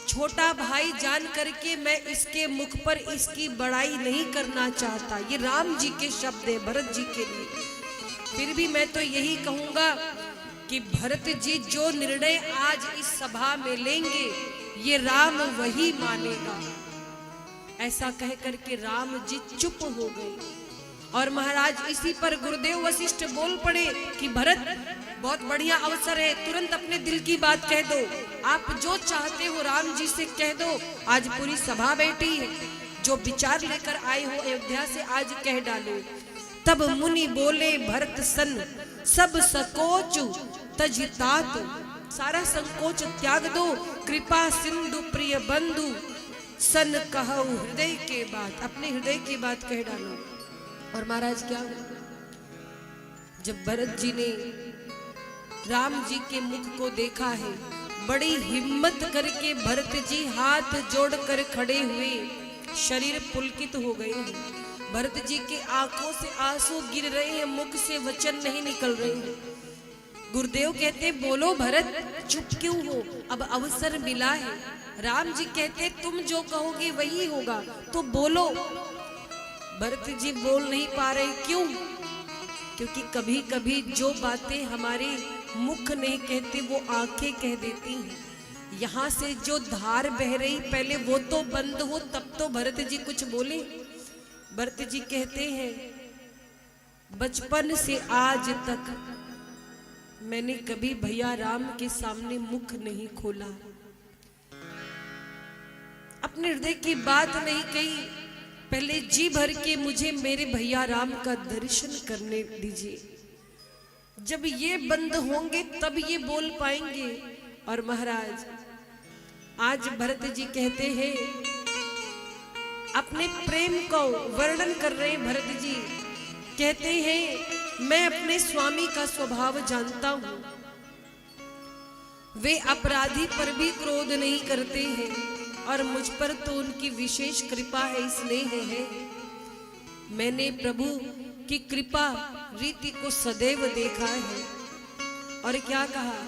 छोटा भाई जान करके मैं इसके मुख पर इसकी बड़ाई नहीं करना चाहता। ये राम जी के शब्द है भरत जी के लिए। फिर भी मैं तो यही कहूंगा कि भरत जी जो निर्णय आज इस सभा में लेंगे ये राम वही मानेगा। ऐसा कह करके राम जी चुप हो गए। और महाराज इसी पर गुरुदेव वशिष्ठ बोल पड़े कि भरत बहुत बढ़िया अवसर है, तुरंत अपने दिल की बात कह दो, आप जो चाहते हो राम जी से कह दो। आज पूरी सभा बैठी है, जो विचार लेकर आए हो अयोध्या से आज कह डालो। तब मुनि बोले भरत सन सब सकोच तज तात, सारा संकोच त्याग दो, कृपा सिंधु प्रिय बंधु सन कहु हृदय के बात, अपने हृदय की बात कह डालो। और महाराज क्या हुआ, जब भरत जी ने राम जी के मुख को देखा है, बड़ी हिम्मत करके भरत जी हाथ जोड़कर खड़े हुए, शरीर पुलकित हो गए हैं। भरत जी के आंखों से आंसू गिर रहे हैं, मुख से वचन नहीं निकल रहे हैं। गुरुदेव कहते बोलो भरत, चुप क्यों हो, अब अवसर मिला है। राम जी कहते तुम जो कहोगे वही होगा, तो बोलो। भरत जी बोल नहीं पा रहे, क्यों? क्योंकि कभी कभी जो बातें हमारे मुख नहीं कहते वो आंखें कह देती हैं। यहाँ से जो धार बह रही पहले वो तो बंद हो, तब तो भरत जी कुछ बोले। भरत जी कहते हैं बचपन से आज तक मैंने कभी भैया राम के सामने मुख नहीं खोला, अपने हृदय की बात नहीं कही। पहले जी भर के मुझे मेरे भैया राम का दर्शन करने दीजिए, जब ये बंद होंगे तब ये बोल पाएंगे। और महाराज आज भरत जी कहते हैं, अपने प्रेम को वर्णन कर रहे हैं। भरत जी कहते हैं मैं अपने स्वामी का स्वभाव जानता हूं, वे अपराधी पर भी क्रोध नहीं करते हैं और मुझ पर तो उनकी विशेष कृपा है, स्नेह है। मैंने प्रभु की कृपा रीति को सदैव देखा है। और क्या कहा,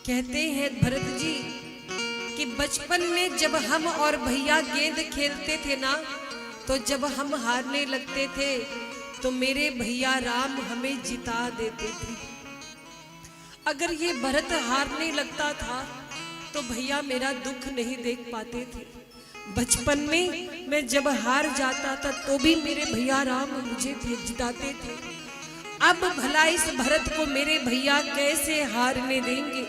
कहते हैं भरत जी कि बचपन में जब हम और भैया गेंद खेलते थे ना, तो जब हम हारने लगते थे तो मेरे भैया राम हमें जिता देते थे। अगर ये भरत हारने लगता था तो भैया मेरा दुख नहीं देख पाते थे। बचपन में मैं जब हार जाता था तो भी मेरे भैया राम मुझे जिताते थे। अब भला इस भरत को मेरे भैया कैसे हारने देंगे?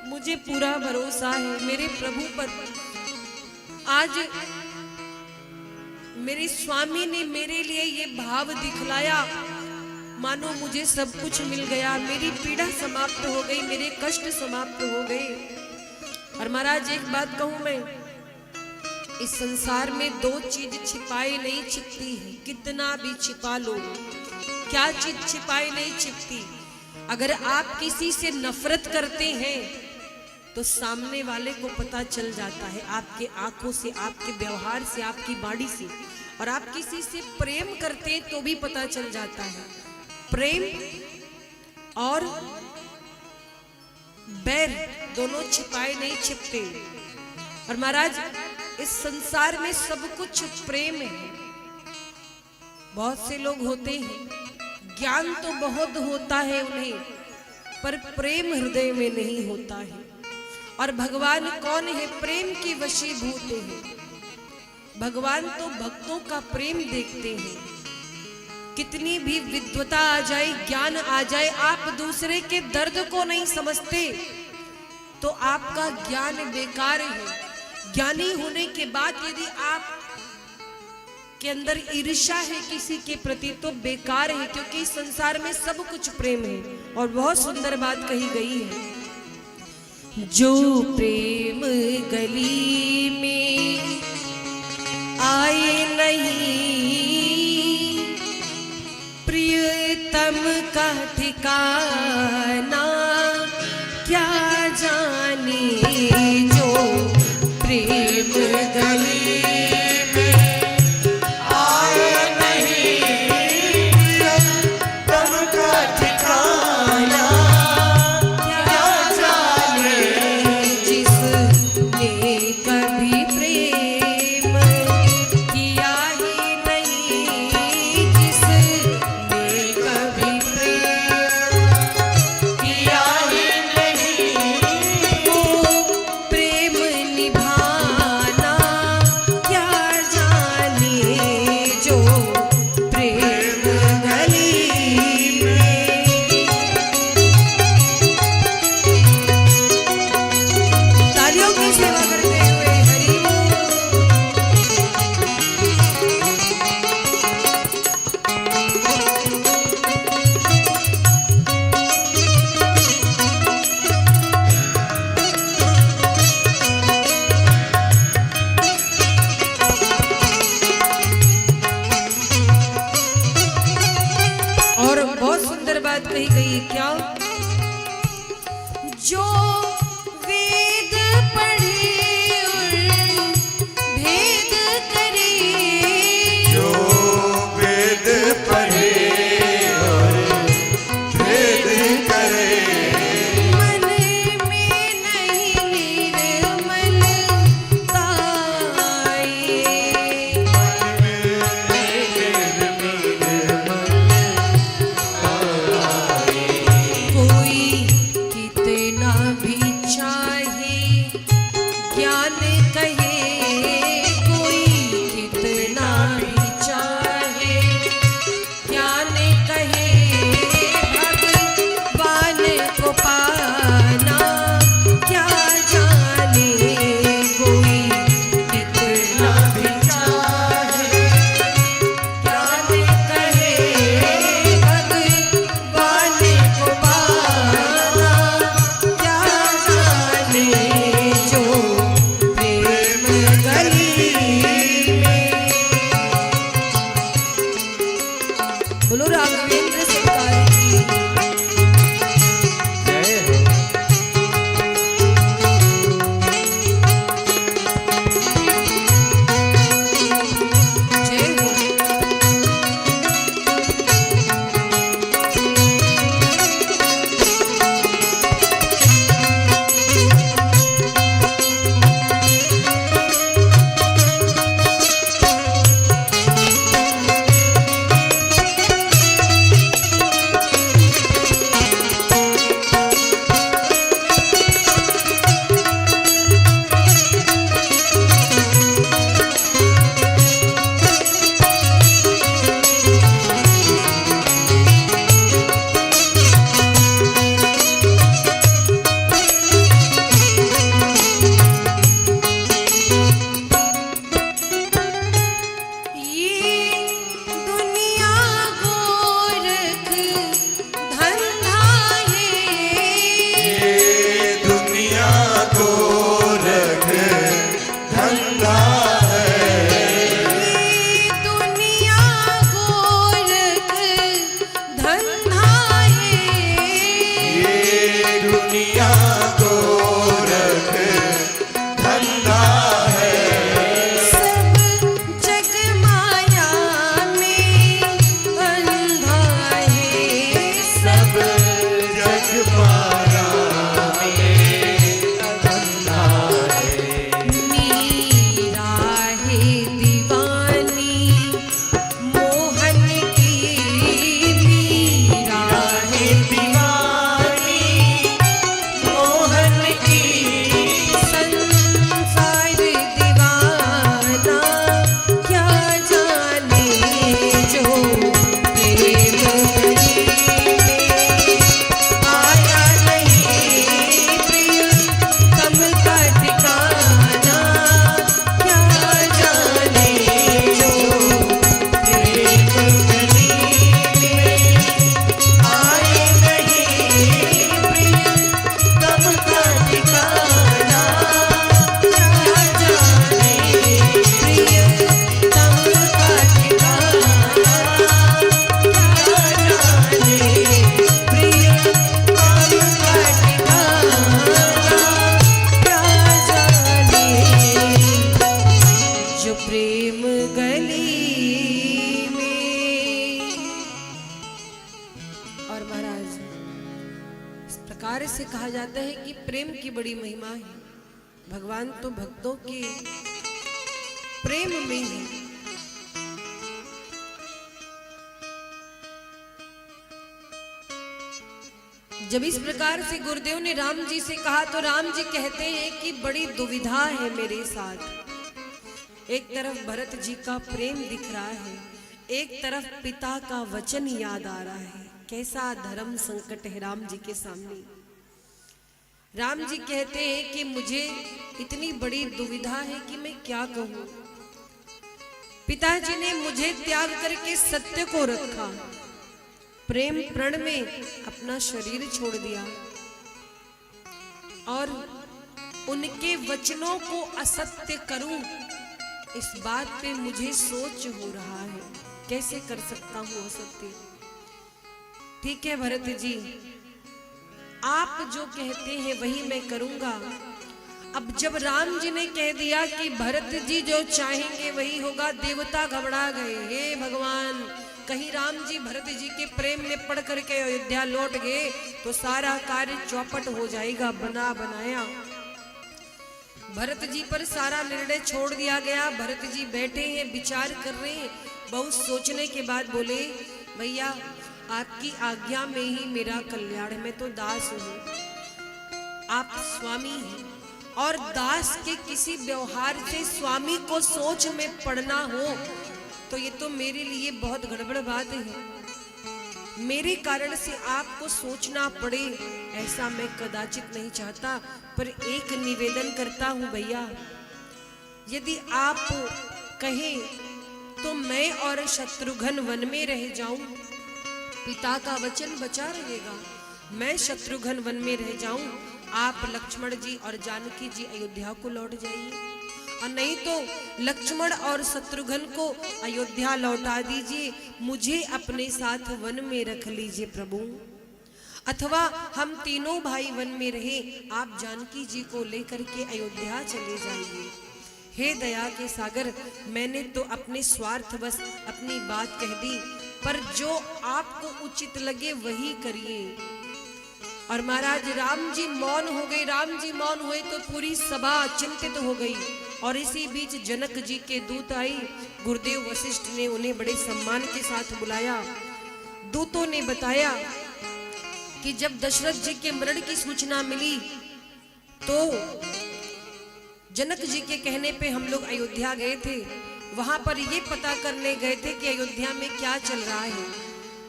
मुझे पूरा भरोसा है मेरे प्रभु पर। आज मेरे स्वामी ने मेरे लिए ये भाव दिखलाया, मानो मुझे सब कुछ मिल गया, मेरी पीड़ा समाप्त हो गई, मेरे कष्ट समाप्त हो गए। और महाराज एक बात कहूं मैं, इस संसार में दो चीज छिपाई नहीं छिपती है, कितना भी छिपा लो, क्या चीज छिपाई नहीं छिपती। अगर आप किसी से नफरत करते हैं तो सामने वाले को पता चल जाता है, आपके आंखों से, आपके व्यवहार से, आपकी बाणी से। और आप किसी से प्रेम करते तो भी पता चल जाता है। प्रेम और बैर दोनों छिपाए नहीं छिपते। और महाराज इस संसार में सब कुछ प्रेम है। बहुत से लोग होते हैं, ज्ञान तो बहुत होता है उन्हें, पर प्रेम हृदय में नहीं होता है। और भगवान कौन है? प्रेम के वशीभूत है। भगवान तो भक्तों का प्रेम देखते हैं। कितनी भी विद्वता आ जाए, ज्ञान आ जाए, आप दूसरे के दर्द को नहीं समझते तो आपका ज्ञान बेकार है। ज्ञानी होने के बाद यदि आप के अंदर ईर्ष्या है किसी के प्रति तो बेकार है, क्योंकि इस संसार में सब कुछ प्रेम है। और बहुत सुंदर बात कही गई है, जो प्रेम गली में आए नहीं, प्रियतम का ठिकाना क्या जाने। जो प्रेम गली में आए नहीं, प्रियतम का ठिकाना क्या जाने। जिसने कभी प्रेम किया ही नहीं, जिसने कभी प्रेम किया ही नहीं, वो प्रेम निभाना जो वेद पढ़े और भेद करे, जो वेद पढ़े और भेद करे, मन में नहीं निर्मलता आए। कोई कितना भी चाहे ज्ञान कहे, कोई कितना भी चाहे ज्ञान कहे, भगवान को पाना क्या जाने। कोई कितना भी चाहे ज्ञान कहे, भगवान को पाना क्या जाने। जो प्रेम गली में, बोलो राघवेंद्र सरकार की जय हो। जय हो। ये दुनिया गोरख धंधा है, ये दुनिया को रख धंधा है, ये दुनिया गोरख धंधा है। ये दुनिया को रख धंधा है, सब जग माया में अंधा है, सब जग माया में धंधा है। मीरा है दीवानी मोहन की, मीरा है दीवानी मोहन की, संसार दीवाना क्या जाने। जो प्रेम गली में आया नहीं प्रियतम का ठिकाना क्या जाने। जो प्रेम गली में आए नहीं प्रियतम का ठिकाना क्या जाने। प्रियतम का ठिकाना क्या जाने। प्रियतम का ठिकाना क्या जाने। जो प्रेम गली में। और महाराज इस प्रकार से कहा जाता है कि प्रेम की बड़ी महिमा है। भगवान तो भक्तों के प्रेम में है। जब इस प्रकार से गुरुदेव ने राम जी से कहा तो राम जी कहते हैं कि बड़ी दुविधा है मेरे साथ। एक तरफ भरत जी का प्रेम दिख रहा है, एक तरफ पिता का वचन याद आ रहा है। कैसा धर्म संकट है राम जी के सामने। राम जी कहते हैं कि मुझे इतनी बड़ी दुविधा है कि मैं क्या कहूं। पिताजी ने मुझे त्याग करके सत्य को रखा, प्रेम प्रण में अपना शरीर छोड़ दिया और उनके वचनों को असत्य करूं, इस बात पे मुझे सोच हो रहा है। कैसे कर सकता हूं असत्य। ठीक है भरत जी, आप जो कहते हैं वही मैं करूंगा। अब जब राम जी ने कह दिया कि भरत जी जो चाहेंगे वही होगा, देवता घबरा गए। हे भगवान, कहीं राम जी भरत जी के प्रेम में पड़ करके अयोध्या लौट गए तो सारा कार्य चौपट हो जाएगा, बना बनाया। भरत जी पर सारा निर्णय छोड़ दिया गया। भरत जी बैठे हैं, विचार कर रहे हैं। बहुत सोचने के बाद बोले, भैया आपकी आज्ञा में ही मेरा कल्याण है। मैं तो दास हूँ, आप स्वामी हैं, और दास के किसी व्यवहार से स्वामी को सोच में पड़ना हो तो ये तो मेरे लिए बहुत गड़बड़ बात है। मेरे कारण से आपको सोचना पड़े ऐसा मैं कदाचित नहीं चाहता। पर एक निवेदन करता हूं भैया, यदि आप कहें तो मैं और शत्रुघ्न वन में रह जाऊं, पिता का वचन बचा रहेगा। मैं शत्रुघ्न वन में रह जाऊं, आप लक्ष्मण जी और जानकी जी अयोध्या को लौट जाइए, और नहीं तो लक्ष्मण और शत्रुघ्न को अयोध्या लौटा दीजिए, मुझे अपने साथ वन में रख लीजिए प्रभु। अथवा हम तीनों भाई वन में रहे, आप जानकी जी को लेकर के अयोध्या चले जाइए। हे दया के सागर, मैंने तो अपने स्वार्थवश अपनी बात कह दी, पर जो आपको उचित लगे वही करिए। और महाराज राम जी मौन हो गए। राम जी मौन हुए तो पूरी सभा चिंतित हो गई। और इसी बीच जनक जी के दूत आई। गुरुदेव वशिष्ठ ने उन्हें बड़े सम्मान के साथ बुलाया। दूतों ने बताया कि जब दशरथ जी के मरण की सूचना मिली तो जनक जी के कहने पे हम लोग अयोध्या गए थे। वहां पर ये पता करने गए थे कि अयोध्या में क्या चल रहा है।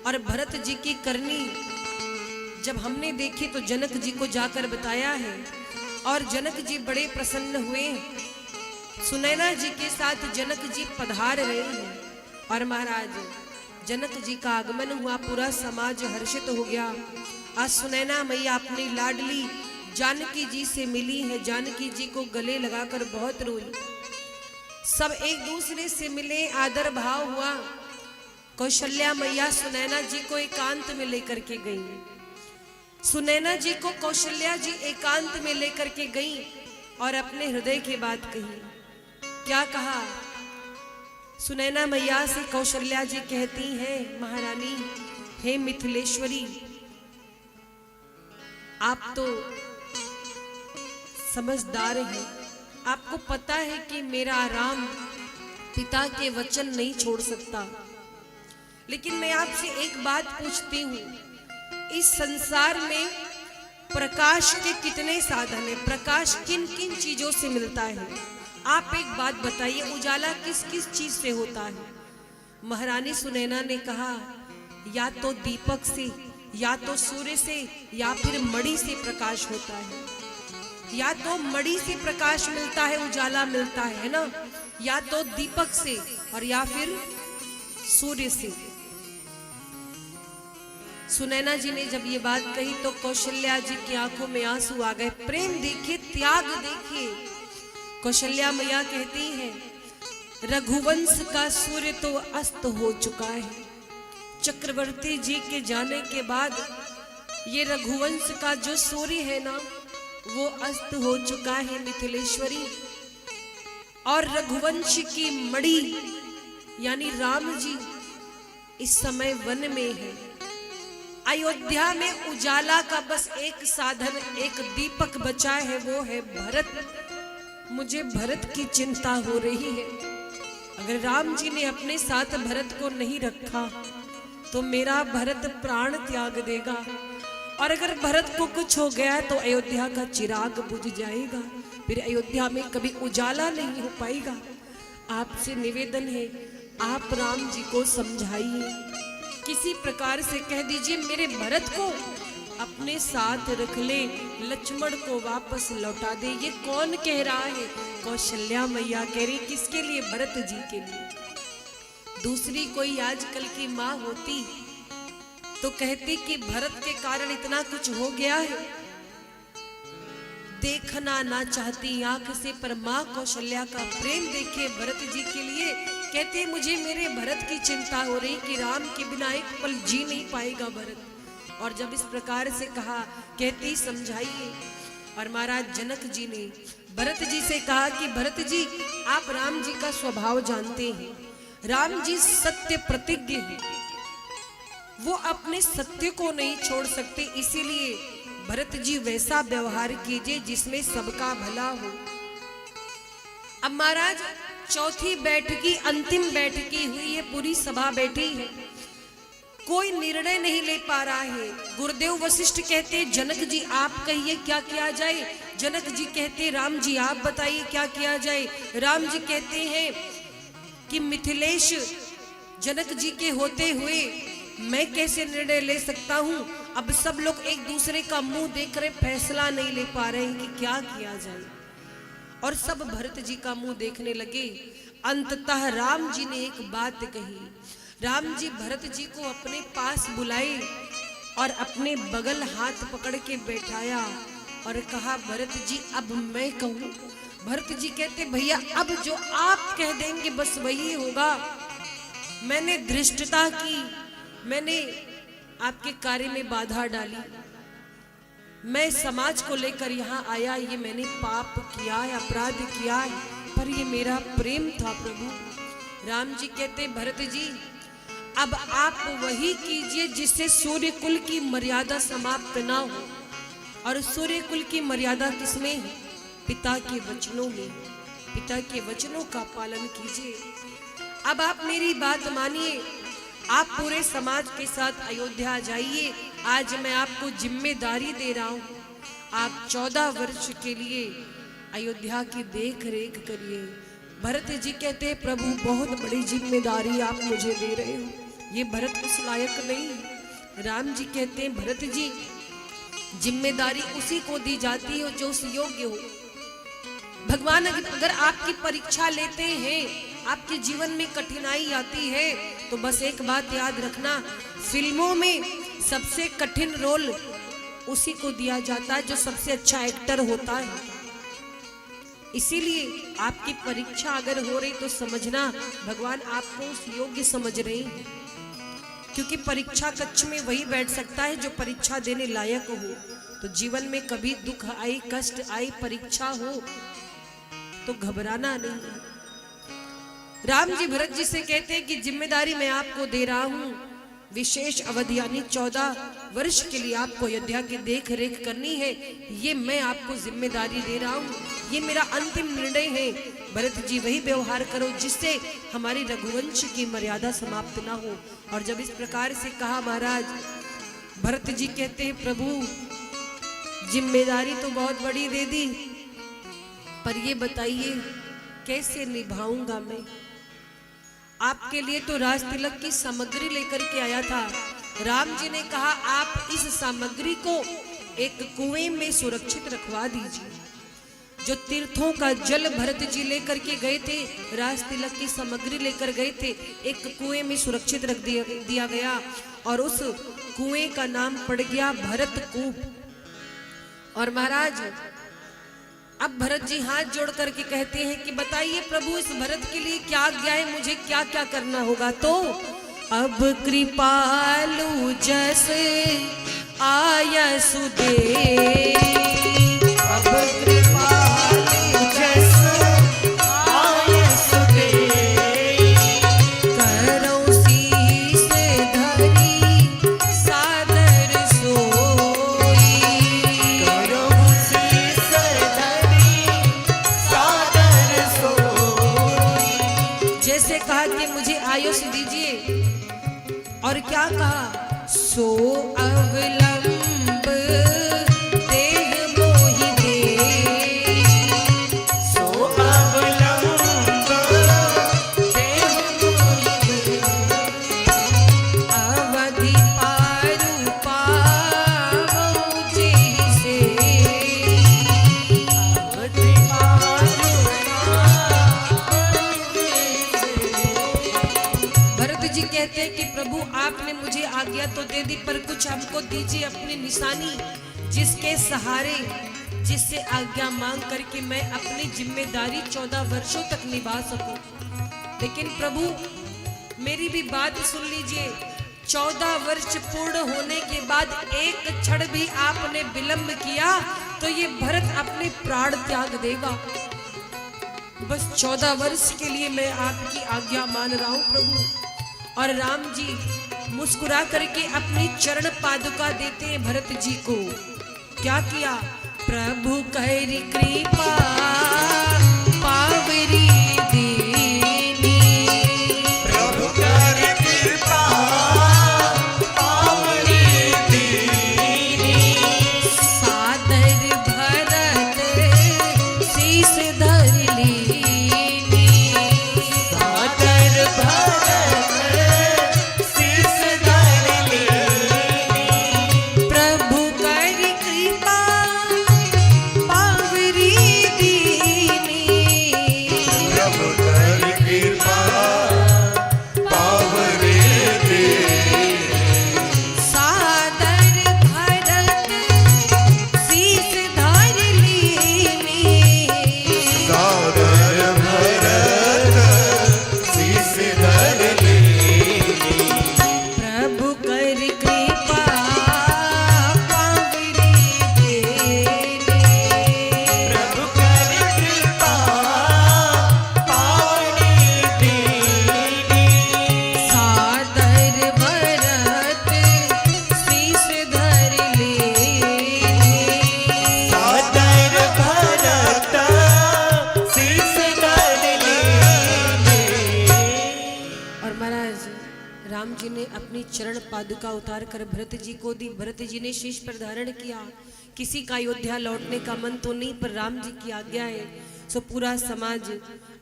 और भरत जी की करनी जब हमने देखी तो जनक जी को जाकर बताया है, और जनक जी बड़े प्रसन्न हुए। सुनैना जी के साथ जनक जी पधार रहे हैं। और महाराज जनक जी का आगमन हुआ, पूरा समाज हर्षित हो गया। आज सुनैना मैया अपनी लाडली जानकी जी से मिली है। जानकी जी को गले लगाकर बहुत रोई। सब एक दूसरे से मिले, आदर भाव हुआ। कौशल्या मैया सुनैना जी को एकांत में लेकर के गई। सुनैना जी को कौशल्या जी एकांत में लेकर के गई और अपने हृदय की बात कही। क्या कहा? सुनैना मैया से कौशल्या जी कहती हैं, महारानी, हे मिथिलेश्वरी, आप तो समझदार हैं। आपको पता है कि मेरा राम पिता के वचन नहीं छोड़ सकता। लेकिन मैं आपसे एक बात पूछती हूँ, इस संसार में प्रकाश के कितने साधन हैं? प्रकाश किन किन चीजों से मिलता है? आप एक बात बताइए, उजाला किस किस चीज से होता है? महारानी सुनैना ने कहा, या तो दीपक से, या तो सूर्य से, या फिर मणि से प्रकाश होता है। या तो मणि से प्रकाश मिलता है, उजाला मिलता है ना, या तो दीपक से, और या फिर सूर्य से। सुनैना जी ने जब ये बात कही तो कौशल्या जी की आंखों में आंसू आ गए। प्रेम देखिए, त्याग देखिए। कौशल्या मैया कहती हैं, रघुवंश का सूर्य तो अस्त हो चुका है। चक्रवर्ती जी के जाने के बाद ये रघुवंश का जो सूर्य है ना, वो अस्त हो चुका है मिथिलेश्वरी। और रघुवंश की मणि यानी राम जी इस समय वन में है। अयोध्या में उजाला का बस एक साधन, एक दीपक बचा है, वो है भरत। मुझे भरत की चिंता हो रही है। अगर राम जी ने अपने साथ भरत को नहीं रखा तो मेरा भरत प्राण त्याग देगा, और अगर भरत को कुछ हो गया तो अयोध्या का चिराग बुझ जाएगा, फिर अयोध्या में कभी उजाला नहीं हो पाएगा। आपसे निवेदन है, आप राम जी को समझाइए, किसी प्रकार से कह दीजिए मेरे भरत को अपने साथ रख ले, लक्ष्मण को वापस लौटा दे। ये कौन कह रहा है? कौशल्या मैया कह रही। किसके लिए? भरत जी के लिए। दूसरी कोई आजकल की माँ होती तो कहती कि भरत के कारण इतना कुछ हो गया है, देखना ना चाहती आंख से, पर माँ कौशल्या का प्रेम देखे भरत जी के लिए। कहते मुझे मेरे भरत की चिंता हो रही कि राम के बिना एक पल जी नहीं पाएगा भरत। और जब इस प्रकार से कहा, कहती समझाइए। और महाराज जनक जी ने भरत जी से कहा कि भरत जी, आप राम जी का स्वभाव जानते हैं, राम जी सत्य प्रतिज्ञ हैं, वो अपने सत्य को नहीं छोड़ सकते, इसीलिए भरत जी वैसा व्यवहार कीजिए जिसमें सबका भला हो। अब महाराज चौथी बैठकी, अंतिम बैठकी हुई है, पूरी सभा बैठी है, कोई निर्णय नहीं ले पा रहा है। गुरुदेव वशिष्ठ कहते, जनक जी आप कहिए क्या किया जाए। जनक जी कहते, राम जी आप बताइए क्या किया जाए। राम जी कहते हैं कि मिथिलेश जनक जी के होते हुए मैं कैसे निर्णय ले सकता हूं। अब सब लोग एक दूसरे का मुंह देख रहे, फैसला नहीं ले पा रहे हैं कि क्या किया जाए, और सब भरत जी का मुंह देखने लगे। अंततः राम जी ने एक बात कही। राम जी भरत जी को अपने पास बुलाए और अपने बगल हाथ पकड़ के बैठाया और कहा, भरत जी अब मैं कहूं। भरत जी कहते, भैया अब जो आप कह देंगे बस वही होगा। मैंने धृष्टता की, मैंने आपके कार्य में बाधा डाली, मैं समाज को लेकर यहाँ आया, ये मैंने पाप किया है, अपराध किया है, पर ये मेरा प्रेम था प्रभु। राम जी कहते, भरत जी अब आप वही कीजिए जिससे सूर्य कुल की मर्यादा समाप्त ना हो। और सूर्य कुल की मर्यादा किसमें है? पिता के वचनों में। पिता के वचनों का पालन कीजिए। अब आप मेरी बात मानिए, आप पूरे समाज के साथ अयोध्या जाइए। आज मैं आपको जिम्मेदारी दे रहा हूँ, आप 14 वर्ष के लिए अयोध्या की देख रेख करिए। भरत जी कहते, प्रभु बहुत बड़ी जिम्मेदारी आप मुझे दे रहे हो, ये भरत उस लायक नहीं है। राम जी कहते हैं, भरत जी जिम्मेदारी उसी को दी जाती है जो उस योग्य हो। भगवान अगर आपकी परीक्षा लेते हैं, आपके जीवन में कठिनाई आती है, तो बस एक बात याद रखना, फिल्मों में सबसे कठिन रोल उसी को दिया जाता है जो सबसे अच्छा एक्टर होता है। इसीलिए आपकी परीक्षा अगर हो रही तो समझना भगवान आपको उस योग्य समझ रहे हैं, क्योंकि परीक्षा कक्ष में वही बैठ सकता है जो परीक्षा देने लायक हो। तो जीवन में कभी दुख आई, कष्ट आई, परीक्षा हो तो घबराना नहीं। राम जी भरत जी से कहते हैं कि जिम्मेदारी मैं आपको दे रहा हूं, विशेष अवधि यानी 14 वर्ष के लिए आपको अयोध्या की देख रेख करनी है, ये मैं आपको जिम्मेदारी दे रहा हूँ, ये मेरा अंतिम निर्णय है। भरत जी वही व्यवहार करो जिससे हमारी रघुवंश की मर्यादा समाप्त ना हो। और जब इस प्रकार से कहा महाराज, भरत जी कहते हैं, प्रभु जिम्मेदारी तो बहुत बड़ी दे दी, पर ये बताइए कैसे निभाऊंगा मैं। आपके लिए तो राज तिलक की सामग्री लेकर के आया था। राम जी ने कहा, आप इस सामग्री को एक कुएं में सुरक्षित रखवा दीजिए। जो तीर्थों का जल भरत जी लेकर के गए थे, राज तिलक की सामग्री लेकर गए थे, एक कुएं में सुरक्षित रख दिया गया और उस कुएं का नाम पड़ गया भरत कूप। और महाराज अब भरत जी हाथ जोड़ करके कहते हैं कि बताइए प्रभु, इस भरत के लिए क्या आज्ञा है, मुझे क्या क्या करना होगा। तो अब कृपालु जस आय सुदे, अब कृपालु जस आय सुदे, करौ शीस धरी सादर सोई, करो शीस धरी सादर सोई। जैसे कहा कि मुझे आयुष दीजिए, और क्या कहा, सो अवलंब देह मोहि दे, सो अवलंब देह मोहि दे, अवधि पारु पावौ जैसे, अवधि पारु पावौ जैसे। भरत जी कहते हैं कि प्रभु आपने मुझे आज्ञा तो दे दी, पर कुछ हमको दीजिए अपनी निशानी, जिसके सहारे, जिससे आज्ञा मांग करके मैं अपनी जिम्मेदारी 14 वर्षों तक निभा सकूं। लेकिन प्रभु मेरी भी बात सुन लीजिए, 14 वर्ष पूर्ण होने के बाद एक क्षण भी आपने विलंब किया तो ये भरत अपने प्राण त्याग देगा। बस 14 वर्ष के लिए मैं आपकी आज्ञा मान रहा हूं प्रभु। और राम जी मुस्कुरा करके अपनी चरण पादुका देते हैं भरत जी को। क्या किया? प्रभु करी कृपा पावरी दीनी, प्रभु कर कृपा पावनी दीनी, सादर भरत शीस धर लीनी, सादर भरत शीस धर लीनी, प्रभु कर कृपा पावरी दीनी, प्रभु कर कृपा पावरी दीनी, सादर भरत शीस धर लीनी, सादर भरत शीस धर लीनी, प्रभु कर कृपा पावरी दीनी, प्रभु कर कृपा पावनी दीनी, सादर भरत शीस धर लीनी। सादर भरत शीस धर लीनी। और महाराज राम जी ने अपनी चरण पादुका उतार कर भरत जी को दी। भरत जी ने शीश पर धारण किया। किसी का अयोध्या लौटने का मन तो नहीं, पर राम जी की आज्ञा है, सो पूरा समाज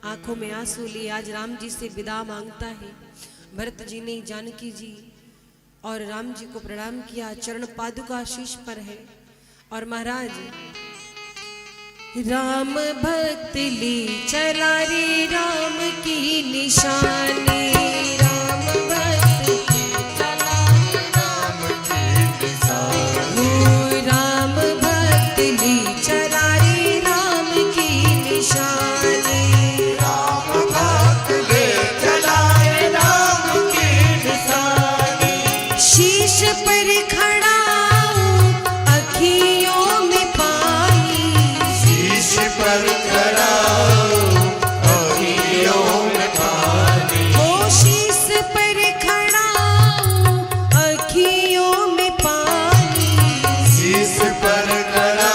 आंखों में आंसू लिए आज राम जी से विदा मांगता है। भरत जी ने जानकी जी और राम जी को प्रणाम किया। चरण पादुका शीश पर है। और महाराज राम भक्त ली चला रे राम की निशानी, राम भक्त ली चला रे राम की निशानी, राम भक्त ली चला रे राम की निशानी, राम भक्त ले चलाए राम की निशानी, शीश पर खड़ा हूँ, अखियों में पानी, शीश पर खड़ा अखियों में पानी, ओ शीश पर खड़ा हूँ, अखियों में पानी, शीश पर खड़ा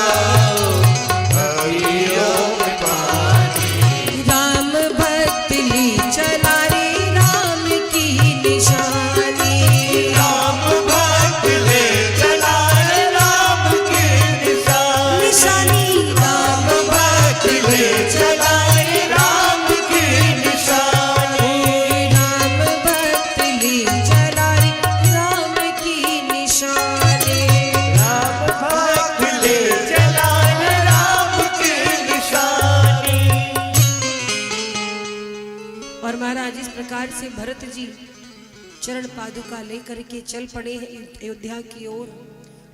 अखियों में पानी, राम भक्त ली चला रे राम की निशानी, राम भक्त ले चलाए राम की निशानी, निशानी राम भक्त ले चलाए राम की निशानी, राम भक्त ली चला रे राम की निशानी। राम भक्त ले चलाए राम की निशानी। और महाराज इस प्रकार से भरत जी चरण पादुका लेकर के चल पड़े हैं अयोध्या की ओर।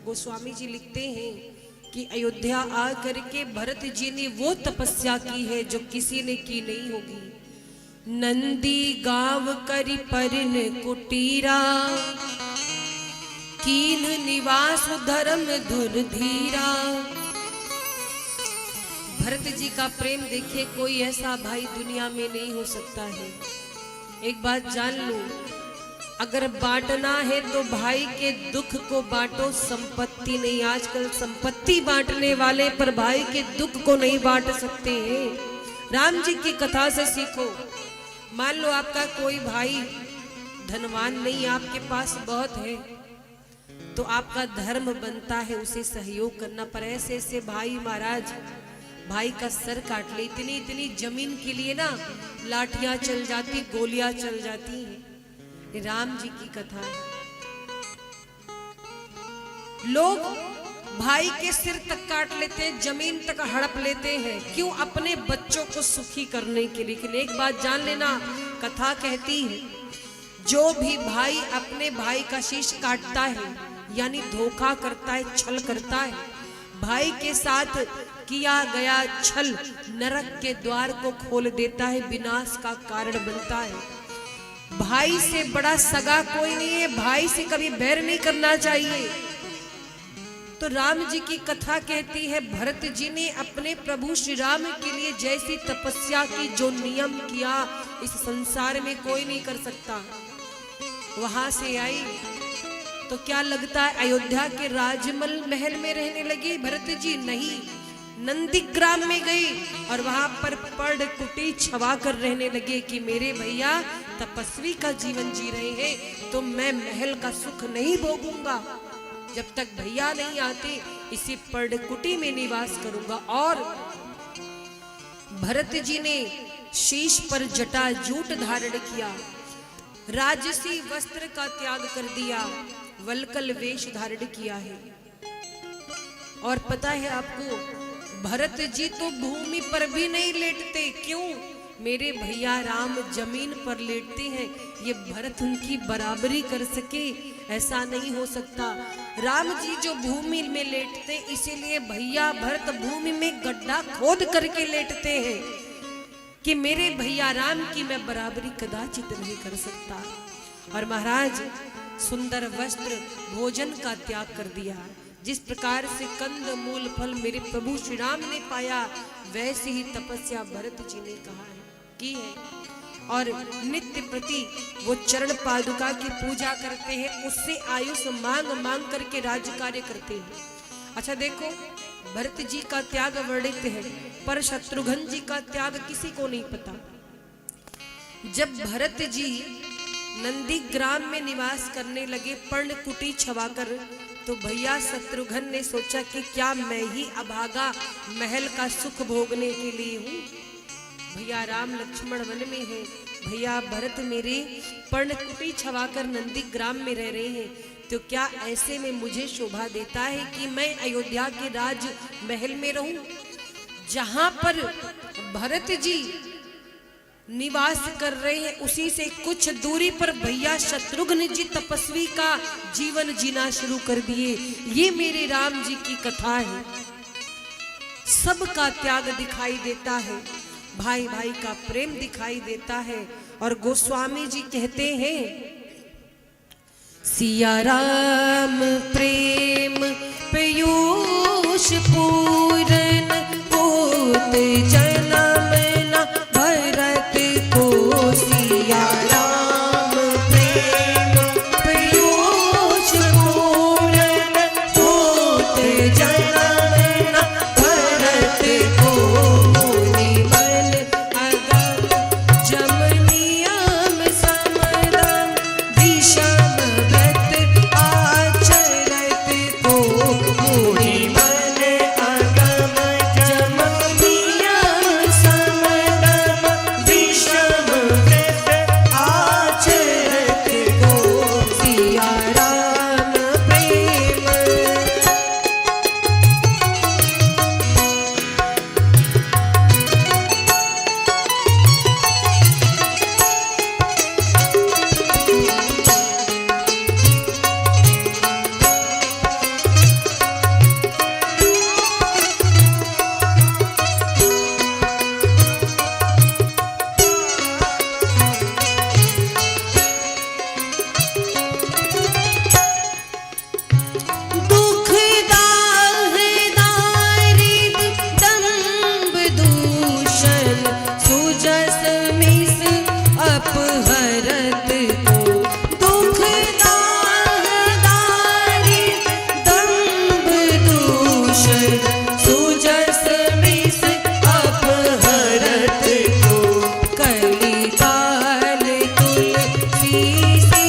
गोस्वामी जी लिखते हैं कि अयोध्या आ करके भरत जी ने वो तपस्या की है जो किसी ने की नहीं होगी। नंदी गांव करी परन कुटीरा, कीन निवास धर्म धुर धीरा। भरत जी का प्रेम देखिए, कोई ऐसा भाई दुनिया में नहीं हो सकता है। एक बात जान लो, अगर बांटना है तो भाई के दुख को बांटो, संपत्ति नहीं। आजकल संपत्ति बांटने वाले पर भाई के दुख को नहीं बांट सकते हैं। राम जी की कथा से सीखो। मान लो आपका कोई भाई धनवान नहीं, आपके पास बहुत है, तो आपका धर्म बनता है उसे सहयोग करना। पर ऐसे ऐसे भाई महाराज भाई का सर काट ले, इतनी इतनी जमीन के लिए ना लाठियां चल जाती, गोलियां चल जाती हैं। राम जी की कथा है। लोग भाई के सिर तक काट लेते हैं, जमीन तक हड़प लेते हैं, क्यों? अपने बच्चों को सुखी करने के लिए। लेकिन एक बात जान लेना, कथा कहती है जो भी भाई अपने भाई का शीश काटता है यानी धोखा करता है, छल करता है, भाई के साथ किया गया छल नरक के द्वार को खोल देता है, विनाश का कारण बनता है। भाई से बड़ा सगा कोई नहीं है, भाई से कभी बैर नहीं करना चाहिए। तो राम जी की कथा कहती है, भरत जी ने अपने प्रभु श्री राम के लिए जैसी तपस्या की, जो नियम किया, इस संसार में कोई नहीं कर सकता। वहां से आई तो क्या लगता है अयोध्या के राजमहल महल में रहने लगे भरत जी? नहीं, नंदीग्राम में गई और वहां पर पढ़ कुटी छवा कर रहने लगे कि मेरे भैया तपस्वी का जीवन जी रहे हैं, तो मैं महल का सुख नहीं भोगूंगा, जब तक भैया नहीं आते इसी पढ़ कुटी में निवास करूंगा। और भरत जी ने शीश पर जटाजूट धारण किया, राजसी वस्त्र का त्याग कर दिया, वल्कल वेश धारण किया है। और पता है आपको, भरत जी तो भूमि पर भी नहीं लेटते। क्यों? मेरे भैया राम जमीन पर लेटते हैं, ये भरत उनकी बराबरी कर सके ऐसा नहीं हो सकता। राम जी जो भूमि में लेटते, इसीलिए भैया भरत भूमि में गड्ढा खोद करके लेटते हैं कि मेरे भैया राम की मैं बराबरी कदाचित नहीं कर सकता। और महाराज सुंदर वस्त्र भोजन का त्याग कर दिया। जिस प्रकार से कंद मूल फल मेरे प्रभु श्री राम ने पाया, वैसे ही तपस्या भरत जी ने कहा है की है। और नित्य प्रति वो चरण पादुका की पूजा करते हैं, उससे आयुष मांग मांग करके राज्य कार्य करते हैं। अच्छा देखो, भरत जी का त्याग वर्णित है, पर शत्रुघ्न जी का त्याग किसी को नहीं पता। जब भरत जी नंदीग्राम में निवास करने लगे पर्णकुटी छवाकर, तो भैया शत्रुघ्न ने सोचा कि क्या मैं ही अभागा महल का सुख भोगने के लिए हूँ? भैया राम लक्ष्मण वन में है, भैया भरत मेरे पर्णकुटी छवाकर नंदीग्राम में रह रहे हैं, तो क्या ऐसे में मुझे शोभा देता है कि मैं अयोध्या के राज महल में रहूं? जहां पर भरत जी निवास कर रहे हैं, उसी से कुछ दूरी पर भैया शत्रुघ्न जी तपस्वी का जीवन जीना शुरू कर दिए। ये मेरे राम जी की कथा है। सबका त्याग दिखाई देता है, भाई भाई का प्रेम दिखाई देता है। और गोस्वामी जी कहते हैं, सिया राम प्रेम पीयूष पूरन होत जन्म न भरत को। सिया राम प्रेम पीयूष पूरन होत जन्म न भरत को। मुनि बल अगम जम नियम समदम विषम व्रत आचरत को। मुनि बल अगम जम नियम समदम विषम व्रत आचरत को। सिया राम प्रेम। दुख दाह दारिद दंभ दूषण सुजस मिस अपहरत को। दुख दाह दारिद दंभ दूषण सुजस मिस अपहरत को। कली काल तुलसी से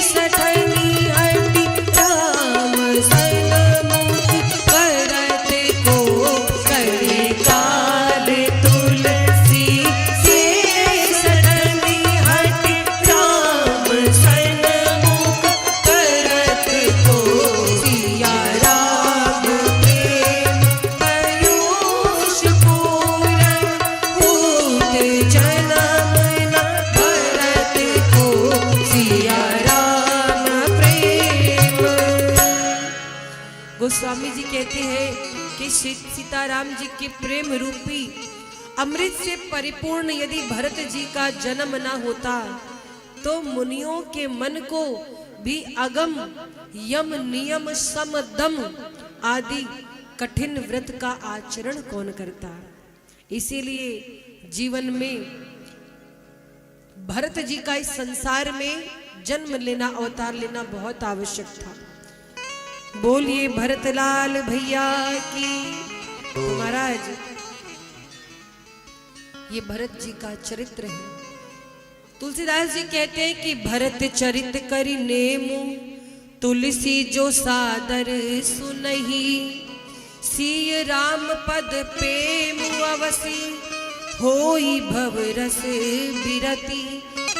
सठनी हटि राम सन्मुख करत को। कली काल तुलसी से सठनी हटि राम सन्मुख करत को। सिया राम प्रेम पीयूष पूरन होत जन्म न भरत को। सिया राम प्रेम। गोस्वामी जी कहते हैं कि सीताराम जी के प्रेम रूपी अमृत से परिपूर्ण यदि भरत जी का जन्म न होता, तो मुनियों के मन को भी अगम यम नियम सम दम आदि कठिन व्रत का आचरण कौन करता। इसीलिए जीवन में भरत जी का इस संसार में जन्म लेना, अवतार लेना बहुत आवश्यक था। बोलिए भरतलाल भैया की। तो महाराज ये भरत जी का चरित्र है। तुलसीदास जी कहते हैं कि भरत चरित करि नेमु तुलसी जो सादर सुनहि सिय राम पद प्रेम अवसी होई भव रस बिरति।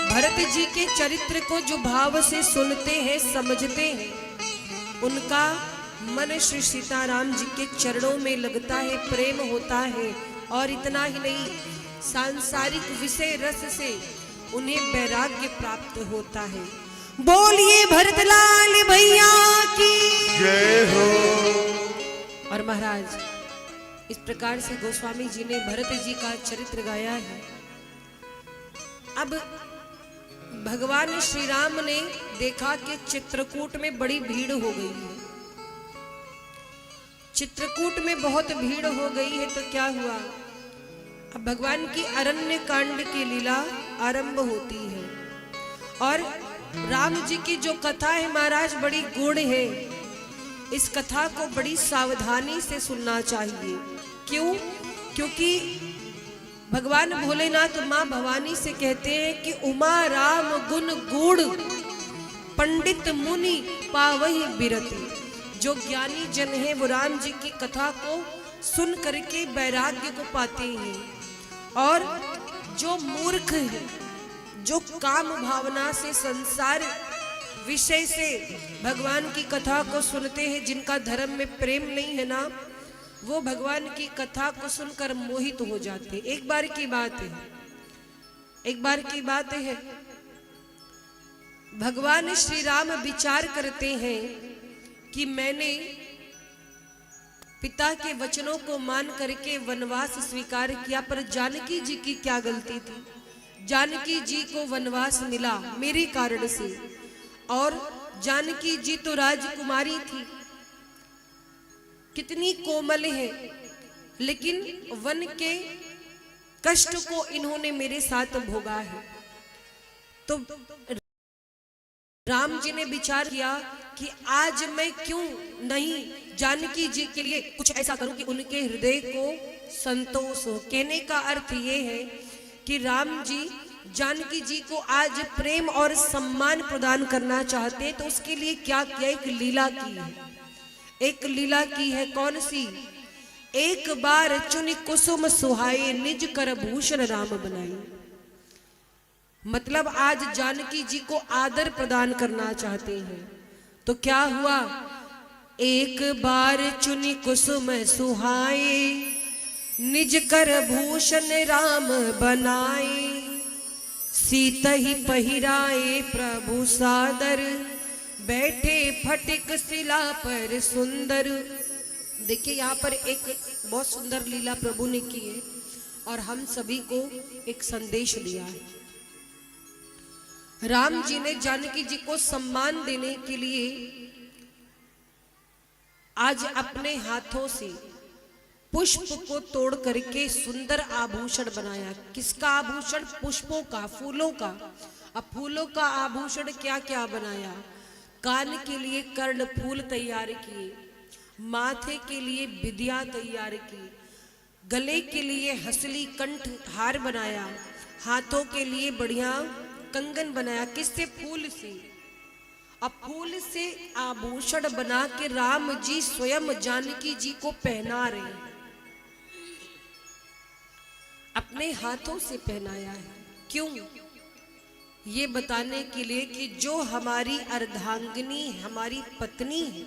भरत जी के चरित्र को जो भाव से सुनते हैं, समझते हैं, उनका मन श्री सीताराम जी के चरणों में लगता है, प्रेम होता है। और इतना ही नहीं, सांसारिक विषय रस से उन्हें वैराग्य प्राप्त होता है। बोलिए भरतलाल भैया की जय हो। और महाराज इस प्रकार से गोस्वामी जी ने भरत जी का चरित्र गाया है। अब भगवान श्री राम ने देखा कि चित्रकूट में बड़ी भीड़ हो गई है। चित्रकूट में बहुत भीड़ हो गई है तो क्या हुआ, अब भगवान की अरण्य कांड की लीला आरंभ होती है। और राम जी की जो कथा है महाराज बड़ी गूढ़ है। इस कथा को बड़ी सावधानी से सुनना चाहिए। क्यों? क्योंकि भगवान भोलेनाथ मां भवानी से कहते हैं कि उमा राम गुण गूढ़ पंडित मुनि पावहि बिरति। जो ज्ञानी जन है वो राम जी की कथा को सुन करके वैराग्य को पाते हैं। और जो मूर्ख है, जो काम भावना से, संसार विषय से भगवान की कथा को सुनते हैं, जिनका धर्म में प्रेम नहीं है ना, वो भगवान की कथा को सुनकर मोहित हो जाते। एक बार की बात है, एक बार की बात है, भगवान श्री राम विचार करते हैं कि मैंने पिता के वचनों को मान करके वनवास स्वीकार किया, पर जानकी जी की क्या गलती थी। जानकी जी को वनवास मिला मेरे कारण से, और जानकी जी तो राजकुमारी थी, कितनी कोमल है, लेकिन वन के कष्ट को इन्होंने मेरे साथ भोगा है। तो राम जी ने विचार किया कि आज मैं क्यों नहीं जानकी जी के लिए कुछ ऐसा करूं कि उनके हृदय को संतोष हो। कहने का अर्थ ये है कि राम जी जानकी जी को आज प्रेम और सम्मान प्रदान करना चाहते हैं। तो उसके लिए क्या किया, एक लीला की है। एक लीला की है, कौन सी? एक बार चुनि कुसुम सुहाए निज कर भूषण राम बनाई। मतलब आज जानकी जी को आदर प्रदान करना चाहते हैं। तो क्या हुआ, एक बार चुनि कुसुम सुहाए निज कर भूषण राम बनाए सीत ही पहिराए प्रभु सादर बैठे फटिक शिला पर सुंदर। देखिए यहाँ पर एक बहुत सुंदर लीला प्रभु ने की है और हम सभी को एक संदेश दिया है। राम जी ने जानकी जी को सम्मान देने के लिए आज अपने हाथों से पुष्प को तोड़ करके सुंदर आभूषण बनाया। किसका आभूषण? पुष्पों का, फूलों का। अब फूलों का आभूषण क्या क्या बनाया? कान के लिए कर्ण फूल तैयार किए, माथे के लिए बिंदिया तैयार की, गले के लिए हसली कंठ हार बनाया, हाथों के लिए बढ़िया कंगन बनाया। किससे? फूल से। अब फूल से आभूषण बना के राम जी स्वयं जानकी जी को पहना रहे हैं, अपने हाथों से पहनाया है। क्यों? ये बताने के लिए कि जो हमारी अर्धांगिनी, हमारी पत्नी है,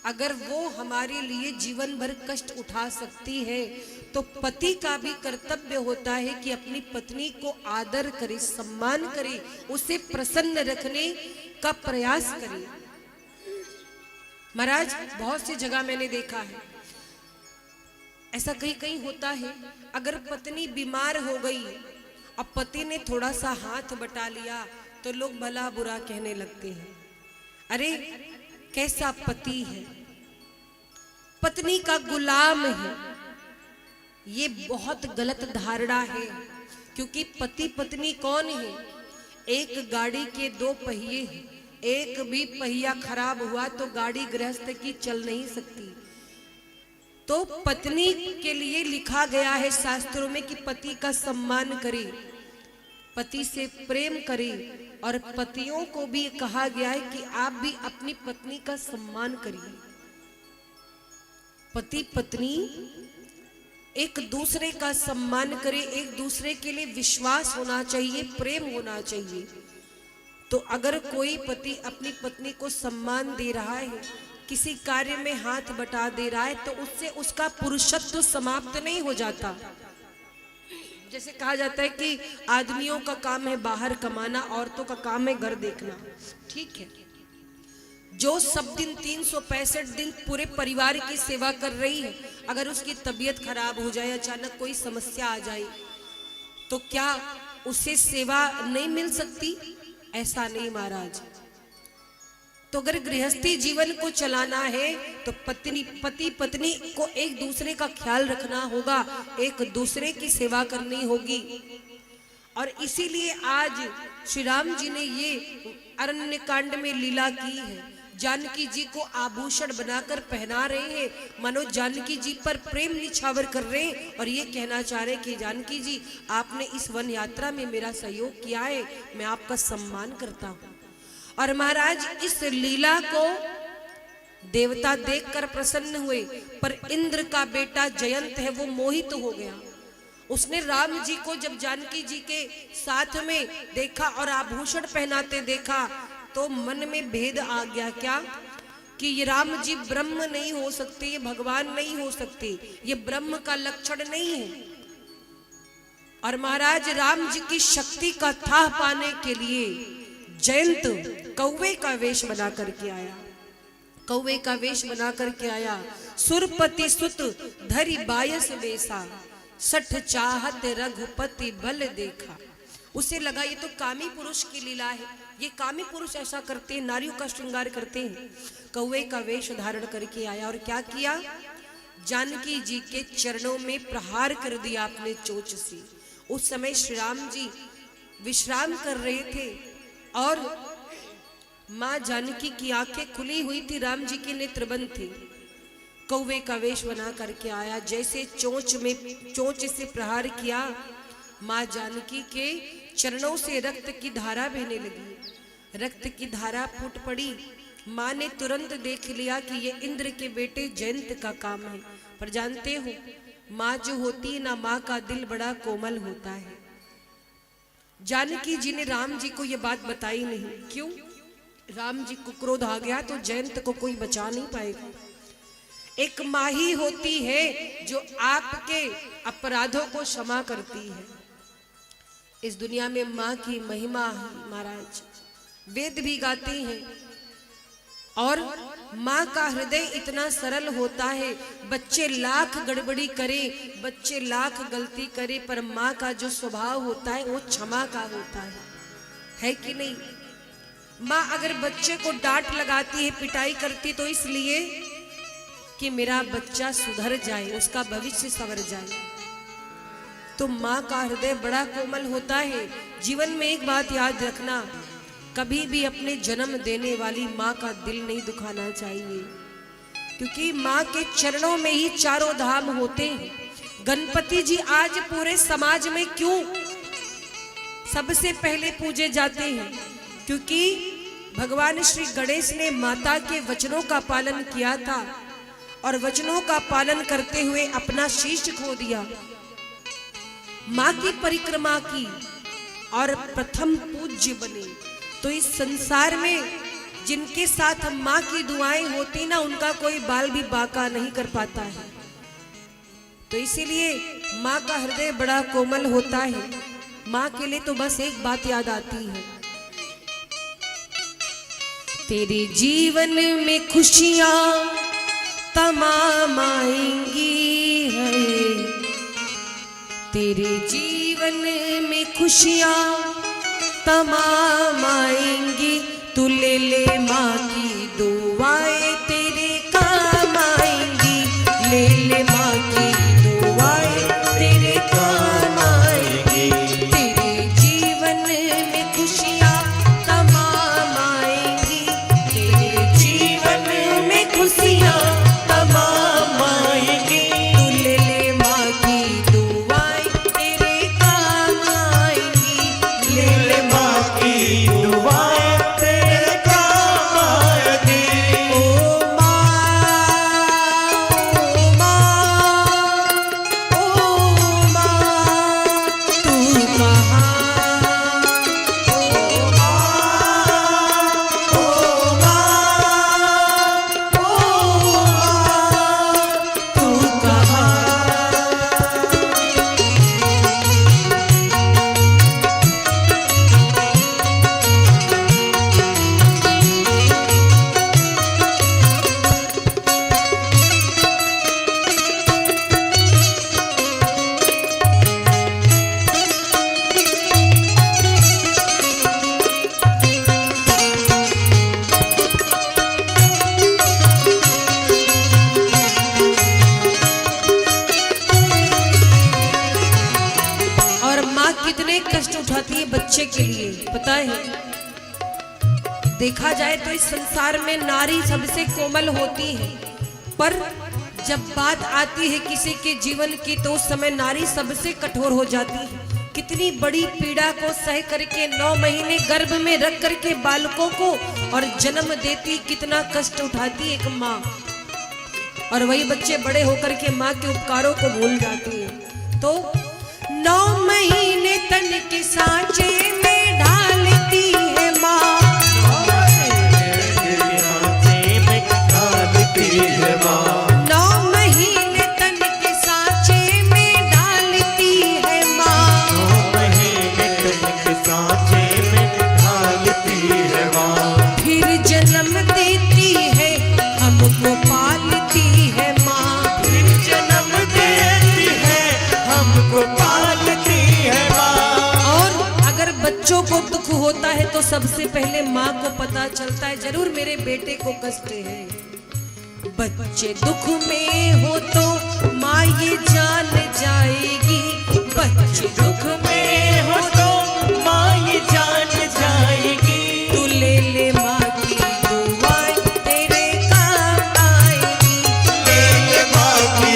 अगर वो हमारे लिए जीवन भर कष्ट उठा सकती है तो पति का भी कर्तव्य होता है कि अपनी पत्नी को आदर करे, सम्मान करे, उसे प्रसन्न रखने का प्रयास करे। महाराज बहुत सी जगह मैंने देखा है, ऐसा कहीं कहीं होता है, अगर पत्नी बीमार हो गई, अब पति ने थोड़ा सा हाथ बटा लिया, तो लोग भला बुरा कहने लगते हैं। अरे कैसा पति है, पत्नी का गुलाम है। ये बहुत गलत धारणा है, क्योंकि पति पत्नी कौन है? एक गाड़ी के दो पहिए हैं, एक भी पहिया खराब हुआ तो गाड़ी गृहस्थ की चल नहीं सकती। तो पत्नी के लिए लिखा गया है शास्त्रों में कि पति का सम्मान करे, पति से प्रेम करे, और पतियों को भी कहा गया है कि आप भी अपनी पत्नी का सम्मान करिए। पति पत्नी एक दूसरे का सम्मान करे, एक दूसरे के लिए विश्वास होना चाहिए, प्रेम होना चाहिए। तो अगर कोई पति अपनी पत्नी को सम्मान दे रहा है, किसी कार्य में हाथ बटा दे रहा है, तो उससे उसका पुरुषत्व समाप्त नहीं हो जाता। जैसे कहा जाता है कि आदमियों का काम है बाहर कमाना, औरतों का काम है घर देखना। ठीक है, जो सब दिन 365 दिन पूरे परिवार की सेवा कर रही है, अगर उसकी तबीयत खराब हो जाए, अचानक कोई समस्या आ जाए, तो क्या उसे सेवा नहीं मिल सकती? ऐसा नहीं महाराज। तो अगर गृहस्थी जीवन को चलाना है तो पति पत्नी को एक दूसरे का ख्याल रखना होगा, एक दूसरे की सेवा करनी होगी। और इसीलिए आज श्री राम जी ने ये अरण्य कांड में लीला की है। जानकी जी को आभूषण बनाकर पहना रहे हैं, मानो जानकी जी पर प्रेम निछावर कर रहे हैं, और ये कहना चाह रहे हैं कि जानकी जी आपने इस वन यात्रा में मेरा सहयोग किया है, मैं आपका सम्मान करता हूं। और महाराज इस लीला को देवता देखकर प्रसन्न हुए, पर इंद्र का बेटा जयंत है वो मोहित हो गया। उसने राम जी को जब जानकी जी के साथ में देखा और आभूषण पहनाते देखा, तो मन में भेद आ गया। क्या कि ये राम जी ब्रह्म नहीं हो सकते, ये भगवान नहीं हो सकते, ये ब्रह्म का लक्षण नहीं है। और महाराज राम जी की शक्ति का था पाने के लिए जयंत कौवे का वेश बना करके आया, कौवे का वेश बना करके आया। सुरपति सुत धरि बायस बेसा, सठ चाहत रघुपति बल देखा। उसे लगा ये तो कामी पुरुष की लीला है, ये कामी पुरुष ऐसा करते हैं, नारियों का श्रृंगार करते हैं। कौवे का वेश धारण करके आया और क्या किया? जानकी जी के चरणों में प्रहार कर दिया अपने चोंच से। उस समय श्री राम जी विश्राम कर रहे थे और मां जानकी की आंखें खुली हुई थी, राम जी के नेत्र बंद थे। कौवे का वेश बना करके आया, जैसे चोंच से प्रहार किया, मां जानकी के चरणों से रक्त की धारा बहने लगी। रक्त की धारा फूट पड़ी। मां ने तुरंत देख लिया कि ये इंद्र के बेटे जयंत का काम है। पर जानते हो, मां जो होती है ना, मां का दिल बड़ा कोमल होता है। जानकी जी ने राम जी को ये बात बताई नहीं। क्यों? राम जी को क्रोध आ गया तो जयंत को कोई बचा नहीं पाएगा। एक मां ही होती है जो आपके अपराधों को क्षमा करती है। इस दुनिया में मां की महिमा है महाराज, वेद भी गाते हैं। और मां का हृदय इतना सरल होता है, बच्चे लाख गड़बड़ी करे, बच्चे लाख गलती करे, पर मां का जो स्वभाव होता है वो क्षमा का होता है कि नहीं? मां अगर बच्चे को डांट लगाती है, पिटाई करती, तो इसलिए कि मेरा बच्चा सुधर जाए, उसका भविष्य संवर जाए। तो मां का हृदय बड़ा कोमल होता है। जीवन में एक बात याद रखना, कभी भी अपने जन्म देने वाली मां का दिल नहीं दुखाना चाहिए, क्योंकि मां के चरणों में ही चारों धाम होते हैं। गणपति जी आज पूरे समाज में क्यों सबसे पहले पूजे जाते हैं? क्योंकि भगवान श्री गणेश ने माता के वचनों का पालन किया था और वचनों का पालन करते हुए अपना शीश खो दिया, मां की परिक्रमा की और प्रथम पूज्य बने। तो इस संसार में जिनके साथ मां की दुआएं होती ना, उनका कोई बाल भी बांका नहीं कर पाता है। तो इसीलिए मां का हृदय बड़ा कोमल होता है। मां के लिए तो बस एक बात याद आती है, तेरे जीवन में खुशियां तमाम आएंगी है, तेरे जीवन में खुशियां तमाम आएंगी। तू ले ले माँ की दुआएं तेरे काम आएंगी। ले ले माँ की दुआएं तेरे काम आएंगी। तेरे जीवन में खुशियाँ तमाम आएंगी। तेरे जीवन में खुशियाँ तमाम आएंगी। तू ले ले माँ की दुआएं तेरे काम आएंगी। ले ले माँ की दुआएं तेरे काम आएंगी। ओ माँ, ओ माँ, तू कहाँ? ओ माँ, ओ तू कहाँ? और माँ कितने कष्ट उठाती है बच्चे के लिए पता है। देखा जाए तो इस संसार में नारी सबसे कोमल होती है, पर जब बात आती है किसी के जीवन की तो उस समय नारी सबसे कठोर हो जाती है। कितनी बड़ी पीड़ा को सह करके 9 महीने गर्भ में रख करके बालकों को और जन्म देती, कितना कष्ट उठाती एक माँ। और वही बच्चे बड़े होकर के माँ के उपकारों को भूल जाते हैं। तो 9 महीने तन के सांचे में ढालती है माँ। 9 महीने तन के सांचे में ढालती है माँ। फिर जन्म देती है हमको पालती है माँ। फिर जन्म देती है हमको पालती है माँ। और अगर बच्चों को दुख होता है तो सबसे पहले माँ को पता चलता है जरूर मेरे बेटे को कष्ट है। बच्चे दुख में हो तो माँ ये जान जाएगी। बच्चे दुख में हो तो माँ ये जान जाएगी। तू ले ले माँ की दुआएं तेरे काम आएगी। ले ले माँ की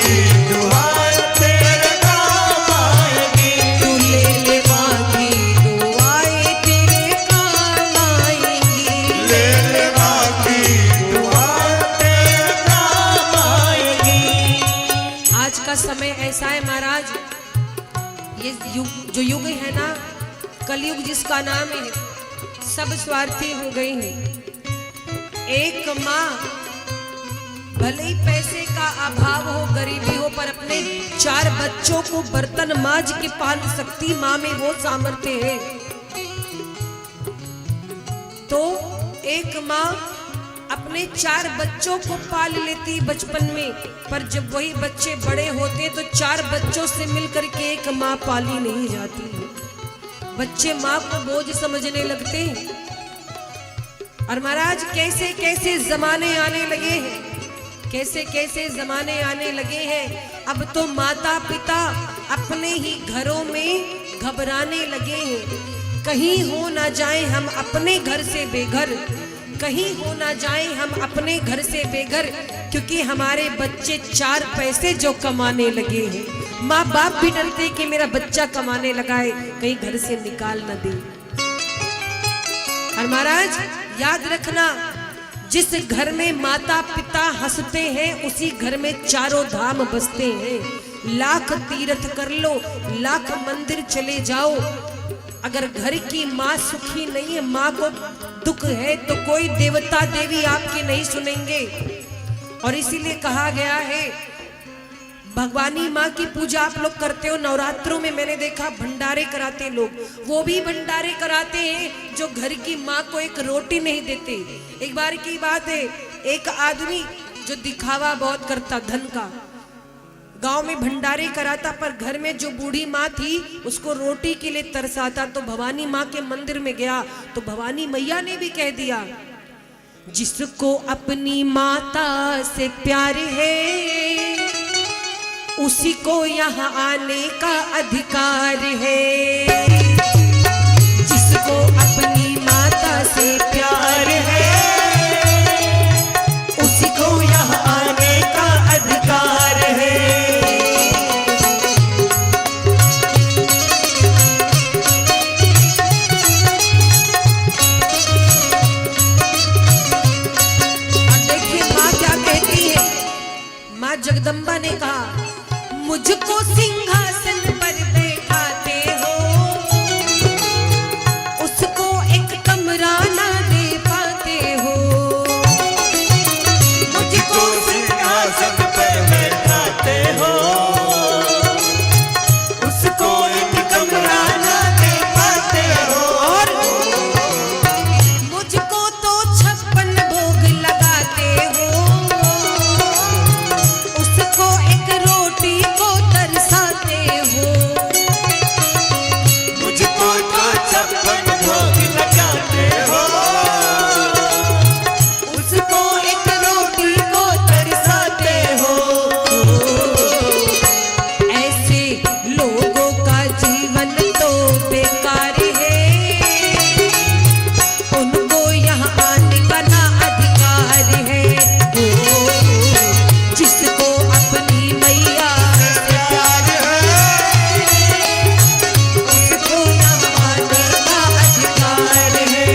दुआएं तेरे काम आएगी। तू ले ले माँ की दुआएं तेरे काम आएगी। ले ले माँ की दुआएं तेरे काम आएगी। आज का समय ऐसा है महाराज, ये जो युग है ना, कलयुग जिसका नाम है, सब स्वार्थी हो गए हैं। एक माँ भले ही पैसे का अभाव हो, गरीबी हो, पर अपने 4 बच्चों को बर्तन मांज के पाल सकती माँ में वो सामर्थ्य है। तो एक माँ अपने 4 बच्चों को पाल लेती बचपन में, पर जब वही बच्चे बड़े होते तो 4 बच्चों से मिलकर के एक माँ पाली नहीं जाती। बच्चे माँ को बोझ समझने लगते हैं। और महाराज कैसे कैसे जमाने आने लगे हैं, कैसे कैसे जमाने आने लगे हैं। अब तो माता पिता अपने ही घरों में घबराने लगे हैं। कहीं हो ना जाए हम अपने घर से बेघर, कहीं हो ना जाए हम अपने घर से बेघर, क्योंकि हमारे बच्चे 4 पैसे जो कमाने लगे हैं। माँ बाप भी डरते कि मेरा बच्चा कमाने लगा है, कहीं घर से निकाल न दे। और महाराज याद रखना, जिस घर में माता पिता हंसते हैं उसी घर में चारों धाम बसते हैं। लाख तीर्थ कर लो, लाख मंदिर चले जाओ, अगर घर की माँ सुखी नहीं है, माँ को दुख है, तो कोई देवता देवी आपकी नहीं सुनेंगे। और इसीलिए कहा गया है, भगवानी माँ की पूजा आप लोग करते हो, नवरात्रों में मैंने देखा भंडारे कराते लोग, वो भी भंडारे कराते हैं जो घर की माँ को एक रोटी नहीं देते। एक बार की बात है, एक आदमी जो दिखावा बहुत करता धन का, गांव में भंडारे कराता, पर घर में जो बूढ़ी माँ थी उसको रोटी के लिए तरसाता। तो भवानी माँ के मंदिर में गया तो भवानी मैया ने भी कह दिया, जिसको अपनी माता से प्यार है उसी को यहाँ आने का अधिकार है। जिसको अपनी माता से प्यार है उसी को यहाँ आने का अधिकार है। और देखिए माँ क्या कहती है। माँ जगदम्बा ने कहा, मुझको सिंहासन पर बैठाते हो उसको एक कमरा ना दे पाते हो। मुझको सिंहासन पर बैठाते हो उसको एक कमरा ना दे पाते हो। और मुझको तो 56 भोग लगाते हो उसको एक रोटी को तरसाते हो। मुझको तो 56 भोग लगाते हो उसको एक रोटी को तरसाते हो। ऐसे लोगों का जीवन तो बेकार है, उनको यहाँ आने का ना अधिकार है। जिसको अपनी मैया से प्यार है उसको यहाँ आने का अधिकार है।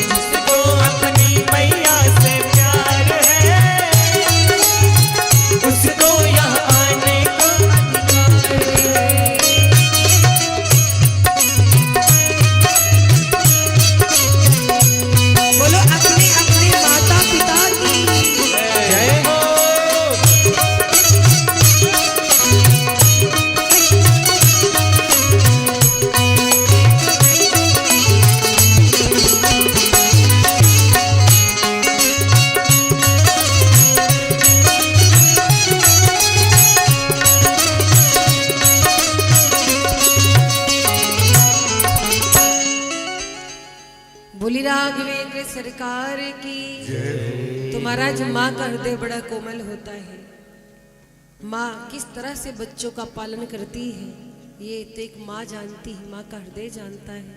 जिसको अपनी मैया से प्यार है उसको यहाँ आने का बोलो अपने अपने माता पिता की। जय हो। बोली राघवेंद्र सरकार की। तो महाराज माँ का हृदय बड़ा कोमल होता है। माँ किस तरह से बच्चों का पालन करती है ये तो एक माँ जानती है, माँ का हृदय जानता है।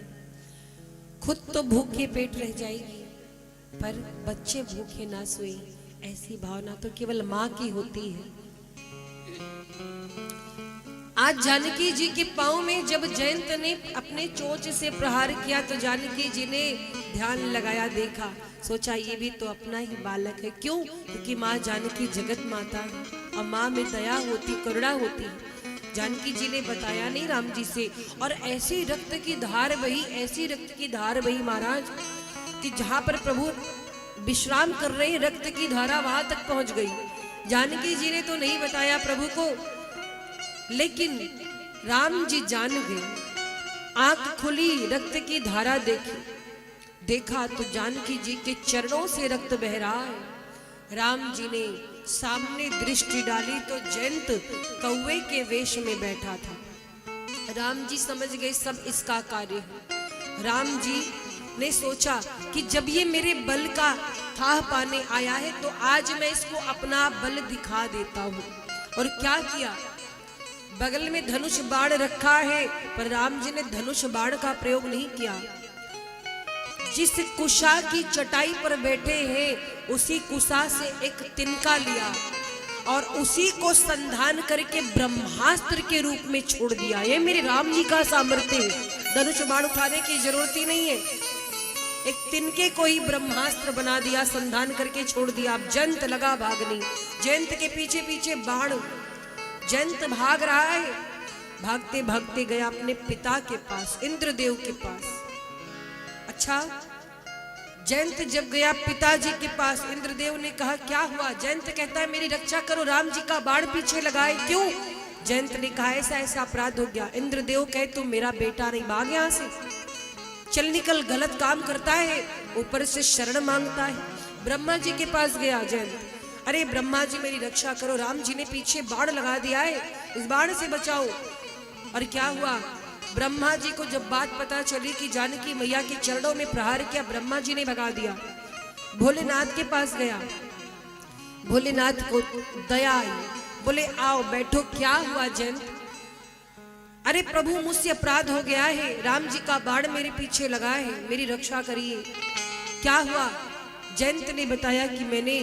खुद तो भूखे पेट रह जाएगी पर बच्चे भूखे ना सोए, ऐसी भावना तो केवल माँ की होती है। आज जानकी जी के पांव में जब जयंत ने अपने चोंच से प्रहार किया तो जानकी जी ने ध्यान लगाया, देखा, सोचा ये भी तो अपना ही बालक है। क्यों? क्योंकि माँ जानकी जगत माता है और माँ में दया होती, करुणा होती है। जानकी जी ने बताया नहीं राम जी से, और ऐसी रक्त की धार बही, ऐसी रक्त की धार बही महाराज कि जहां पर प्रभु विश्राम कर रहे हैं रक्त की धारा वहां तक पहुंच गई। जानकी जी ने तो नहीं बताया प्रभु को, लेकिन राम जी जान गए। आंख खुली, रक्त की धारा देखी, देखा तो जानकी जी के चरणों से रक्त बह रहा है। राम जी ने सामने दृष्टि डाली तो जयंत कौवे के वेश में बैठा था। राम जी समझ गए सब इसका कार्य है। राम जी ने सोचा कि जब ये मेरे बल का थाह पाने आया है तो आज मैं इसको अपना बल दिखा देता हूँ। और क्या किया, बगल में धनुष बाण रखा है पर राम जी ने धनुष बाण का प्रयोग नहीं किया। जिस कुशा की चटाई पर बैठे हैं उसी कुशा से एक तिनका लिया और उसी को संधान करके ब्रह्मास्त्र के रूप में छोड़ दिया। ये मेरे राम जी का सामर्थ्य है, धनुष बाण उठाने की जरूरत ही नहीं है। एक तिनके को ही ब्रह्मास्त्र बना दिया, संधान करके छोड़ दिया। अब जयंत लगा भागने, जयंत के पीछे पीछे बाण, जयंत भाग रहा है। भागते भागते गया अपने पिता के पास, इंद्रदेव के पास। अच्छा, जयंत जब गया पिताजी के पास, इंद्रदेव ने कहा क्या हुआ? जयंत कहता है मेरी रक्षा करो, राम जी का बाण पीछे लगाए। क्यों? जयंत ने कहा ऐसा ऐसा अपराध हो गया। इंद्रदेव कहे तुम मेरा बेटा नहीं, भाग यहां से, चल निकल, गलत काम करता है, ऊपर से शरण मांगता है। ब्रह्मा जी के पास गया जयंत, अरे ब्रह्मा जी मेरी रक्षा करो, राम जी ने पीछे बाण लगा दिया है, इस बाण से बचाओ। और क्या हुआ, ब्रह्मा जी को जब बात पता चली कि जानकी मैया के चरणों में प्रहार किया, ब्रह्मा जी ने भगा दिया। भोलेनाथ के पास गया, भोलेनाथ को दया आई, बोले आओ बैठो, क्या हुआ जयंत? अरे प्रभु मुझसे अपराध हो गया है, राम जी का बाण मेरे पीछे लगा है, मेरी रक्षा करिए। क्या हुआ? जयंत ने बताया कि मैंने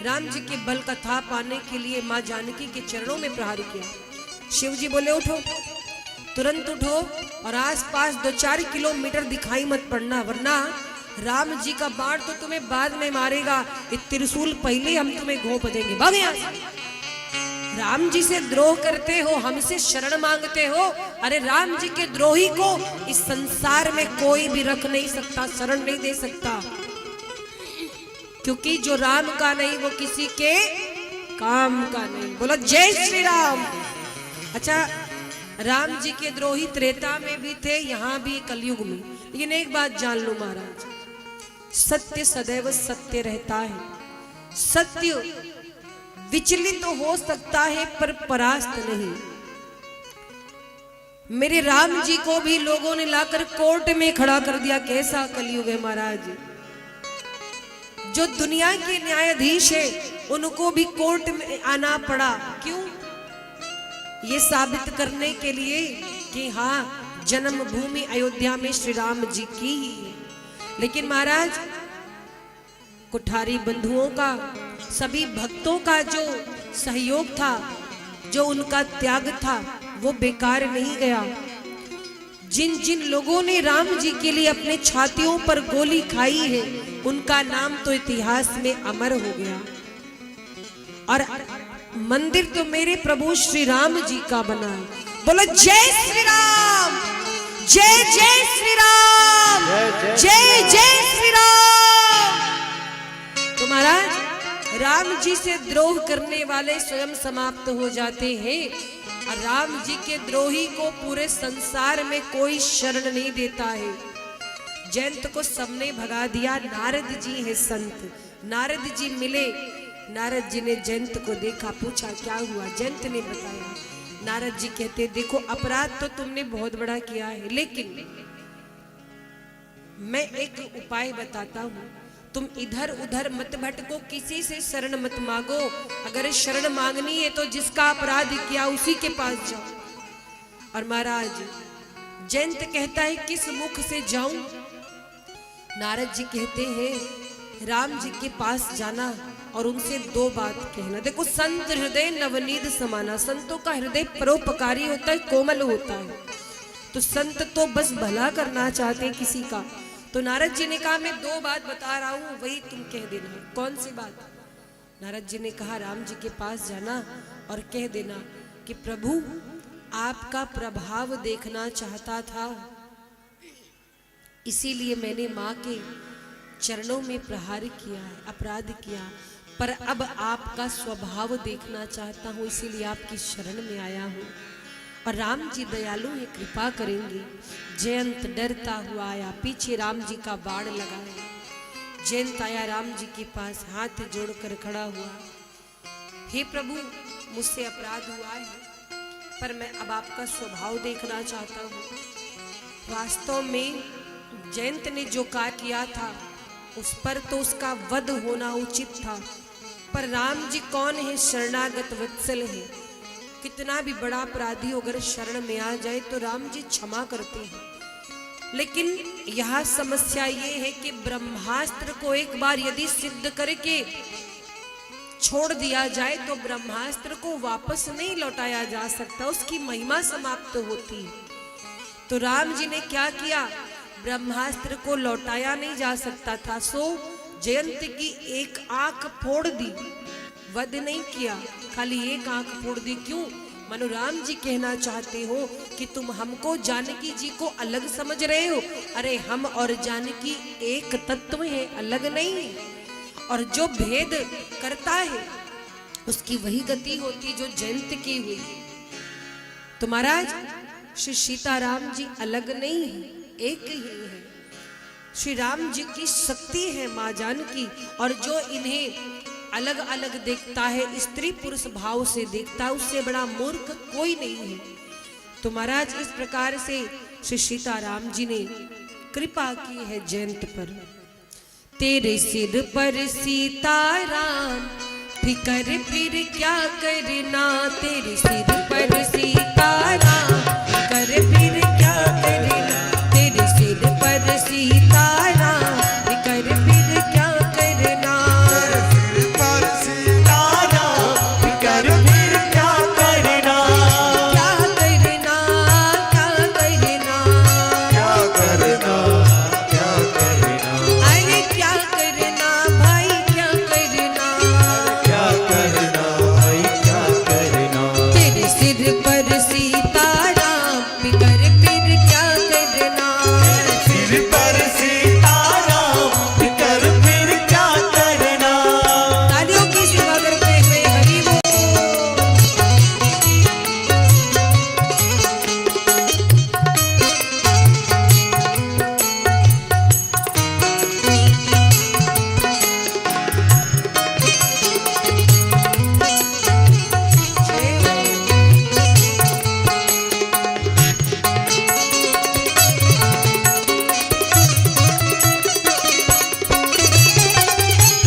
राम जी के बल का था पाने के लिए मां जानकी के चरणों में प्रहार किया। शिव जी बोले उठो, तुरंत उठो और आसपास 2-4 किलोमीटर दिखाई मत पड़ना, वरना राम जी का बाण तो तुम्हें बाद में मारेगा, ये त्रिशूल पहले हम तुम्हें घोंप देंगे। भाग यहाँ से। राम जी से द्रोह करते हो, हमसे शरण मांगते हो। अरे राम जी के द्रोही को इस संसार में कोई भी रख नहीं सकता, शरण नहीं दे सकता, क्योंकि जो राम का नहीं वो किसी के काम का नहीं। बोलो जय श्री राम। अच्छा, राम जी के द्रोही त्रेता में भी थे, यहां भी कलयुग में। लेकिन एक बात जान लो महाराज, सत्य सदैव सत्य रहता है। सत्य विचलित तो हो सकता है पर परास्त नहीं। मेरे राम जी को भी लोगों ने लाकर कोर्ट में खड़ा कर दिया। कैसा कलयुग है महाराज। जो दुनिया के न्यायाधीश है उनको भी कोर्ट में आना पड़ा। क्यों? ये साबित करने के लिए कि हाँ, जन्मभूमि अयोध्या में श्री राम जी की ही है। लेकिन महाराज, कुठारी बंधुओं का, सभी भक्तों का जो सहयोग था, जो उनका त्याग था, वो बेकार नहीं गया। जिन जिन लोगों ने राम जी के लिए अपने छातियों पर गोली खाई है, उनका नाम तो इतिहास में अमर हो गया। और मंदिर तो मेरे प्रभु श्री राम जी का बना है। बोलो जय श्री राम, जय जय श्री राम, जय जय श्री राम। तो महाराज, राम जी से द्रोह करने वाले स्वयं समाप्त हो जाते हैं, और राम जी के द्रोही को पूरे संसार में कोई शरण नहीं देता है। जयंत को सबने भगा दिया। नारद जी है संत। नारद जी मिले, नारद जी ने जयंत को देखा, पूछा क्या हुआ? जयंत ने बताया। नारद जी कहते, देखो अपराध तो तुमने बहुत बड़ा किया है, लेकिन मैं एक उपाय बताता हूँ। तुम इधर उधर मत भटको, किसी से शरण मत मांगो। अगर शरण मांगनी है तो जिसका अपराध किया उसी के पास जाओ। और महाराज, जयंत कहता है किस मुख से जाऊं? नारद जी कहते हैं राम जी के पास जाना और उनसे 2 बात कहना। देखो, संत हृदय नवनीत समाना। संतों का हृदय परोपकारी होता है, कोमल होता है। तो संत तो बस भला करना चाहते हैं किसी का। तो नारद जी ने कहा, मैं 2 बात बता रहा हूं, वही तुम कह देना। कौन सी बात? नारद जी ने कहा, राम जी के पास जाना और कह देना कि प्रभु, आपका प्रभाव देखना चाहता था, इसीलिए मैंने माँ के चरणों में प्रहार किया है, अपराध किया। पर अब आपका स्वभाव देखना चाहता हूँ, इसीलिए आपकी शरण में आया हूँ। और राम जी दयालु है, कृपा करेंगे। जयंत डरता हुआ आया, पीछे राम जी का बाण लगाया। जयंत आया राम जी के पास, हाथ जोड़कर खड़ा हुआ। हे प्रभु, मुझसे अपराध हुआ है, पर मैं अब आपका स्वभाव देखना चाहता हूँ। वास्तव में जयंत ने जो कार्य किया था उस पर तो उसका वध होना उचित था, पर राम जी कौन है? शरणागत वत्सल है। कितना भी बड़ा अपराधी अगर शरण में आ जाए तो राम जी क्षमा करते हैं। लेकिन यह समस्या ये है कि ब्रह्मास्त्र को एक बार यदि सिद्ध करके छोड़ दिया जाए तो ब्रह्मास्त्र को वापस नहीं लौटाया जा सकता, उसकी महिमा समाप्त होती है। तो राम जी ने क्या किया? ब्रह्मास्त्र को लौटाया नहीं जा सकता था, सो जयंत की एक आंख फोड़ दी। वध नहीं किया, खाली एक आंख फोड़ दी। क्यों? मनु राम जी कहना चाहते हो कि तुम हमको जानकी जी को अलग समझ रहे हो। अरे हम और जानकी एक तत्व है, अलग नहीं है। और जो भेद करता है उसकी वही गति होती जो जयंत की हुई। तो महाराज, श्री सीताराम जी अलग नहीं है, एक ही है। श्री राम जी की शक्ति है माँ जानकी, और जो इन्हें अलग अलग देखता है, स्त्री पुरुष भाव से देखता है, उससे बड़ा मूर्ख कोई नहीं है। तो महाराज इस प्रकार से श्री सीताराम जी ने कृपा की है जयंत पर। तेरे सिर पर सीताराम फिकर फिर क्या करना, तेरे सिर पर सीताराम फिकर फिर क्या करना, तेरे सिर पर सीताराम फिकर फिर क्या करना, सिर पर सीताराम फिकर फिर क्या करना, क्या करना, क्या करना, क्या करना, क्या करना, अरे क्या करना भाई क्या करना, क्या करना भाई क्या करना, तेरे सिर पर सीताराम फिकर फिर क्या करना, सिर पर सीताराम फिकर फिर क्या करना। तालियों की सेवा करते हुए हरि बोल।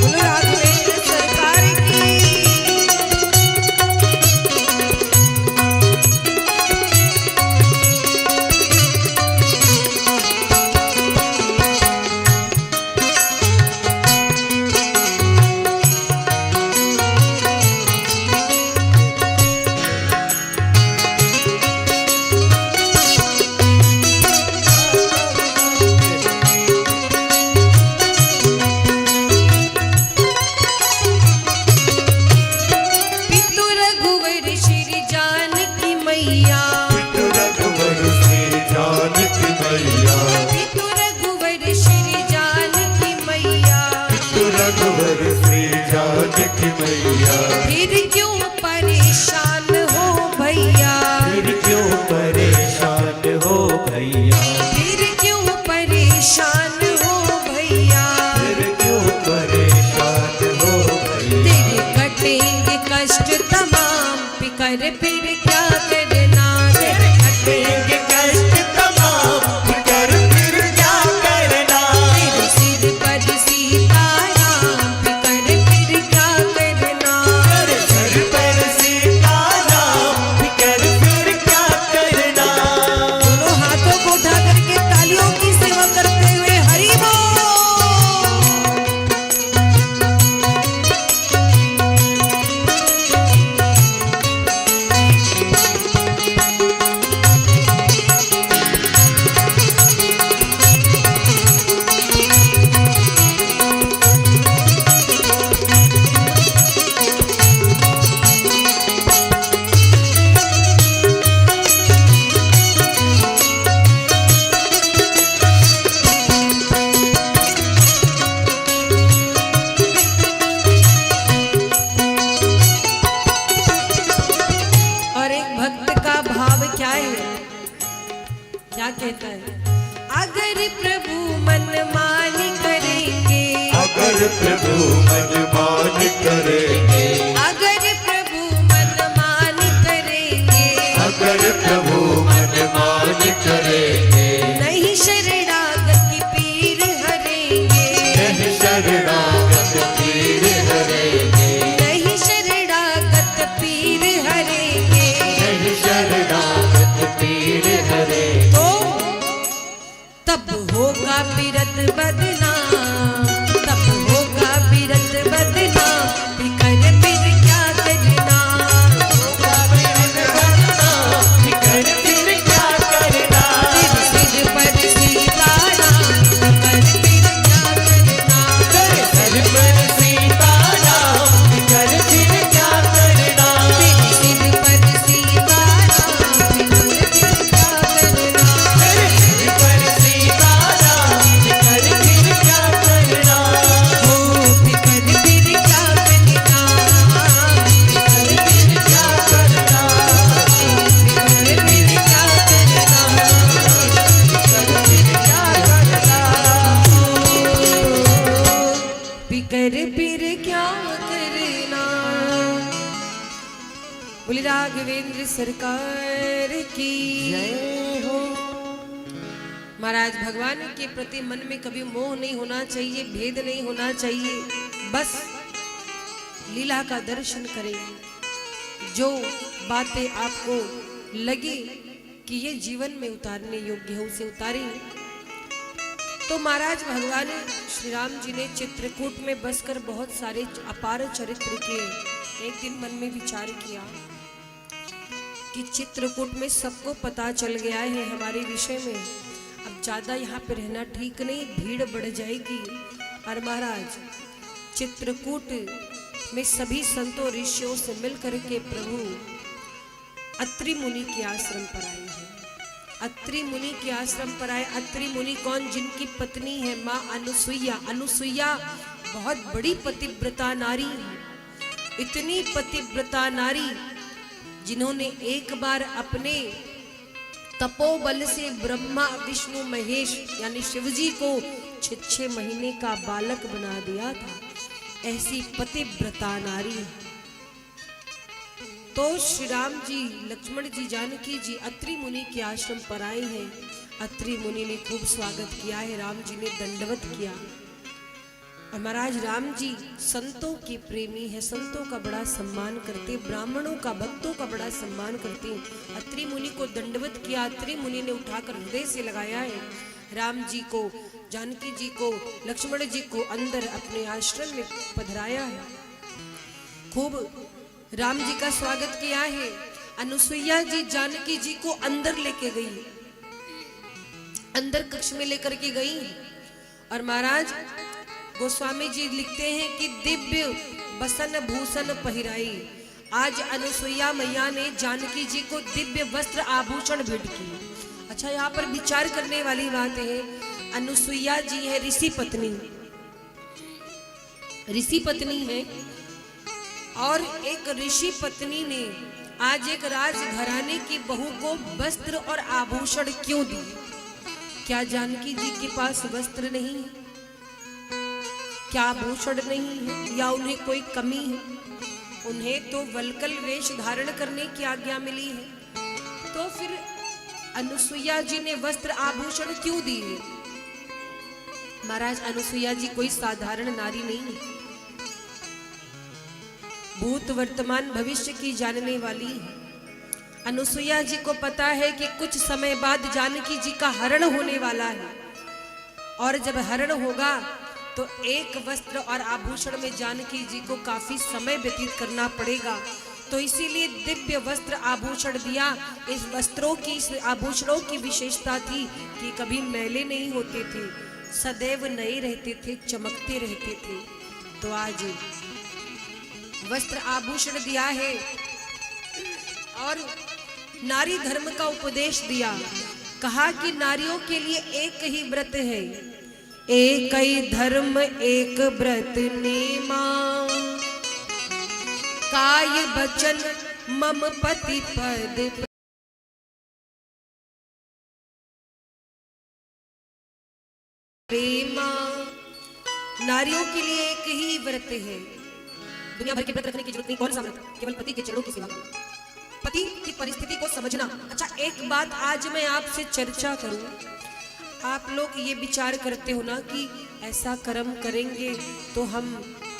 बोलो राघवेंद्र सरकार की। पितु रघुवर श्री जानकी मैया, पितु रघुवर श्री जानकी मैया, पितु रघुवर श्री जानकी मैया, पितु रघुवर श्री जानकी मैया, फिर क्यों परेशान हो भैया, फिर क्यों परेशान हो भैया, फिर क्यों परेशान हो भैया, फिर क्यों परेशान हो भैया, तेरे कटेंगे कष्ट तमाम फिकर फिर क्या करना, तेरे कटेंगे कष्ट तमाम फिकर फिर क्या करना, तेरे सिर पर सीताराम फिकर फिर क्या करना, सिर पर सीताराम फिकर फिर क्या करना। दोनों हाथों को उठा करके तालियों की सेवा करते हुए हरि बोल। और एक भक्त का भाव क्या है, क्या कहता है, अगर प्रभु मन मानी करेंगे, अगर प्रभु मन मान करेंगे, अगर प्रभु मन मानी करेंगे, अगर प्रभु मन मान करेंगे, नहीं शरणागत की पीर हरेंगे, नहीं शरणागत पीर हरेंगे, नहीं शरणागत पीर हरेंगे, नहीं शरणागत पीर हरेंगे, तो तब होगा बिरत बदनाम, तब होगा बिरत बदनाम, फिकर फिर क्या करना, फिकर फिर क्या करना, तेरे सिर पर सीताराम फिकर फिर क्या करना, सिर पर सीताराम फिकर फिर क्या करना, तेरे सिर पर सीताराम फिकर फिर क्या करना, सिर पर सीताराम फिकर फिर सरकार की जय हो। महाराज भगवान के प्रति मन में कभी मोह नहीं होना चाहिए, भेद नहीं होना चाहिए, बस लीला का दर्शन करें। जो बातें आपको लगे कि ये जीवन में उतारने योग्य है उसे उतारें। तो महाराज भगवान श्री राम जी ने चित्रकूट में बसकर बहुत सारे अपार चरित्र के एक दिन मन में विचार किया कि चित्रकूट में सबको पता चल गया है हमारे विषय में, अब ज्यादा यहाँ पे रहना ठीक नहीं, भीड़ बढ़ जाएगी। और महाराज चित्रकूट में सभी संतों ऋषियों से मिलकर के प्रभु अत्रि मुनि के आश्रम पर आए हैं। अत्रि मुनि के आश्रम पर आए। अत्रि मुनि कौन? जिनकी पत्नी है माँ अनुसुईया। अनुसुईया बहुत बड़ी पतिव्रता नारी है, इतनी पतिव्रता नारी जिन्होंने एक बार अपने तपोबल से ब्रह्मा विष्णु महेश यानी शिवजी को 6 महीने का बालक बना दिया था। ऐसी पतिव्रता नारी। तो श्री राम जी, लक्ष्मण जी, जानकी जी अत्रि मुनि के आश्रम पर आए हैं। अत्रि मुनि ने खूब स्वागत किया है, राम जी ने दंडवत किया। और महाराज राम जी संतों के प्रेमी है, संतों का बड़ा सम्मान करते, ब्राह्मणों का, भक्तों का बड़ा सम्मान करते। अत्रि मुनि को दंडवत किया। अत्रि मुनि ने उठाकर हृदय से लगाया है। राम जी को, जानकी जी को, लक्ष्मण जी को अंदर अपने आश्रम में पधराया है। खूब राम जी का स्वागत किया है। अनुसुईया जी जानकी जी को अंदर लेके गई, अंदर कक्ष में लेकर के गई। और महाराज गोस्वामी जी लिखते हैं कि दिव्य बसन भूषण पहिराई। आज अनुसुईया मैया ने जानकी जी को दिव्य वस्त्र आभूषण भेंट किए। अच्छा, यहाँ पर विचार करने वाली बात है, अनुसुईया जी है ऋषि पत्नी, ऋषि पत्नी है, और एक ऋषि पत्नी ने आज एक राजघराने की बहू को वस्त्र और आभूषण क्यों दिए? क्या जानकी जी के पास वस्त्र नहीं है? क्या आभूषण नहीं है? या उन्हें कोई कमी है? उन्हें तो वल्कल वेश धारण करने की आज्ञा मिली है, तो फिर अनुसुईया जी ने वस्त्र आभूषण क्यों दिए? महाराज अनुसुईया जी कोई साधारण नारी नहीं है, भूत वर्तमान भविष्य की जानने वाली है। अनुसुईया जी को पता है कि कुछ समय बाद जानकी जी का हरण होने वाला है, और जब हरण होगा तो एक वस्त्र और आभूषण में जानकी जी को काफी समय व्यतीत करना पड़ेगा। तो इसीलिए दिव्य वस्त्र आभूषण दिया। इस वस्त्रों की, इस आभूषणों की विशेषता थी कि कभी मैले नहीं होते थे, सदैव नए रहते थे, चमकते रहते थे। तो आज वस्त्र आभूषण दिया है और नारी धर्म का उपदेश दिया। कहा कि नारियों के लिए एक ही व्रत है, एक ही धर्म एक व्रत नेमा, काय बचन मम पति पद प्रेमा। नारियों के लिए एक ही व्रत है, दुनिया भर के व्रत रखने की जरूरत नहीं। कौन सा व्रत? केवल पति के चरणों की सेवा, पति की परिस्थिति को समझना। अच्छा, एक बात आज मैं आपसे चर्चा करूं। आप लोग ये विचार करते हो ना कि ऐसा कर्म करेंगे तो हम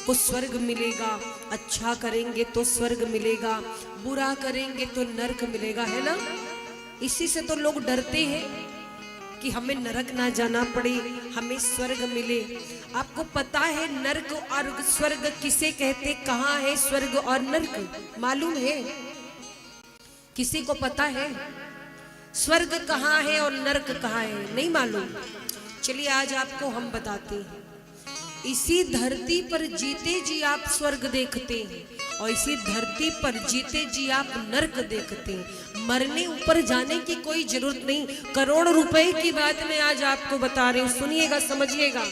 को स्वर्ग मिलेगा, अच्छा करेंगे तो स्वर्ग मिलेगा, बुरा करेंगे तो नरक मिलेगा, है ना? इसी से तो लोग डरते हैं कि हमें नरक ना जाना पड़े, हमें स्वर्ग मिले। आपको पता है नरक और स्वर्ग किसे कहते, कहाँ है स्वर्ग और नरक? मालूम है? किसी को पता है स्वर्ग कहाँ है और नरक कहाँ है? नहीं मालूम? चलिए आज आपको हम बताते हैं। इसी धरती पर जीते जी आप स्वर्ग देखते हैं, और इसी धरती पर जीते जी आप नरक देखते हैं। मरने ऊपर जाने की कोई जरूरत नहीं। करोड़ रुपए की बात मैं आज आपको बता रही हूँ, सुनिएगा, समझिएगा।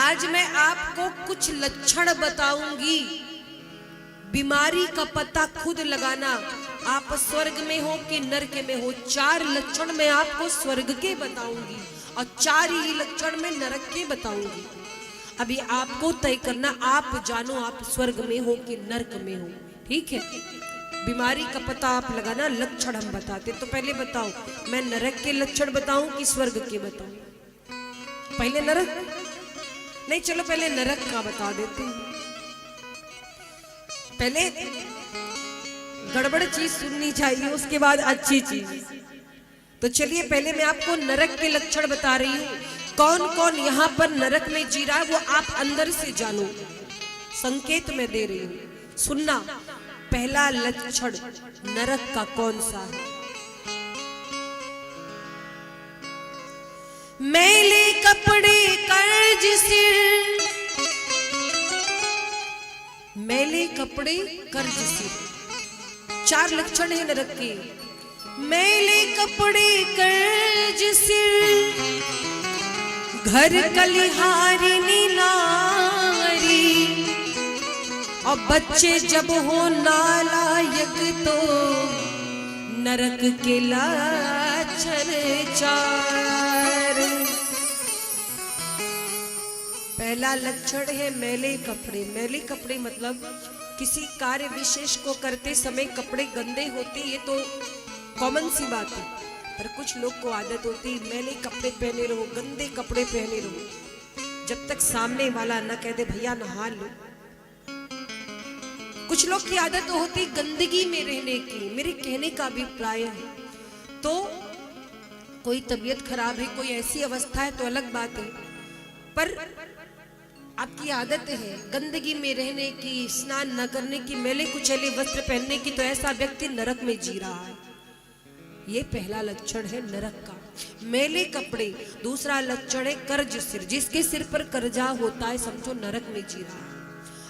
आज मैं आपको कुछ लक्षण बताऊंगी, बीमारी का पता खुद लगाना, आप स्वर्ग में हो कि नरक में हो। 4 लक्षण मैं आपको स्वर्ग के बताऊंगी और 4 ही लक्षण मैं नरक के बताऊंगी। अभी आपको तय करना, आप जानो आप स्वर्ग में हो कि नरक में हो, ठीक है? बीमारी का पता आप लगाना, लक्षण हम बताते। तो पहले बताओ, मैं नरक के लक्षण बताऊं कि स्वर्ग के बताऊं? पहले नरक? नहीं, चलो पहले नरक का बता देते हैं। पहले गड़बड़ चीज सुननी चाहिए, उसके बाद अच्छी चीज। तो चलिए पहले मैं आपको नरक के लक्षण बता रही हूँ। कौन कौन यहाँ पर नरक में जी रहा है वो आप अंदर से जानो, संकेत मैं दे रही हूँ, सुनना। पहला लक्षण नरक का कौन सा है? मैले कपड़े कर्ज सिर, मैले कपड़े कर्ज सिर, 4 लक्षण है नरक के। मैले कपड़े कर्ज सिर, घर कलिहारिनी नारी, और बच्चे जब हो नालायक तो नरक के लक्षण 4। पहला लक्षण है मैले कपड़े। मैले कपड़े मतलब किसी कार्य विशेष को करते समय कपड़े गंदे होते, ये तो कॉमन सी बात है। पर कुछ लोग को आदत होती है मैले कपड़े पहने रहो, गंदे कपड़े पहने रहो, जब तक सामने वाला न कह दे भैया नहा लो। कुछ लोग की आदत होती गंदगी में रहने की। मेरे कहने का अभिप्राय है, तो कोई तबीयत खराब है, कोई ऐसी अवस्था है तो अलग बात है, पर आपकी आदत है गंदगी में रहने की, स्नान न करने की, मैले कुचैले वस्त्र पहनने की, तो ऐसा व्यक्ति नरक में जी रहा है। ये पहला लक्षण है नरक का, मैले कपड़े। दूसरा लक्षण है कर्ज सिर, जिसके सिर पर कर्जा होता है समझो नरक में जी रहा है।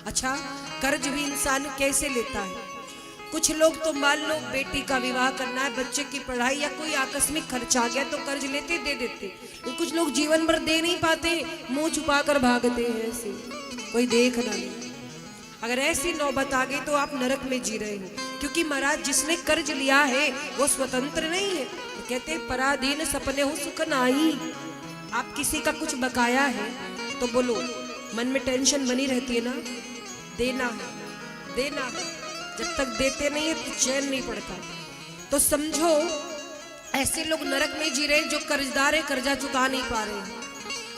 अच्छा, कर्ज भी इंसान कैसे लेता है? कुछ लोग तो मान लो बेटी का विवाह करना है, बच्चे की पढ़ाई या कोई आकस्मिक खर्च आ गया तो कर्ज लेते दे देते। तो कुछ लोग जीवन भर दे नहीं पाते, मुंह छुपा कर भागते हैं ऐसे, कोई देखना नहीं। अगर ऐसी नौबत आ गई तो आप नरक में जी रहे हो, क्योंकि महाराज जिसने कर्ज लिया है वो स्वतंत्र नहीं है। तो कहते पराधीन सपने हो सुख नाही। आप किसी का कुछ बकाया है तो बोलो, मन में टेंशन बनी रहती है ना, देना है देना है, जब तक देते नहीं है तो चैन नहीं पड़ता। तो समझो ऐसे लोग नरक में जी रहे जो कर्जदार है, कर्जा चुका नहीं पा रहे हैं।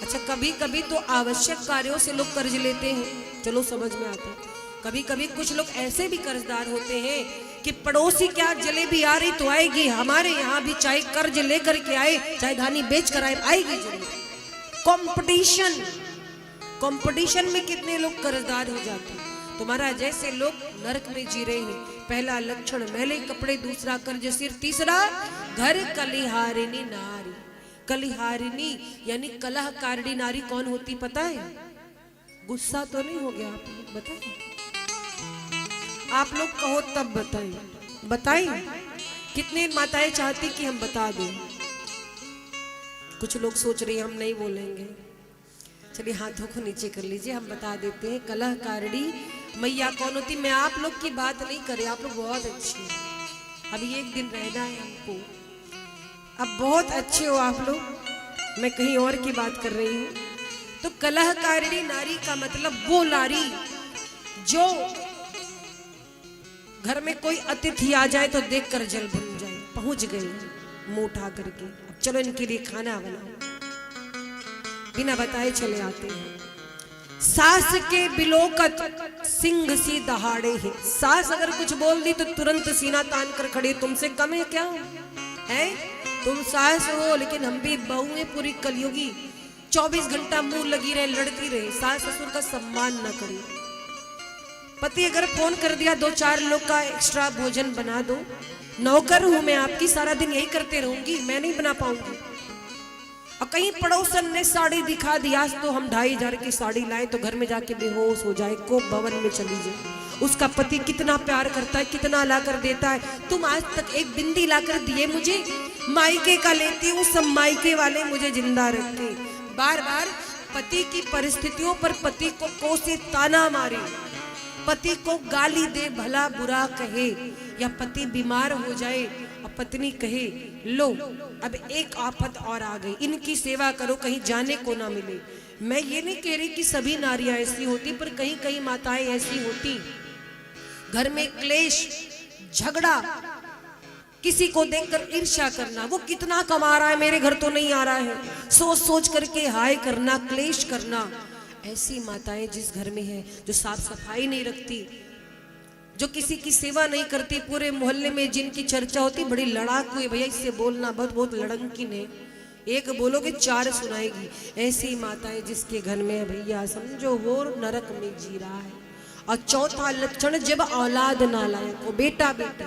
अच्छा, कभी कभी तो आवश्यक कार्यों से लोग कर्ज लेते हैं, चलो समझ में आता है। कभी कभी कुछ लोग ऐसे भी कर्जदार होते हैं कि पड़ोसी क्या जलेबी आ रही तो आएगी, हमारे यहाँ भी चाहे कर्ज लेकर के आए, चाहे धानी बेच कर आए, आएगी जरूर। कंपटीशन, कंपटीशन में कितने लोग कर्जदार हो जाते हैं। तुम्हारा जैसे लोग नरक में जी रहे हैं। पहला लक्षण मैले कपड़े, दूसरा कर्ज सिर, तीसरा घर कलिहारिनी नारी। कलिहारिनी यानी कलहकारिणी नारी कौन होती पता है? गुस्सा तो नहीं हो गया आप लोग? बताएं, आप लोग कहो तब बताएं। बताएं कितने माताएं चाहती कि हम बता दें? कुछ लोग सोच रहे हैं हम नहीं बोलेंगे। चलिए हाथों को नीचे कर लीजिए, हम बता देते हैं। कलहकारिणी मैया कौन होती? मैं आप लोग की बात नहीं कर रही, आप लोग बहुत अच्छे हैं, अभी एक दिन रहना है हमको, अब बहुत अच्छे हो आप लोग, मैं कहीं और की बात कर रही हूँ। तो कलहकारिणी नारी का मतलब वो नारी जो घर में कोई अतिथि आ जाए तो देखकर जल भून जाए, पहुंच गई मुंह उठा करके, अब चलो इनके लिए खाना बनाओ, बिना बताए चले आते हैं। सास के बिलोकत सिंह सी दहाड़े है। सास अगर कुछ बोल दी तो तुरंत सीना तान कर खड़े, तुमसे कम है क्या है? तुम सास हो लेकिन हम भी बहू हैं पूरी कलयुगी, 24 घंटा मुंह लगी रहे, लड़ती रहे, सास ससुर का सम्मान न करे। पति अगर फोन कर दिया 2-4 लोग का एक्स्ट्रा भोजन बना दो, नौकर हूं मैं आपकी, सारा दिन यही करते रहूंगी, मैं नहीं बना पाऊंगी। और कहीं पड़ोसन ने साड़ी दिखा दिया तो हम 2500 की साड़ी लाए तो घर में जाके बेहोश हो जाए, को भवन में चली जाए। उसका पति कितना प्यार करता है, कितना लाकर देता है, तुम आज तक एक बिंदी लाकर दिए मुझे, मायके का लेती हूँ, सब मायके वाले मुझे जिंदा रखते। बार बार पति की परिस्थितियों पर पति को कोसे ताना मारे, पति को गाली दे, भला बुरा कहे, या पति बीमार हो जाए और पत्नी कहे लो अब एक आफत और आ गई, इनकी सेवा करो कहीं जाने को ना मिले। मैं ये नहीं कह रही कि सभी नारियां ऐसी होती, पर कहीं कहीं माताएं ऐसी होती, घर में क्लेश झगड़ा, किसी को देखकर ईर्ष्या करना, वो कितना कमा रहा है मेरे घर तो नहीं आ रहा है, सोच सोच करके हाय करना, क्लेश करना। ऐसी माताएं जिस घर में है, जो साफ सफाई नहीं रखती, जो किसी की सेवा नहीं करती, पूरे मोहल्ले में जिनकी चर्चा होती बड़ी लड़ाकू है, भैया इससे बोलना बहुत बहुत लड़ंकिन है, एक बोलोगे चार सुनाएगी। ऐसी माताएं जिसके घर में भैया समझो वो नरक में जी रहा है। और चौथा लक्षण, जब औलाद नालायक हो, बेटा बेटी,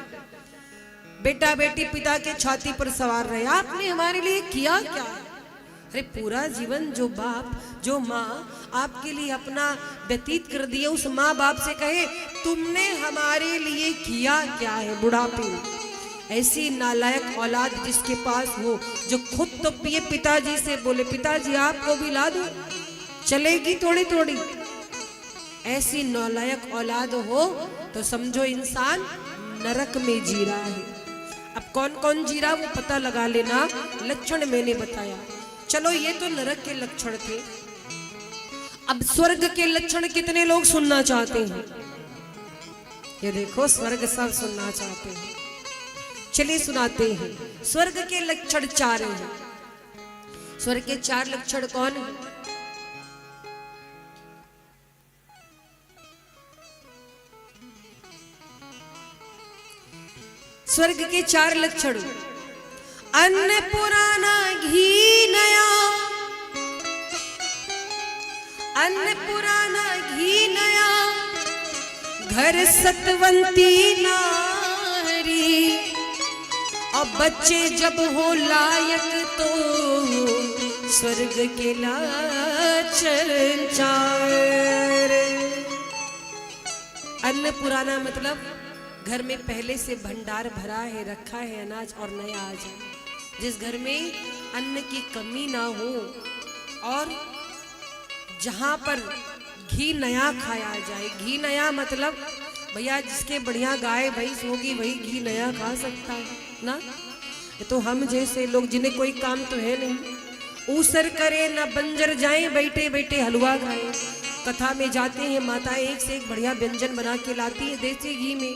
बेटा बेटी पिता के छाती पर सवार रहे, आपने हमारे लिए किया क्या है? अरे पूरा जीवन जो बाप जो माँ आपके लिए अपना व्यतीत कर दिए, उस माँ बाप से कहे तुमने हमारे लिए किया क्या है बुढ़ापे में। ऐसी नालायक औलाद जिसके पास हो, जो खुद तो पिए पिताजी से बोले पिताजी आपको भी ला दूं, चलेगी थोड़ी थोड़ी। ऐसी नालायक औलाद हो तो समझो इंसान नरक में जी रहा है। अब कौन कौन जी रहा वो पता लगा लेना, लक्षण मैंने बताया। चलो ये तो नरक के लक्षण थे। अब स्वर्ग के लक्षण कितने लोग सुनना चाहते हैं? ये देखो स्वर्ग सब सुनना चाहते हैं, चलिए सुनाते हैं। स्वर्ग के लक्षण 4 हैं। स्वर्ग के 4 लक्षण कौन है? स्वर्ग के 4 लक्षण, अन्न पुराना घी नया, अन्न पुराना घी नया, घर सतवंती नारी, और बच्चे जब हो लायक तो स्वर्ग के लाचन चार। अन्न पुराना मतलब घर में पहले से भंडार भरा है, रखा है अनाज और नया आ जाए। जिस घर में अन्न की कमी ना हो और जहां पर घी नया खाया जाए। घी नया मतलब भैया जिसके बढ़िया गाय भैंस होगी वही घी नया खा सकता है ना। ये तो हम जैसे लोग जिन्हें कोई काम तो है नहीं, ऊसर करे ना बंजर जाए, बैठे बैठे हलवा खाए। कथा में जाते हैं माताएं एक से एक बढ़िया व्यंजन बना के लाती है देसी घी में,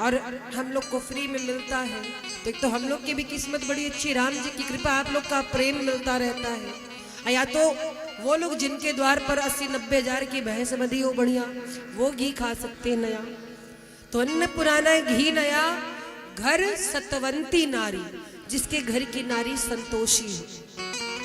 और हम लोग को फ्री में मिलता है। तो एक तो हम लोग की भी किस्मत बड़ी अच्छी, राम जी की कृपा, आप लोग का प्रेम मिलता रहता है। या तो वो लोग जिनके द्वार पर 80-90 हजार की भैंस बंधी हो बढ़िया, वो घी खा सकते हैं नया। तो अन्न पुराना घी नया, घर सतवंती नारी, जिसके घर की नारी संतोषी हो।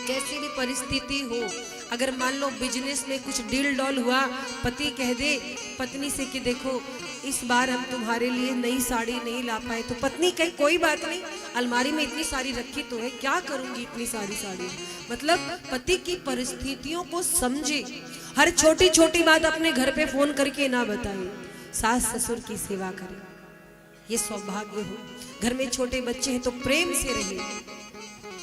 कैसी भी परिस्थिति हो, अगर मान लो बिजनेस में कुछ डील डॉल हुआ, पति कह दे पत्नी से कि देखो इस बार हम तुम्हारे लिए नई साड़ी नहीं ला पाए, तो पत्नी कहे कोई बात नहीं, अलमारी में इतनी सारी रखी तो है, क्या करूंगी इतनी सारी साड़ी। मतलब पति की परिस्थितियों को समझे, हर छोटी छोटी बात अपने घर पे फोन करके ना बताए, सास ससुर की सेवा करे, ये सौभाग्य हो। घर में छोटे बच्चे हैं तो प्रेम से रहे।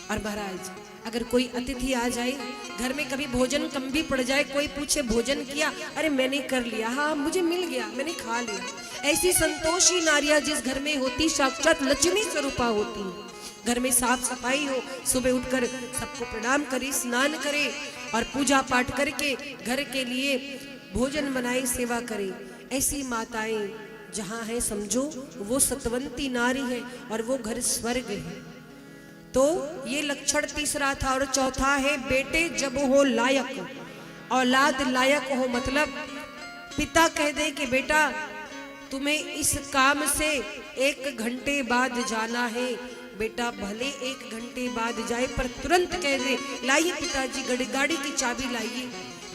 और महाराज अगर कोई अतिथि आ जाए, घर में कभी भोजन कम भी पड़ जाए, कोई पूछे भोजन किया, अरे मैंने कर लिया, हाँ मुझे मिल गया, मैंने खा लिया। ऐसी संतोषी नारियां जिस घर में होती साक्षात लक्ष्मी स्वरूपा होती। घर में साफ सफाई हो, सुबह उठकर सबको प्रणाम करे, स्नान करे और पूजा पाठ करके घर के लिए भोजन बनाए, सेवा करे। ऐसी माताएं जहाँ है समझो वो सतवंती नारी है और वो घर स्वर्ग है। तो ये लक्षण तीसरा था। और चौथा है बेटे जब हो लायक, औलाद लायक हो, मतलब पिता कह दे कि बेटा तुम्हें इस काम से 1 घंटे बाद जाना है, बेटा भले 1 घंटे बाद जाए पर तुरंत कह दे लाइए पिताजी गाड़ी की चाबी लाइए,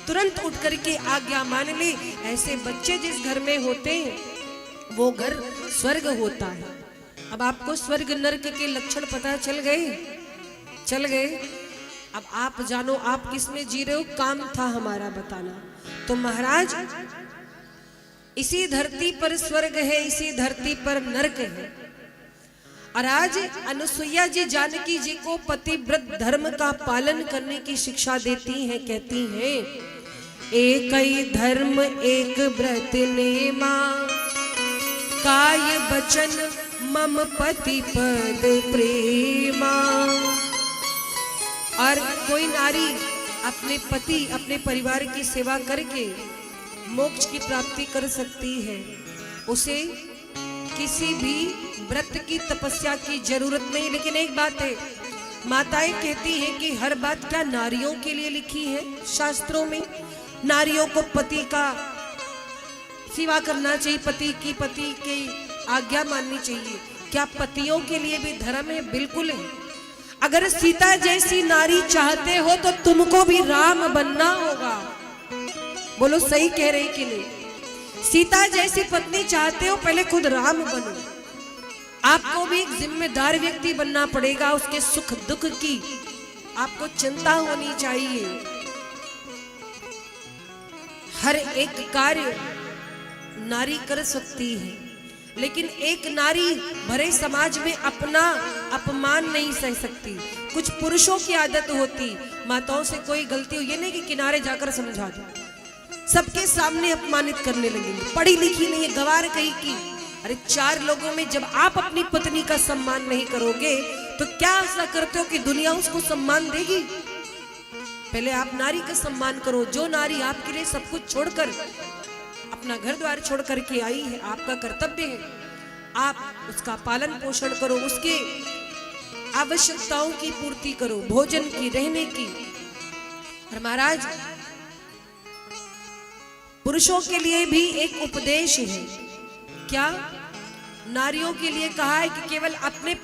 तुरंत उठ करके आज्ञा मान ले। ऐसे बच्चे जिस घर में होते हैं वो घर स्वर्ग होता है। अब आपको स्वर्ग नरक के लक्षण पता चल गए? चल गए। अब आप जानो आप किस में जी रहे हो, काम था हमारा बताना। तो महाराज इसी धरती पर स्वर्ग है, इसी धरती पर नरक है। और आज अनुसुईया जी जानकी जी को पतिव्रत धर्म का पालन करने की शिक्षा देती हैं, कहती हैं एक ही धर्म एक व्रत नेमा, काय बचन मम पति पद प्रेमा। और कोई नारी अपने पति अपने परिवार की सेवा करके मोक्ष की प्राप्ति कर सकती है। उसे किसी भी व्रत की तपस्या की जरूरत नहीं। लेकिन एक बात है, माताएं कहती हैं कि हर बात क्या नारियों के लिए लिखी है शास्त्रों में? नारियों को पति का सेवा करना चाहिए, पति की आज्ञा माननी चाहिए। क्या पतियों के लिए भी धर्म है? बिल्कुल है। अगर सीता जैसी नारी चाहते हो तो तुमको भी राम बनना होगा। बोलो सही कह रही कि नहीं? सीता जैसी पत्नी चाहते हो, पहले खुद राम बनो। आपको भी एक जिम्मेदार व्यक्ति बनना पड़ेगा। उसके सुख दुख की आपको चिंता होनी चाहिए। हर एक कार्य नारी कर सकती है, लेकिन एक नारी भरे समाज में अपना अपमान नहीं सह सकती। कुछ पुरुषों की आदत होती, माताओं से कोई गलती हो, ये नहीं कि किनारे जाकर समझा दो, सबके सामने अपमानित करने लगेंगे। पढ़ी लिखी नहीं है, गवार कहीं की। अरे 4 लोगों में जब आप अपनी पत्नी का सम्मान नहीं करोगे तो क्या आशा करते हो कि दुनिया उसको सम्मान देगी? पहले आप नारी का सम्मान करो। जो नारी आपके लिए सब कुछ छोड़कर, अपना घर द्वार छोड़ करके आई है, आपका कर्तव्य है आप उसका पालन पोषण करो, उसके आवश्यकताओं की पूर्ति करो, भोजन की, रहने की। और महाराज, पुरुषों के लिए भी एक उपदेश है। क्या? नारियों के लिए कहा है कि केवल अपने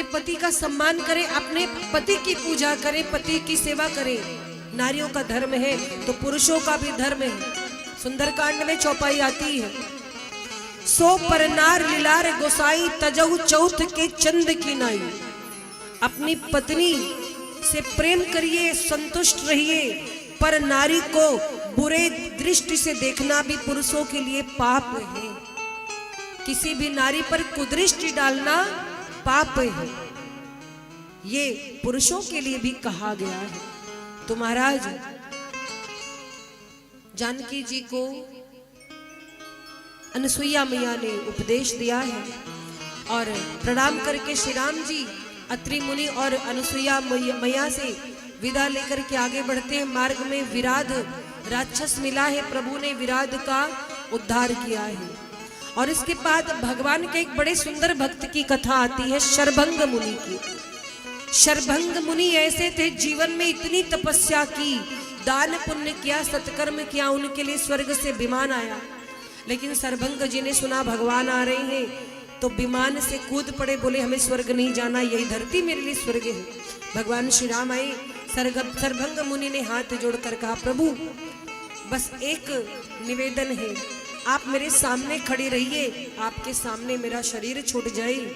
पति का सम्मान करें, अपने पति की पूजा करें, पति की सेवा करें। नारियों का धर्म है तो पुरुषों का भी धर्म है। सुंदरकांड में चौपाई आती है, सो पर नार लिलार गोसाई तजहु चौथ के चंद की नाई। अपनी पत्नी से प्रेम करिए, संतुष्ट रहिए, पर नारी को बुरे दृष्टि से देखना भी पुरुषों के लिए पाप है। किसी भी नारी पर कुदृष्टि डालना पाप है, ये पुरुषों के लिए भी कहा गया है। तो महाराज, जानकी जी को अनसुईया मैया ने उपदेश दिया है और प्रणाम करके श्री राम जी अत्रि मुनि और अनसुईया मैया से विदा लेकर के आगे बढ़ते हैं। मार्ग में विराध राक्षस मिला है, प्रभु ने विराध का उद्धार किया है। और इसके बाद भगवान के एक बड़े सुंदर भक्त की कथा आती है, शरभंग मुनि की। शरभंग मुनि ऐसे थे, जीवन में इतनी तपस्या की, दान पुण्य किया, सत्कर्म किया, उनके लिए स्वर्ग से विमान आया। लेकिन शरभंग जी ने सुना भगवान आ रहे हैं तो विमान से कूद पड़े, बोले हमें स्वर्ग नहीं जाना, यही धरती मेरे लिए स्वर्ग है। भगवान श्री राम आए, शरभंग मुनि ने हाथ जोड़कर कहा, प्रभु बस एक निवेदन है, आप मेरे सामने खड़े रहिए, आपके सामने मेरा शरीर छूट जाए।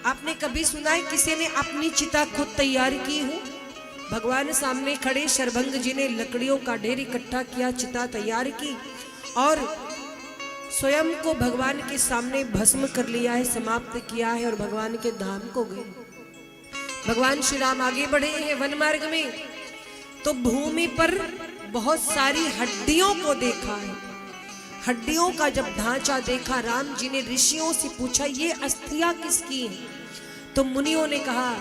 आपने कभी सुना है किसी ने अपनी चिता खुद तैयार की हो? भगवान सामने खड़े, शरभंग जी ने लकड़ियों का ढेर इकट्ठा किया, चिता तैयार की और स्वयं को भगवान के सामने भस्म कर लिया है, समाप्त किया है और भगवान के धाम को गए। भगवान श्री राम आगे बढ़े हैं वन मार्ग में, तो भूमि पर बहुत सारी हड्डियों को देखा है। हड्डियों का जब ढांचा देखा, राम जी ने ऋषियों से पूछा ये अस्थियां किसकी हैं? तो मुनियों ने कहा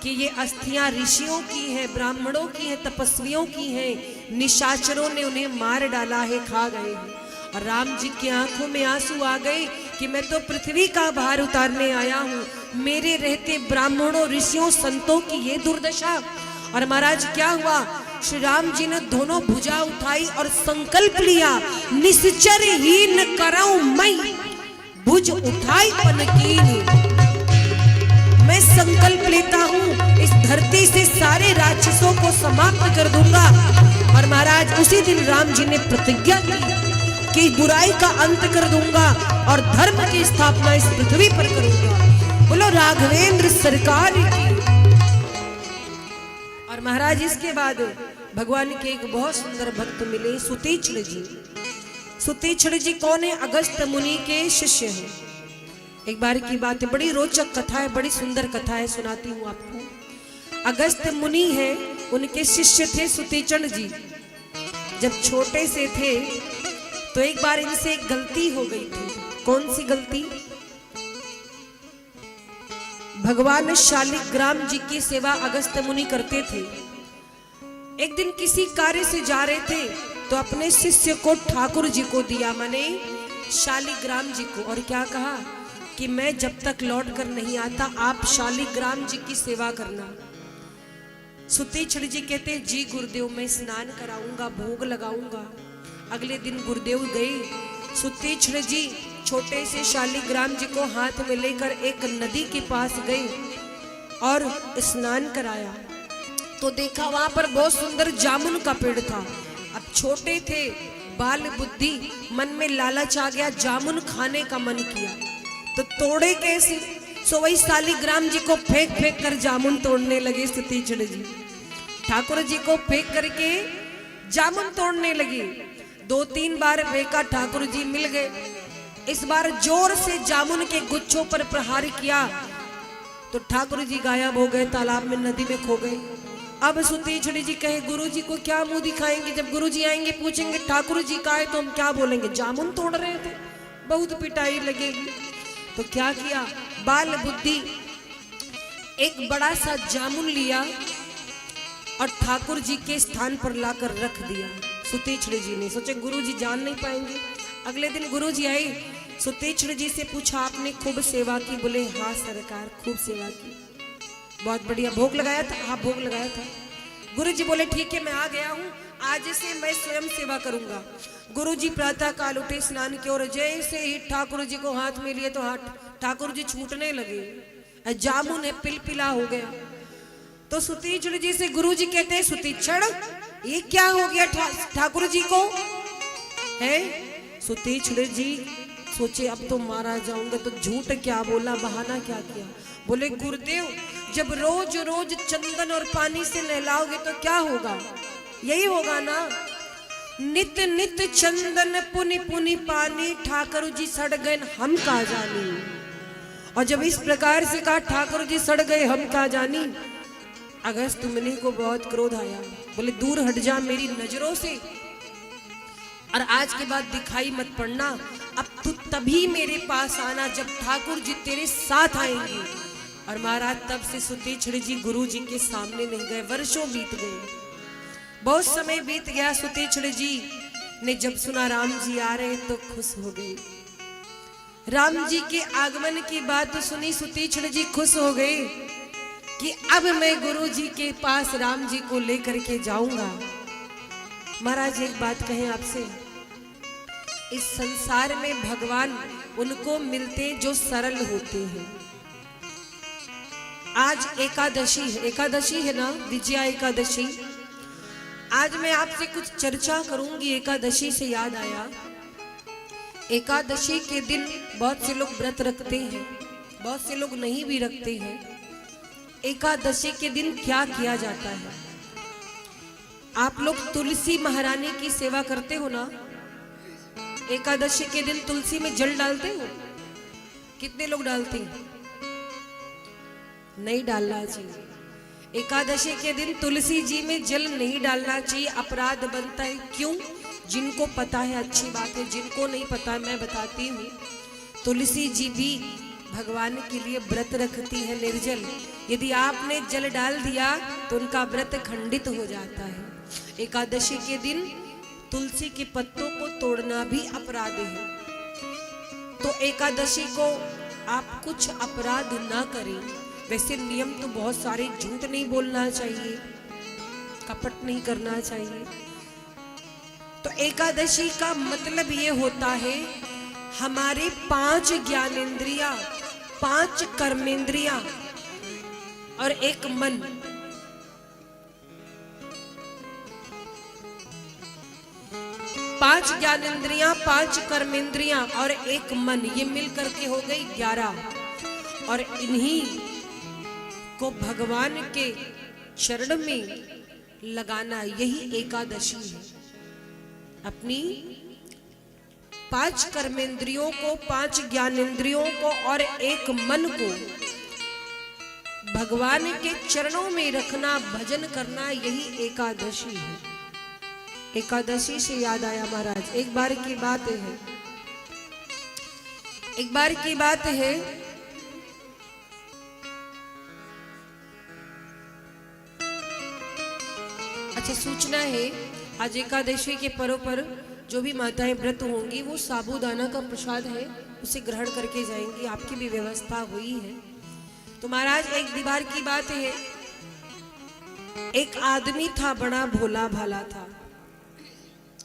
कि ये अस्थियां ऋषियों की हैं, ब्राह्मणों की हैं, तपस्वियों की हैं, निशाचरों ने उन्हें मार डाला है, खा गए हैं। और राम जी की आंखों में आंसू आ गए कि मैं तो पृथ्वी का भार उतारने आया हूँ, मेरे रहते ब्राह्मणों, ऋषियों, संतों की ये दुर्दशा। और महाराज क्या हुआ? श्री राम जी ने दोनों भुजा उठाई और संकल्प लिया, निश्चर हीन करऊं मैं भुज उठाई पन कीनी। मैं संकल्प लेता हूँ इस धरती से सारे राक्षसों को समाप्त कर दूंगा। और महाराज उसी दिन राम जी ने प्रतिज्ञा की कि बुराई का अंत कर दूंगा और धर्म की स्थापना इस पृथ्वी पर करूंगा। बोलो राघवेंद्र सरकार की। और महाराज इसके बाद भगवान के एक बहुत सुंदर भक्त मिले, सुतीक्षण जी। सुतीक्षण जी कौन है? अगस्त मुनि के शिष्य हैं। एक बार की बात है, बड़ी रोचक कथा है, बड़ी सुंदर कथा है, सुनाती हूँ आपको। अगस्त मुनि है, उनके शिष्य थे सुतीक्षण जी। जब छोटे से थे तो एक बार इनसे एक गलती हो गई थी। कौन सी गलती? भगवान शालिग्राम जी की सेवा अगस्त मुनि करते थे। एक दिन किसी कार्य से जा रहे थे तो अपने शिष्य को ठाकुर जी को दिया, माने शालिग्राम जी को और क्या कहा कि मैं जब तक लौट कर नहीं आता आप शालिग्राम जी की सेवा करना। सुतीक्षण जी कहते जी गुरुदेव मैं स्नान कराऊंगा, भोग लगाऊंगा। अगले दिन गुरुदेव गए, सुतीक्षण जी छोटे से शालिग्राम जी को हाथ में लेकर एक नदी के पास गए और स्नान कराया तो देखा वहां पर बहुत सुंदर जामुन का पेड़ था। अब छोटे थे, बाल बुद्धि, मन में लालच आ गया, जामुन खाने का मन किया तो तोड़े कैसे? सो वही शालिग्राम जी को फेंक फेंक कर जामुन तोड़ने लगे सुतीक्षण जी। ठाकुर जी को फेंक करके जामुन तोड़ने लगे। 2-3 बार फेंका, ठाकुर जी मिल गए। इस बार जोर से जामुन के गुच्छों पर प्रहार किया तो ठाकुर जी गायब हो गए, तालाब में, नदी में खो गए। अब सुतीक्षण जी कहे गुरु जी को क्या मुंह दिखाएंगे? जब गुरु जी आएंगे पूछेंगे ठाकुर जी का है तो हम क्या बोलेंगे? जामुन तोड़ रहे थे, बहुत पिटाई लगेगी। तो क्या किया, बाल बुद्धि एक बड़ा सा जामुन लिया और ठाकुर जी के स्थान पर लाकर रख दिया। सुतीक्षण जी ने सोचे गुरु जी जान नहीं पाएंगे। अगले दिन गुरु जी आए, सुतीक्षण जी से पूछा आपने खूब सेवा की? बोले हाँ सरकार खूब सेवा की, बहुत बढ़िया। भोग लगाया था? हाँ भोग लगाया था। गुरु जी बोले ठीक है मैं आ गया हूँ, आज से मैं स्वयं सेवा करूंगा। गुरु जी प्रातः काल उठे, स्नान किया और जैसे ही ठाकुर जी को हाथ में लिए तो हाथ ठाकुर जी छूटने लगे, जामुन है पिलपिला हो गया। तो सुतीक्षण जी से गुरु जी कहते हैं सुतीक्षण ये क्या हो गया ठाकुर जी को है? सुतीक्षण जी सोचे अब तो मारा जाऊंगा, तो झूठ क्या बोला, बहाना क्या किया। बोले गुरुदेव जब रोज रोज चंदन और पानी से नहलाओगे तो क्या होगा? यही होगा ना, नित नित चंदन पुनि पुनि पानी, ठाकुर जी सड़ गए हम का जानी। और जब इस प्रकार से कहा ठाकुर जी सड़ गए हम का जानी, अगस्त मुनि को बहुत क्रोध आया। बोले दूर हट जा मेरी नजरों से, और आज के बाद दिखाई मत पड़ना। अब तू तभी मेरे पास आना जब ठाकुर जी तेरे साथ आएंगे। और महाराज तब से सुतीक्षण जी गुरु जी के सामने नहीं गए। वर्षों बीत गए, बहुत समय बीत गया। सुतीक्षण जी ने जब सुना राम जी आ रहे तो खुश हो गए। राम जी के आगमन की बात सुनी, सुतीक्षण जी खुश हो गए कि अब मैं गुरु जी के पास राम जी को लेकर के जाऊंगा। महाराज एक बात कहें आपसे, इस संसार में भगवान उनको मिलते जो सरल होते हैं। आज एकादशी है ना, विजया एकादशी। आज मैं आपसे कुछ चर्चा करूंगी। एकादशी से याद आया, एकादशी के दिन बहुत से लोग व्रत रखते हैं, बहुत से लोग नहीं भी रखते हैं। एकादशी के दिन क्या किया जाता है? आप लोग तुलसी महारानी की सेवा करते हो ना? एकादशी के दिन तुलसी में जल डालते हो? कितने लोग डालते हैं? नहीं डालना चाहिए। एकादशी के दिन तुलसी जी में जल नहीं डालना चाहिए, अपराध बनता है। क्यों? जिनको पता है अच्छी बात है, जिनको नहीं पता मैं बताती हूँ। तुलसी जी भी भगवान के लिए व्रत रखती है निर्जल। यदि आपने जल डाल दिया तो उनका व्रत खंडित हो जाता है। एकादशी के दिन तुलसी के पत्तों को तोड़ना भी अपराध है। तो एकादशी को आप कुछ अपराध ना करें। वैसे नियम तो बहुत सारे, झूठ नहीं बोलना चाहिए, कपट नहीं करना चाहिए। तो एकादशी का मतलब ये होता है हमारे 5 ज्ञानेंद्रिया, 5 कर्मेंद्रिया और एक मन, पांच ज्ञानेंद्रियां, 5 कर्मेंद्रियां और एक मन, ये मिलकर के हो गई 11। और इन्हीं को भगवान के चरण में लगाना, यही एकादशी है। अपनी 5 कर्मेंद्रियों को, 5 ज्ञानेंद्रियों को और एक मन को भगवान के चरणों में रखना, भजन करना, यही एकादशी है। एकादशी से याद आया महाराज, एक बार की बात है, एक बार की बात है, अच्छा सूचना है, आज एकादशी के पर्व पर जो भी माताएं व्रत होंगी वो साबूदाना का प्रसाद है उसे ग्रहण करके जाएंगी। आपकी भी व्यवस्था हुई है। तो महाराज एक दीवार की बात है, एक आदमी था, बड़ा भोला भाला था,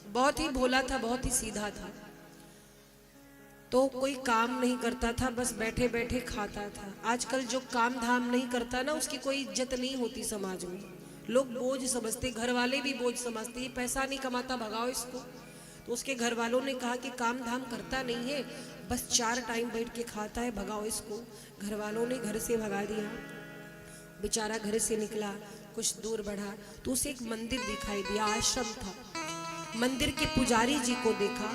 बहुत ही भोला था, बहुत ही सीधा था। तो कोई काम नहीं करता था, बस बैठे बैठे खाता था। आजकल जो काम धाम नहीं करता ना, उसकी कोई इज्जत नहीं होती समाज में। लोग बोझ समझते, घर वाले भी बोझ समझते, ये पैसा नहीं कमाता, भगाओ इसको। तो उसके घर वालों ने कहा कि काम धाम करता नहीं है, बस 4 टाइम बैठ के खाता है, भगाओ इसको। घर वालों ने घर से भगा दिया। बेचारा घर से निकला, कुछ दूर बढ़ा तो उसे एक मंदिर दिखाई दिया, आश्रम था। मंदिर के पुजारी जी को देखा,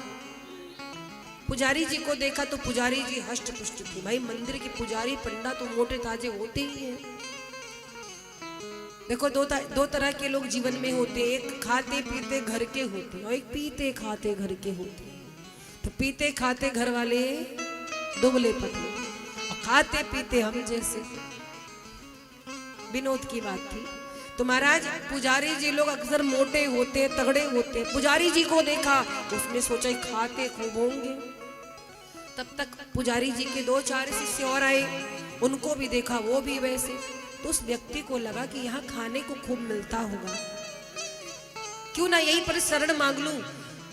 पुजारी जी को देखा तो पुजारी जी हष्ट पुष्ट थे। भाई मंदिर के पुजारी पंडा तो मोटे ताजे होते ही हैं। देखो दो तरह के लोग जीवन में होते, एक खाते पीते घर के होते और एक पीते खाते घर के होते। तो पीते खाते घर वाले दुबले पतले और खाते पीते हम जैसे। विनोद की बात थी। तो महाराज पुजारी जी लोग अक्सर मोटे होते, तगड़े होते। पुजारी जी को देखा, उसने सोचा खाते खूब होंगे। तब तक पुजारी जी के 2-4 शिष्य और आए, उनको भी देखा, वो भी वैसे। तो उस व्यक्ति को लगा कि यहाँ खाने को खूब मिलता होगा, क्यों ना यहीं पर शरण मांग लूं।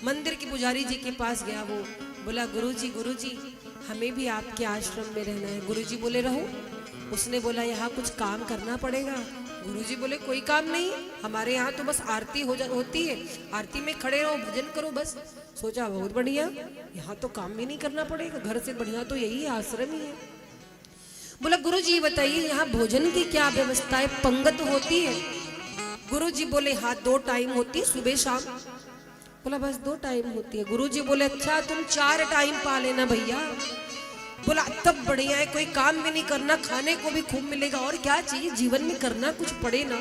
मंदिर के पुजारी जी के पास गया, वो बोला गुरुजी हमें भी आपके आश्रम में रहना है। गुरुजी बोले रहो। उसने बोला यहाँ कुछ काम करना पड़ेगा। गुरुजी बोले कोई काम नहीं, हमारे यहाँ तो बस आरती होती है, आरती में खड़े रहो, भजन करो बस। सोचा बहुत बढ़िया, यहाँ तो काम भी नहीं करना पड़ेगा, घर से बढ़िया तो यही आश्रम ही है। बोला गुरुजी बताइए यहाँ भोजन की क्या व्यवस्था है, पंगत होती है? गुरुजी बोले हाँ 2 टाइम होती है, सुबह शाम। बोला बस 2 टाइम होती है। गुरुजी बोले अच्छा तुम 4 टाइम पा लेना भैया। बोला तब बढ़िया है, कोई काम भी नहीं करना, खाने को भी खूब मिलेगा, और क्या चाहिए जीवन में, करना कुछ पड़े ना।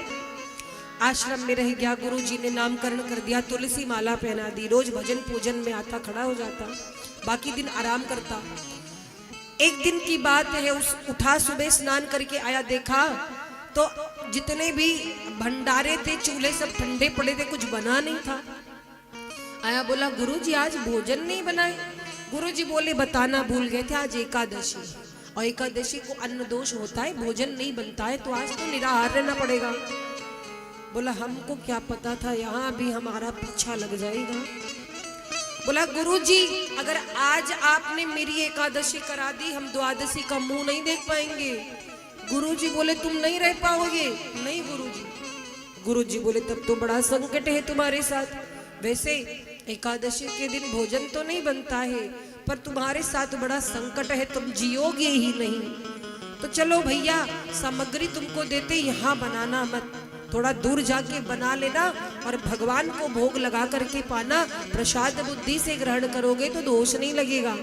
आश्रम में रह गया। गुरुजी ने नामकरण कर दिया, तुलसी माला पहना दी, रोज भजन पूजन में आता, खड़ा हो जाता, बाकी दिन आराम करता। एक दिन की बात है, उठा सुबह स्नान करके आया, देखा तो जितने भी भंडारे थे, चूल्हे सब ठंडे पड़े थे, कुछ बना नहीं था। आया बोला गुरुजी आज भोजन नहीं बनाए। गुरुजी बोले बताना भूल गए थे, आज एकादशी और एकादशी को अन्न दोष होता है, भोजन नहीं बनता है, तो आज तो निराहार रहना पड़ेगा। बोला हमको क्या पता था, यहाँ भी हमारा पीछा लग जाएगा। बोला गुरुजी अगर आज आपने मेरी एकादशी करा दी, हम द्वादशी का मुंह नहीं देख पाएंगे। गुरुजी बोले तुम नहीं रह पाओगे। नहीं गुरुजी। गुरुजी बोले तब तो बड़ा संकट है तुम्हारे साथ। वैसे एकादशी के दिन भोजन तो नहीं बनता है, पर तुम्हारे साथ बड़ा संकट है, तुम जियोगे ही नहीं। तो चलो भैया सामग्री तुमको देते, यहाँ बनाना मत, थोड़ा दूर जाके बना लेना और भगवान को भोग लगा करके पाना, प्रसाद बुद्धि से ग्रहण करोगे तो दोष नहीं लगेगा।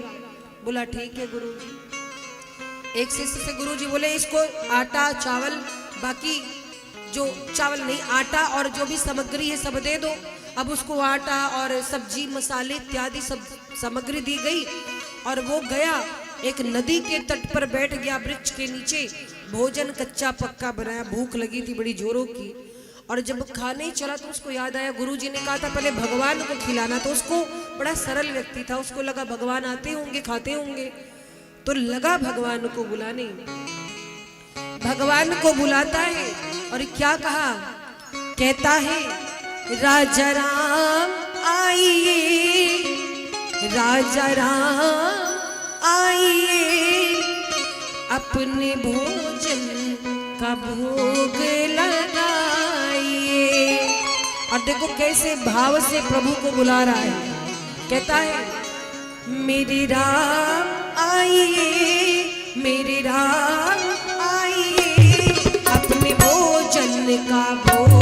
बोला ठीक है गुरुजी। एक शिष्य से गुरुजी बोले इसको आटा चावल, बाकी जो चावल नहीं आटा और जो भी सामग्री है सब दे दो। अब उसको आटा और सब्जी मसाले इत्यादि सब सामग्री दी गई और वो गया, एक नदी के तट पर बैठ गया, वृक्ष के नीचे भोजन कच्चा पक्का बनाया, भूख लगी थी बड़ी जोरों की। और जब खाने चला तो उसको याद आया गुरुजी ने कहा था पहले भगवान को खिलाना, तो उसको बड़ा सरल व्यक्ति था, उसको लगा भगवान आते होंगे खाते होंगे, तो लगा भगवान को बुलाने। भगवान को बुलाता है और क्या कहा, कहता है राजा राम आइए, राजा राम आइए, अपने भोजन का भोग लगाइए। और देखो कैसे भाव से प्रभु को बुला रहा है। कहता है मेरे राम आइए, मेरे राम आइए, अपने भोजन का भोग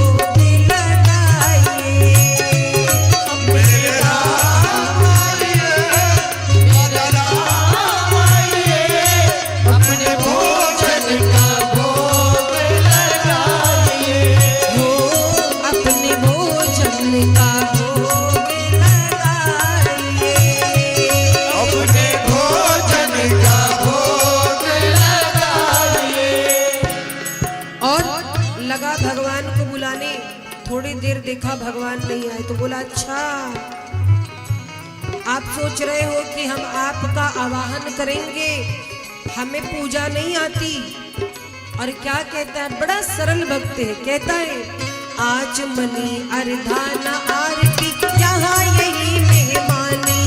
भगवान को बुलाने। थोड़ी देर देखा भगवान नहीं आए तो बोला अच्छा आप सोच रहे हो कि हम आपका आवाहन करेंगे, हमें पूजा नहीं आती। और क्या कहता है, बड़ा सरल भक्त है, कहता है आज मनी अर्धाना आरती यहाँ यही मेहमानी,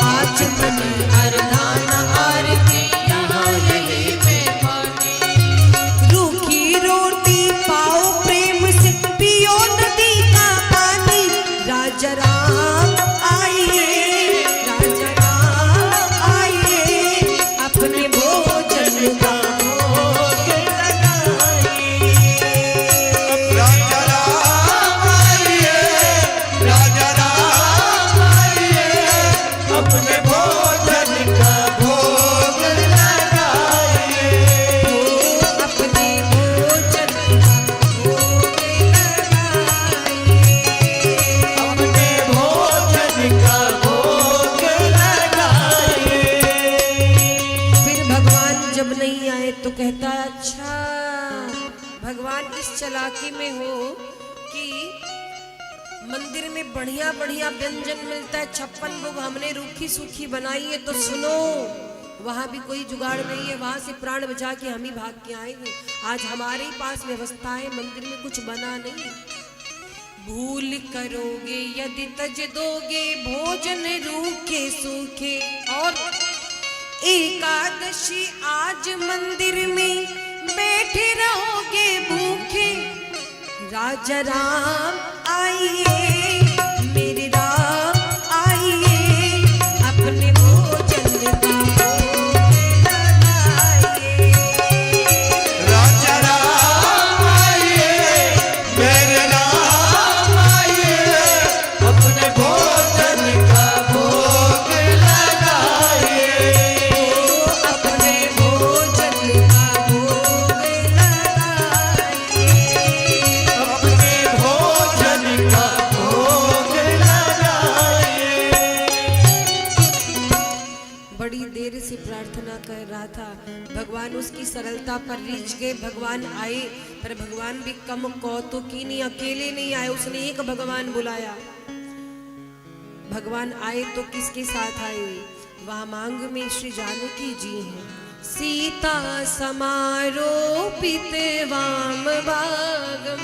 आज मनी अर्धाना आरती यहाँ यही मेहमानी, रूखी रोटी पाओ प्रेम से पियो नदी का पानी, राजा राम आइए, राजा राम आइए, अपने भोजन का भोग लगाइए, राजा राम आइए, राजा राम आइए, अपने भोजन का भोग लगाइए, अपने भोजन का भोग लगाइए, अपने भोजन का भोग लगाइए। फिर भगवान जब नहीं आए तो कहता है अच्छा, भगवान इस चालाकी में हो कि मंदिर में बढ़िया बढ़िया व्यंजन मिलता है, 56 भोग हमने रूखी सूखी बनाई है, तो सुनो वहां भी कोई जुगाड़ नहीं है, वहां से प्राण बचा के हम ही भाग के आए हैं। आज हमारे ही पास व्यवस्था है, मंदिर में कुछ बना नहीं। भूल करोगे यदि तज दोगे भोजन रूखे सूखे, और एकादशी आज मंदिर में बैठे रहोगे भूखे, राजा राम आइए, मेरे राम आइए, अपने भोजन का भोग लगाइए, राजा राम आइए, मेरे राम आइए, अपने भोजन का भोग लगाइए, अपने भोजन का भोग लगाइए, अपने भोजन का भोग लगाइए। बड़ी देर से प्रार्थना कर रहा था, भगवान उसकी सरलता पर रीझ गए, भगवान आए, पर भगवान भी कम कौतुकी नहीं, अकेले नहीं आए, उसने एक भगवान बुलाया। भगवान आए तो किसके साथ आए, वहां मांग में श्री जानकी जी हैं, सीता समारोपित वाम भागम,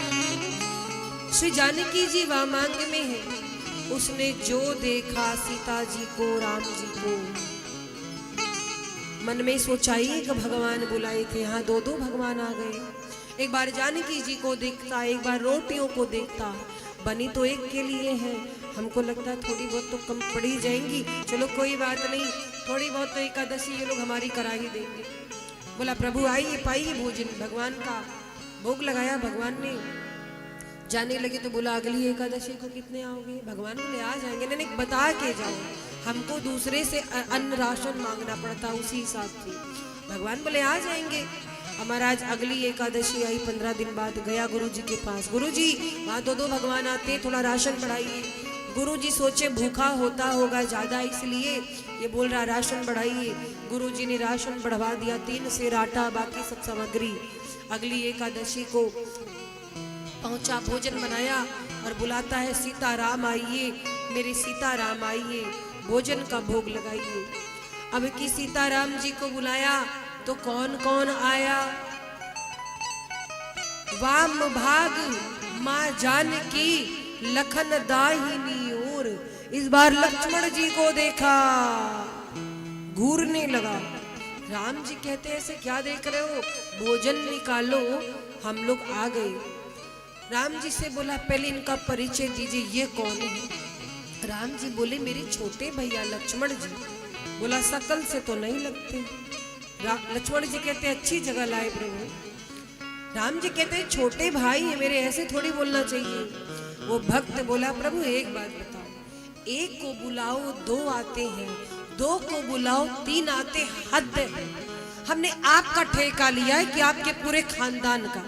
श्री जानकी जी वहां मांग में है। उसने जो देखा सीता जी को, राम जी को, मन में सोचाइए कि भगवान बुलाए थे, यहाँ दो दो भगवान आ गए। एक बार जानकी जी को देखता, एक बार रोटियों को देखता, बनी तो एक के लिए है, हमको लगता थोड़ी बहुत तो कम पड़ ही जाएंगी, चलो कोई बात नहीं, थोड़ी बहुत तो एकादशी ये लोग हमारी करा ही देंगे। बोला प्रभु आइए पाइए भोजन, भगवान का भोग लगाया। भगवान ने जाने लगे तो बोला अगली एकादशी को कितने आओगे, भगवान बोले आ जाएंगे, नहीं बता के जाओ, हमको दूसरे से अन्न राशन मांगना पड़ता, उसी हिसाब से। भगवान बोले आ जाएंगे। महाराज अगली एकादशी आई, 15 दिन बाद गया गुरु जी के पास, गुरु जी वहाँ दो दो भगवान आते, थोड़ा राशन बढ़ाइए। गुरु जी सोचे भूखा होता होगा ज्यादा, इसलिए ये बोल रहा राशन बढ़ाइए। गुरु जी ने राशन बढ़वा दिया, 3 सेर आटा, बाकी सब सामग्री। अगली एकादशी को पहुंचा, भोजन बनाया और बुलाता है सीताराम आइए, मेरे सीताराम आइए, भोजन का भोग लगाइए। अब की सीताराम जी को बुलाया तो कौन कौन आया, वाम भाग माँ जानकी लखन दाहिनी ओर। इस बार लक्ष्मण जी को देखा, घूरने लगा। राम जी कहते हैं ऐसे क्या देख रहे हो, भोजन निकालो, हम लोग आ गए। राम जी से बोला पहले इनका परिचय दीजिए, ये कौन है। राम जी बोले मेरे छोटे भैया लक्ष्मण जी। बोला शकल से तो नहीं लगते। लक्ष्मण जी कहते अच्छी जगह लाए प्रभु। राम जी कहते हैं छोटे भाई है मेरे, ऐसे थोड़ी बोलना चाहिए। वो भक्त बोला प्रभु एक बात बताओ, एक को बुलाओ 2 आते हैं, 2 को बुलाओ 3 आते, हद है। हमने आपका ठेका लिया है कि आपके पूरे खानदान का।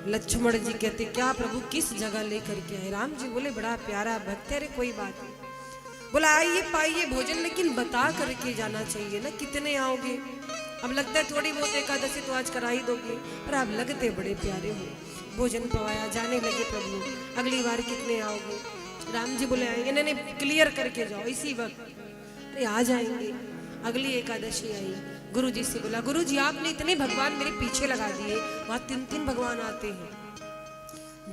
लक्ष्मण जी कहते क्या प्रभु किस जगह लेकर के आए। राम जी बोले बड़ा प्यारा भक्त है, कोई बात नहीं। बोला आइए पाइए भोजन, लेकिन बता करके जाना चाहिए ना कितने आओगे। अब लगता है थोड़ी बहुत एकादशी तो आज करा ही दोगे, पर आप लगते बड़े प्यारे हो। भोजन पवाया, जाने लगे प्रभु, अगली बार कितने आओगे। राम जी बोले आएंगे, नहीं नहीं क्लियर करके जाओ इसी वक्त। अरे आ जाएंगे। अगली एकादशी आई, गुरु जी से बोला, गुरु जी आपने इतने भगवान मेरे पीछे लगा दिए, वहां 3-3 भगवान आते हैं।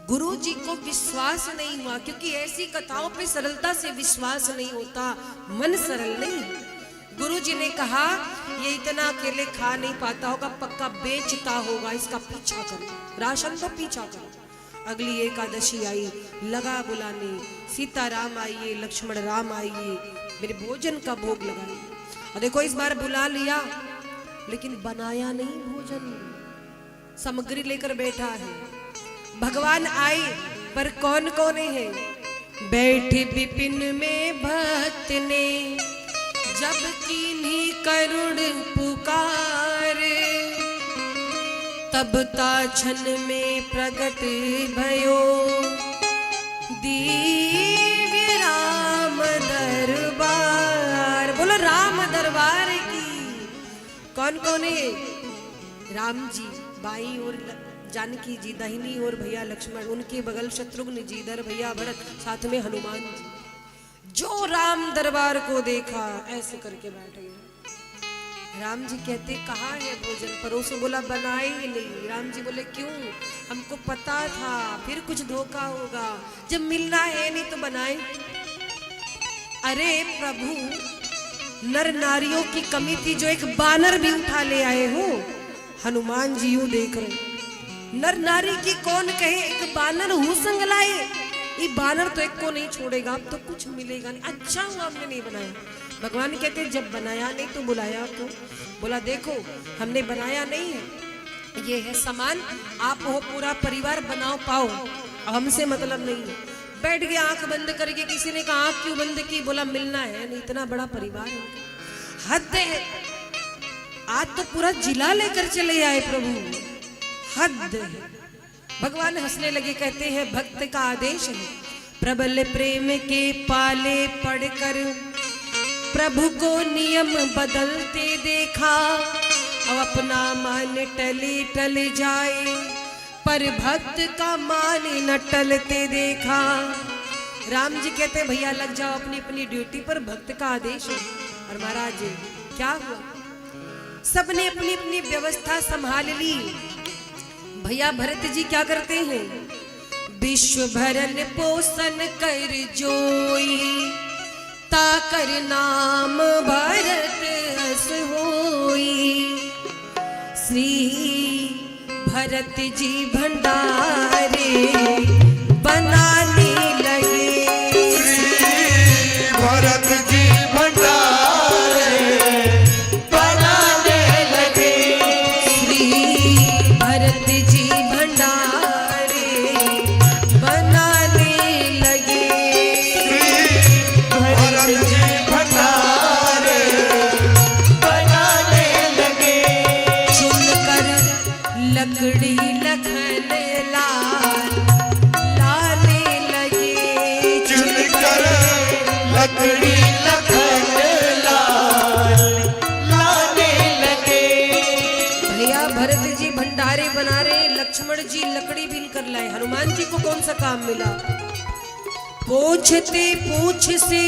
गुरु जी को विश्वास नहीं हुआ, क्योंकि ऐसी कथाओं पे सरलता से विश्वास नहीं होता, मन सरल नहीं। गुरु जी ने कहा ये इतना अकेले खा नहीं पाता होगा, पक्का बेचता होगा, इसका पीछा करो, राशन तो पीछा करो। अगली एकादशी आई, लगा बुलाने, सीता राम आइए, लक्ष्मण राम आइए, मेरे भोजन का भोग लगाइए। और देखो इस बार बुला लिया, लेकिन बनाया नहीं भोजन, सामग्री लेकर बैठा है। भगवान आए, पर कौन कौन है? बैठे विपिन में भक्त ने, जब कीन्ही करुण पुकार, तब ताछन में प्रगट भयो, दिव्य राम दरबार। बोलो राम दरबार की। कौन कौन है? राम जी बाईं ओर, जानकी जी दाहिनी ओर, भैया लक्ष्मण, उनके बगल शत्रुघ्न जी, इधर भैया भरत, साथ में हनुमान जी। जो राम दरबार को देखा ऐसे करके बैठ गए। राम जी कहते कहाँ है भोजन? परोसो। बोला बनाए ही नहीं। राम जी बोले क्यों? हमको पता था फिर कुछ धोखा होगा, जब मिलना है नहीं तो बनाए। अरे प्रभु, नर नारियों की कमी थी, जो एक बानर भी उठा ले आए हो। हनुमान जी यूं देख रहे, नर नारी की कौन कहे, एक बानर हूं संग लाए, ये बानर तो एक को नहीं छोड़ेगा, अब तो कुछ मिलेगा नहीं। अच्छा हुआ हमने नहीं बनाया। भगवान कहते जब बनाया नहीं तो बुलाया क्यों? बोला देखो हमने बनाया नहीं है, ये है सामान, आप हो पूरा परिवार बनाओ पाओ, हमसे मतलब नहीं है। बैठ गया आंख बंद करके। किसी ने कहा आंख क्यों बंद की? बोला मिलना है नहीं, इतना बड़ा परिवार है। हद है, आज तो पूरा जिला लेकर चले आए प्रभु, हद है। भगवान हंसने लगे, कहते हैं भक्त का आदेश है। प्रबल प्रेम के पाले पढ़कर प्रभु को नियम बदलते देखा, अब अपना मान टले टल जाए, पर भक्त का मान न टलते देखा। राम जी कहते भैया लग जाओ अपनी अपनी ड्यूटी पर, भक्त का आदेश है। और महाराज क्या हुआ? सबने अपनी अपनी व्यवस्था संभाल ली। भैया भरत जी क्या करते हैं? विश्व भरन पोषण कर जोई, ताकर नाम भरत अस होई। श्री भरत जी भंडारे बनाने लगे, श्री भरत जी भंडारे बनाने लगे, श्री भरत जी भंडारे बनाने लगे, भरत जी भंडारे बनाने लगे। चुनकर लकड़ी लखन लाल लाने लगे, चुनकर लकड़ी लखन लाल लाने लगे। भैया भरत जी भंडारे बना रहे, लक्ष्मण जी लकड़ी बीन कर लाए। हनुमान जी को कौन सा काम मिला? पूछते पूछ से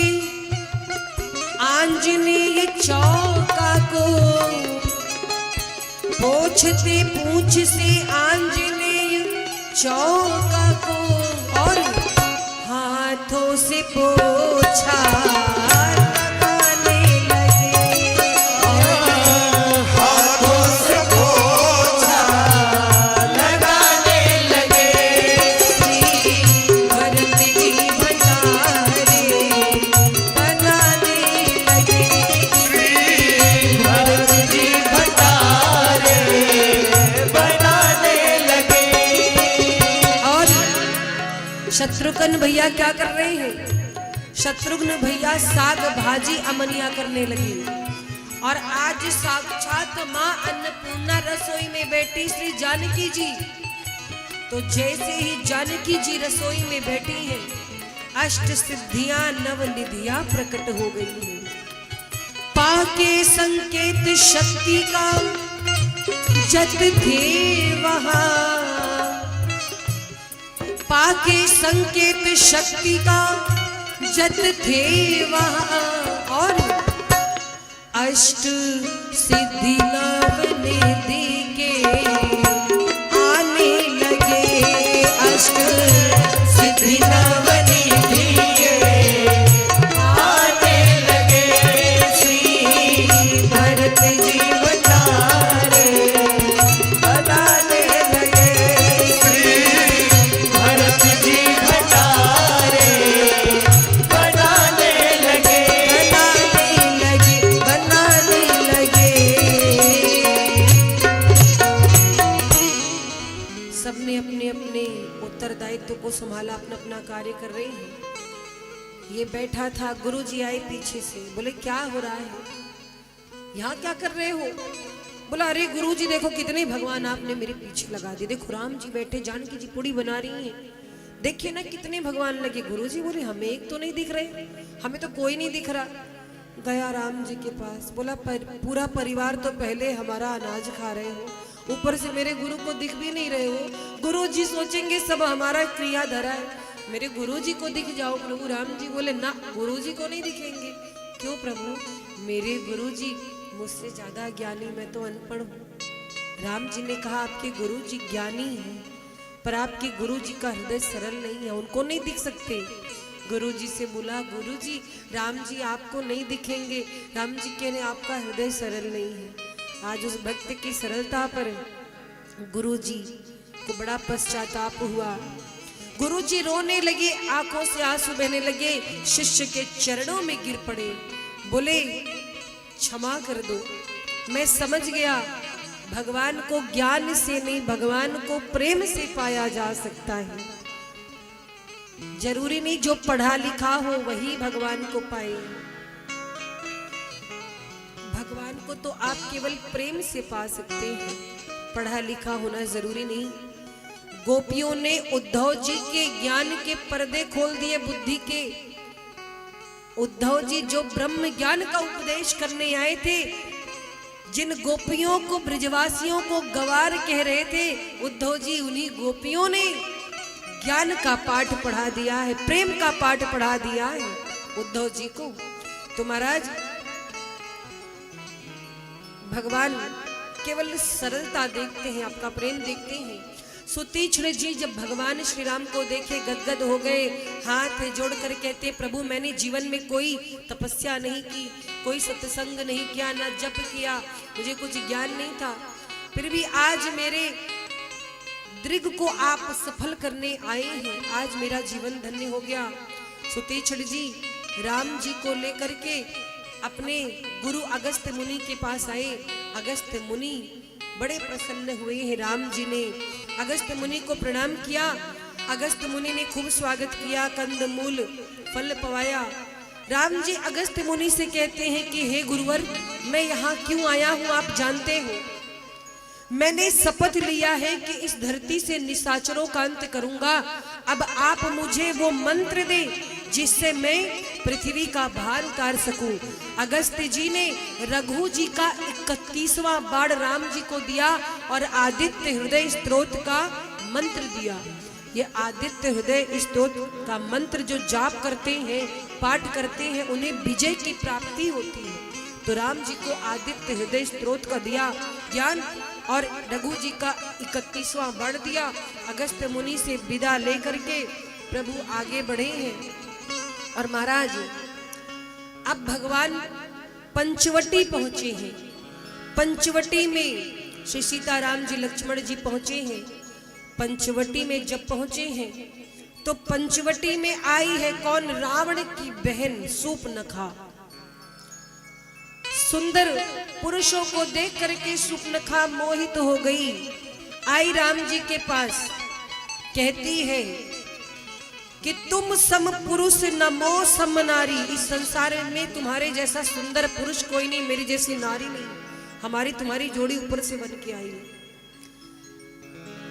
आंजनेय चौका को, पूछते पूछ से आंजनेय चौका को, और हाथों से पोछा लगाने लगे, हाथों से पोछा लगाने लगे। श्री भरत जी भंडारे बनाने लगे, भरत जी भंडारे बनाने लगे। और शत्रुघ्न भैया क्या कर रहे हैं? शत्रुघ्न भैया साग भाजी अमनिया करने लगे। और आज साक्षात माँ अन्नपूर्णा रसोई में बैठी श्री जानकी जी। तो जैसे ही जानकी जी रसोई में बैठी हैं, अष्ट सिद्धियां नव निधियां प्रकट हो गई हैं। पाके संकेत शक्ति का जत थे वहां, पाके संकेत शक्ति का जत थे वहां और अष्ट सिद्धि नव निधि के आने लगे, अष्ट सिद्धि नव निधि के आने लगे। श्री भरत जी बतारे बताने लगे, श्री भरत जी भटारे बनाने लगे, बनाने लगे। सबने अपने अपने उत्तरदायित्व को संभाला, अपना अपना कार्य कर रहे हैं। ये बैठा था, गुरुजी आए पीछे से, बोले क्या हो रहा है, यहाँ क्या कर रहे हो? बोला अरे गुरुजी देखो कितने भगवान आपने मेरे पीछे लगा दिए, देखो राम जी बैठे, जानकी जी पूड़ी बना रही हैं, देखिए ना कितने भगवान लगे। गुरुजी बोले हमें एक तो नहीं दिख रहे, हमें तो कोई नहीं दिख रहा। गया राम जी के पास, बोला पूरा परिवार तो पहले हमारा अनाज खा रहे हो, ऊपर से मेरे गुरु को दिख भी नहीं रहे हो। गुरुजी सोचेंगे सब हमारा क्रिया धरा है, मेरे गुरुजी को दिख जाओ। प्रभु राम जी बोले ना, गुरुजी को नहीं दिखेंगे। क्यों प्रभु? मेरे गुरुजी मुझसे ज्यादा ज्ञानी, मैं तो अनपढ़ हूँ। राम जी ने कहा आपके गुरुजी ज्ञानी हैं, पर आपके गुरुजी का हृदय सरल नहीं है, उनको नहीं दिख सकते। गुरुजी से बोला गुरुजी राम जी आपको नहीं दिखेंगे। राम जी कह रहे आपका हृदय सरल नहीं है। आज उस भक्त की सरलता पर गुरुजी को बड़ा पश्चाताप हुआ। गुरुजी रोने लगे, आंखों से आंसू बहने लगे, शिष्य के चरणों में गिर पड़े, बोले क्षमा कर दो, मैं समझ गया भगवान को ज्ञान से नहीं, भगवान को प्रेम से पाया जा सकता है। जरूरी नहीं जो पढ़ा लिखा हो वही भगवान को पाए, भगवान को तो आप केवल प्रेम से पा सकते हैं, पढ़ा लिखा होना जरूरी नहीं। गोपियों ने उद्धव जी के ज्ञान के पर्दे खोल दिए, बुद्धि के। उद्धव जी जो ब्रह्म ज्ञान का उपदेश करने आए थे, जिन गोपियों को ब्रजवासियों को गवार कह रहे थे, उद्धव जी उन्हीं गोपियों ने ज्ञान का पाठ पढ़ा दिया है, प्रेम का पाठ पढ़ा दिया है उद्धव जी को। तो महाराज भगवान केवल सरलता देखते हैं, आपका प्रेम देखते हैं। सुतीक्ष्ण जी जब भगवान श्री राम को देखे गदगद हो गए, हाथ जोड़ कर कहते प्रभु मैंने जीवन में कोई तपस्या नहीं की, कोई सत्संग नहीं किया, ना जप किया, मुझे कुछ ज्ञान नहीं था, फिर भी आज मेरे दृग को आप सफल करने आए हैं, आज मेरा जीवन धन्य हो गया। सुतीक्ष्ण जी राम जी को लेकर के अपने गुरु अगस्त्य मुनि के पास आए। अगस्त्य मुनि बड़े प्रसन्न हुए हैं। राम जी ने अगस्त्य मुनि को प्रणाम किया। अगस्त्य मुनि ने खूब स्वागत किया, कंद मूल फल पवाया। राम जी अगस्त्य मुनि से कहते हैं कि हे गुरुवर, मैं यहाँ क्यों आया हूँ आप जानते हो। मैंने शपथ लिया है कि इस धरती से निशाचरों का अंत करूंगा। अब आप मुझे वो मंत्र दे जिससे मैं पृथ्वी का भार उतार सकूं। अगस्त्य जी ने रघु जी का 31वां बाण राम जी को दिया और आदित्य हृदय स्तोत्र का मंत्र दिया। ये आदित्य हृदय स्तोत्र का मंत्र जो जाप करते हैं, पाठ करते हैं, उन्हें विजय की प्राप्ति होती है। तो राम जी को आदित्य हृदय स्तोत्र का दिया ज्ञान और रघु जी का 31वां बाण दिया। अगस्त्य मुनि से विदा लेकर के प्रभु आगे बढ़े हैं। और महाराज अब भगवान पंचवटी पहुंचे हैं। पंचवटी में श्री सीताराम जी लक्ष्मण जी पहुंचे हैं। पंचवटी में जब पहुंचे हैं तो पंचवटी में आई है कौन? रावण की बहन सूर्पनखा। सुंदर पुरुषों को देख करके सूर्पनखा मोहित हो गई। आई राम जी के पास, कहती है कि तुम सम पुरुष नमो सम नारी। इस संसार में तुम्हारे जैसा सुंदर पुरुष कोई नहीं, मेरी जैसी नारी नहीं। हमारी तुम्हारी जोड़ी ऊपर से बन के आई है।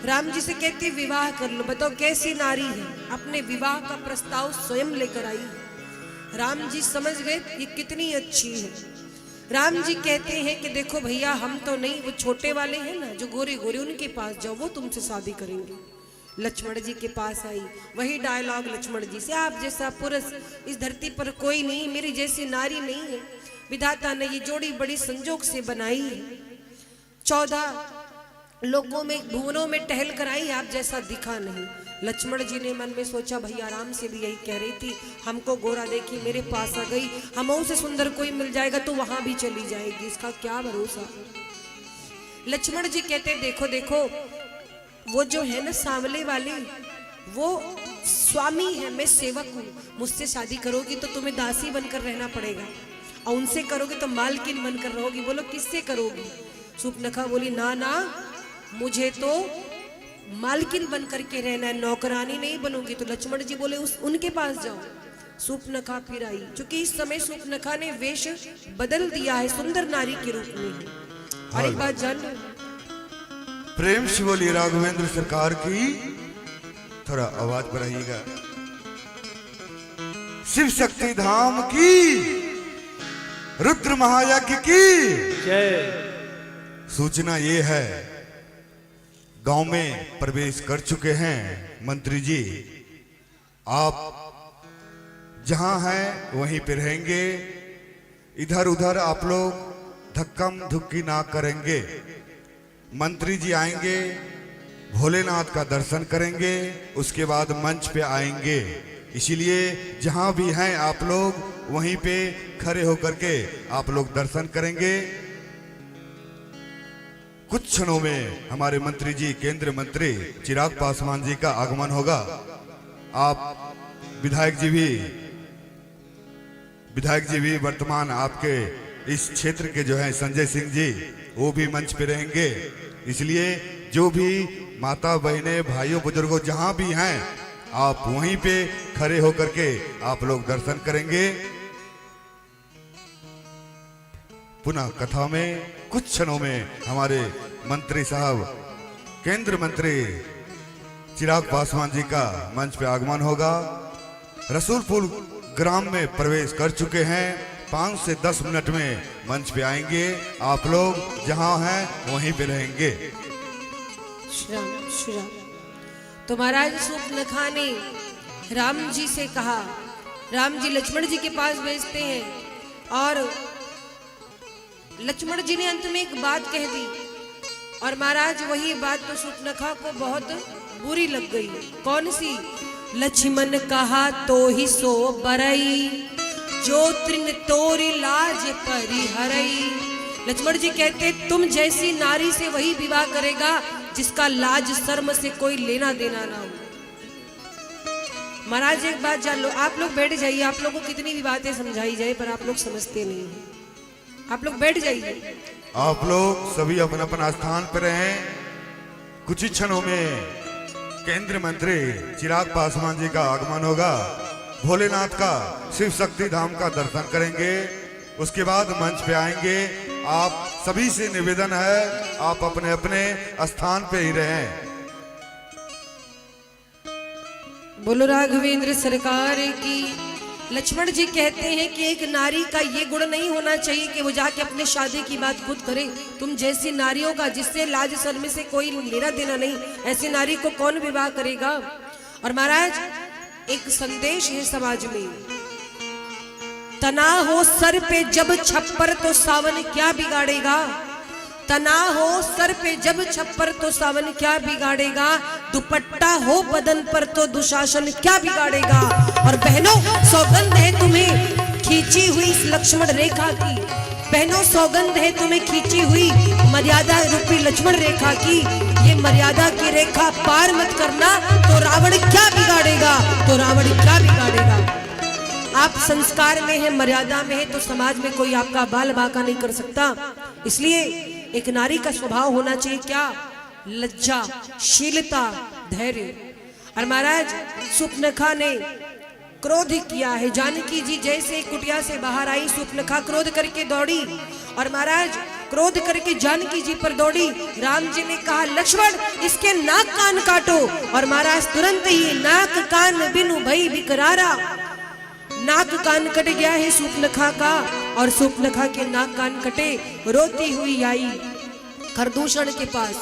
राम जी से कहती विवाह कर लो। बताओ कैसी नारी है, अपने विवाह का प्रस्ताव स्वयं लेकर आई है। राम जी समझ गए ये कितनी अच्छी है। राम जी कहते हैं कि देखो भैया, हम तो नहीं, वो छोटे वाले हैं ना जो गोरे गोरे, उनके पास जाओ, वो तुमसे शादी करेंगे। लक्ष्मण जी के पास आई, वही डायलॉग लक्ष्मण जी से, आप जैसा पुरुष इस धरती पर कोई नहीं, मेरी जैसी नारी नहीं है, विधाता ने ये जोड़ी बड़ी संजोग से बनाई है, 14 लोगों में भुवनों में टहल कर आई, आप जैसा दिखा नहीं। लक्ष्मण जी ने मन में सोचा, भैया राम से भी यही कह रही थी, हमको गोरा देखी मेरे पास आ गई, हमों से सुंदर कोई मिल जाएगा तो वहां भी चली जाएगी, इसका क्या भरोसा। लक्ष्मण जी कहते देखो देखो वो जो है ना सांवले वाली, वो स्वामी है, मैं सेवक हूँ, मुझसे शादी करोगी तो तुम्हें दासी बनकर रहना पड़ेगा, और उनसे करोगे तो मालकिन बनकर रहोगी। बोलो किससे करोगी? सूर्पनखा बोली ना ना, मुझे तो मालकिन बनकर के रहना है, नौकरानी नहीं बनूंगी। तो लक्ष्मण जी बोले उनके पास जाओ। सूर्पनखा फिर आई, क्योंकि इस समय सूर्पनखा ने वेश बदल दिया है, सुंदर नारी के रूप में। और एक बात जान लो, प्रेम से बोलिए राघवेंद्र सरकार की, थोड़ा आवाज बढ़ाइएगा, शिव शक्ति धाम की, रुद्र महायज्ञ की जय। सूचना ये है, गांव में प्रवेश कर चुके हैं मंत्री जी, आप जहां हैं वहीं पे रहेंगे, इधर उधर आप लोग धक्कम धुक्की ना करेंगे। मंत्री जी आएंगे, भोलेनाथ का दर्शन करेंगे, उसके बाद मंच पे आएंगे, इसीलिए जहां भी हैं आप लोग वहीं पे खड़े होकर के आप लोग दर्शन करेंगे। कुछ क्षणों में हमारे मंत्री जी, केंद्र मंत्री चिराग पासवान जी का आगमन होगा। आप विधायक जी भी वर्तमान आपके इस क्षेत्र के जो है संजय सिंह जी, वो भी मंच पे रहेंगे, इसलिए जो भी माता बहनें भाइयों बुजुर्गों जहां भी हैं, आप वहीं पे खड़े होकर के आप लोग दर्शन करेंगे। पुनः कथा में कुछ क्षणों में हमारे मंत्री साहब, केंद्र मंत्री चिराग पासवान जी का मंच पे आगमन होगा। रसूलपुर ग्राम में प्रवेश कर चुके हैं, 5 से 10 मिनट में मंच पे आएंगे, आप लोग जहां हैं वहीं पे रहेंगे। श्री राम श्री राम। तो महाराज सूर्पनखा ने राम जी से कहा, राम जी लक्ष्मण जी के पास भेजते हैं, और लक्ष्मण जी ने अंत में एक बात कह दी, और महाराज वही बात तो सूर्पनखा को बहुत बुरी लग गई। कौन सी? लक्ष्मण कहा तो ही सो बरई, जो तृण तोरी लाज परिहरई। लक्ष्मण जी कहते तुम जैसी नारी से वही विवाह करेगा जिसका लाज शर्म से कोई लेना देना ना हो। महाराज एक बात जान लो, आप लोग बैठ जाइए, आप लोगों को कितनी भी बातें समझाई जाए पर आप लोग समझते नहीं हैं, आप लोग बैठ जाइए। आप लोग सभी अपना अपना स्थान पर रहें। कुछ ही क्षणों में केंद्र मंत्री चिराग पासवान जी का आगमन होगा, भोलेनाथ का शिव शक्ति धाम का दर्शन करेंगे, उसके बाद मंच पे आएंगे। आप सभी से निवेदन है, आप अपने अपने स्थान पे ही रहें। बोलो राघवेंद्र सरकार की। लक्ष्मण जी कहते हैं कि एक नारी का ये गुण नहीं होना चाहिए कि वो जाके अपने शादी की बात खुद करे। तुम जैसी नारियों का जिससे लाज शर्म से कोई लेना देना नहीं, ऐसी नारी को कौन विवाह करेगा। और महाराज एक संदेश है समाज में, तना हो सर पे जब छप्पर तो सावन क्या बिगाड़ेगा। तना हो सर पे जब छप्पर तो सावन क्या बिगाड़ेगा, दुपट्टा हो बदन पर तो दुशासन क्या बिगाड़ेगा। और बहनों सौगंध है तुम्हें खींची हुई इस लक्ष्मण रेखा की, बहनों सौगंध है तुम्हें खींची हुई मर्यादा रूपी लक्ष्मण रेखा की। ये मर्यादा की रेखा पार मत करना तो रावण क्या बिगाड़ेगा, तो रावण क्या बिगाड़ेगा। आप संस्कार में है, मर्यादा में है, तो समाज में कोई आपका बाल बाका नहीं कर सकता। इसलिए एक नारी का स्वभाव होना चाहिए क्या, लज्जा, शीलता, धैर्य। और महाराज सूर्पनखा ने क्रोध किया है। जानकी जी जैसे कुटिया से बाहर आई, सूर्पनखा क्रोध करके दौड़ी, और महाराज क्रोध करके जानकी जी पर दौड़ी। राम जी ने कहा लक्ष्मण इसके नाक कान काटो, और महाराज तुरंत ही नाक कान बिनु भई बिकरारा, नाक कान कट गया है सूर्पनखा का। और सूर्पनखा के नाक कान कटे, रोती हुई आई खरदूषण के पास।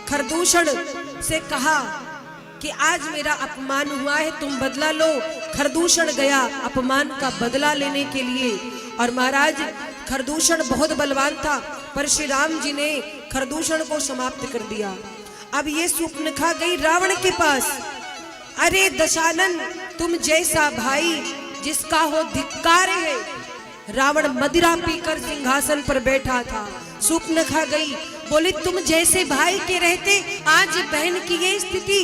खरदूषण से कहा कि आज मेरा अपमान हुआ है, तुम बदला लो। खरदूषण गया अपमान का बदला लेने के लिए। और महाराज खरदूषण बहुत बलवान था, पर श्री राम जी ने खरदूषण को समाप्त कर दिया। अब ये सूर्पनखा गई रावण के पास। अरे दशानन, तुम जैसा भाई जिसका हो धिक्कार है। रावण मदिरा पीकर सिंहासन पर बैठा था। सूर्पनखा गई, बोली तुम जैसे भाई के रहते आज बहन की ये स्थिति।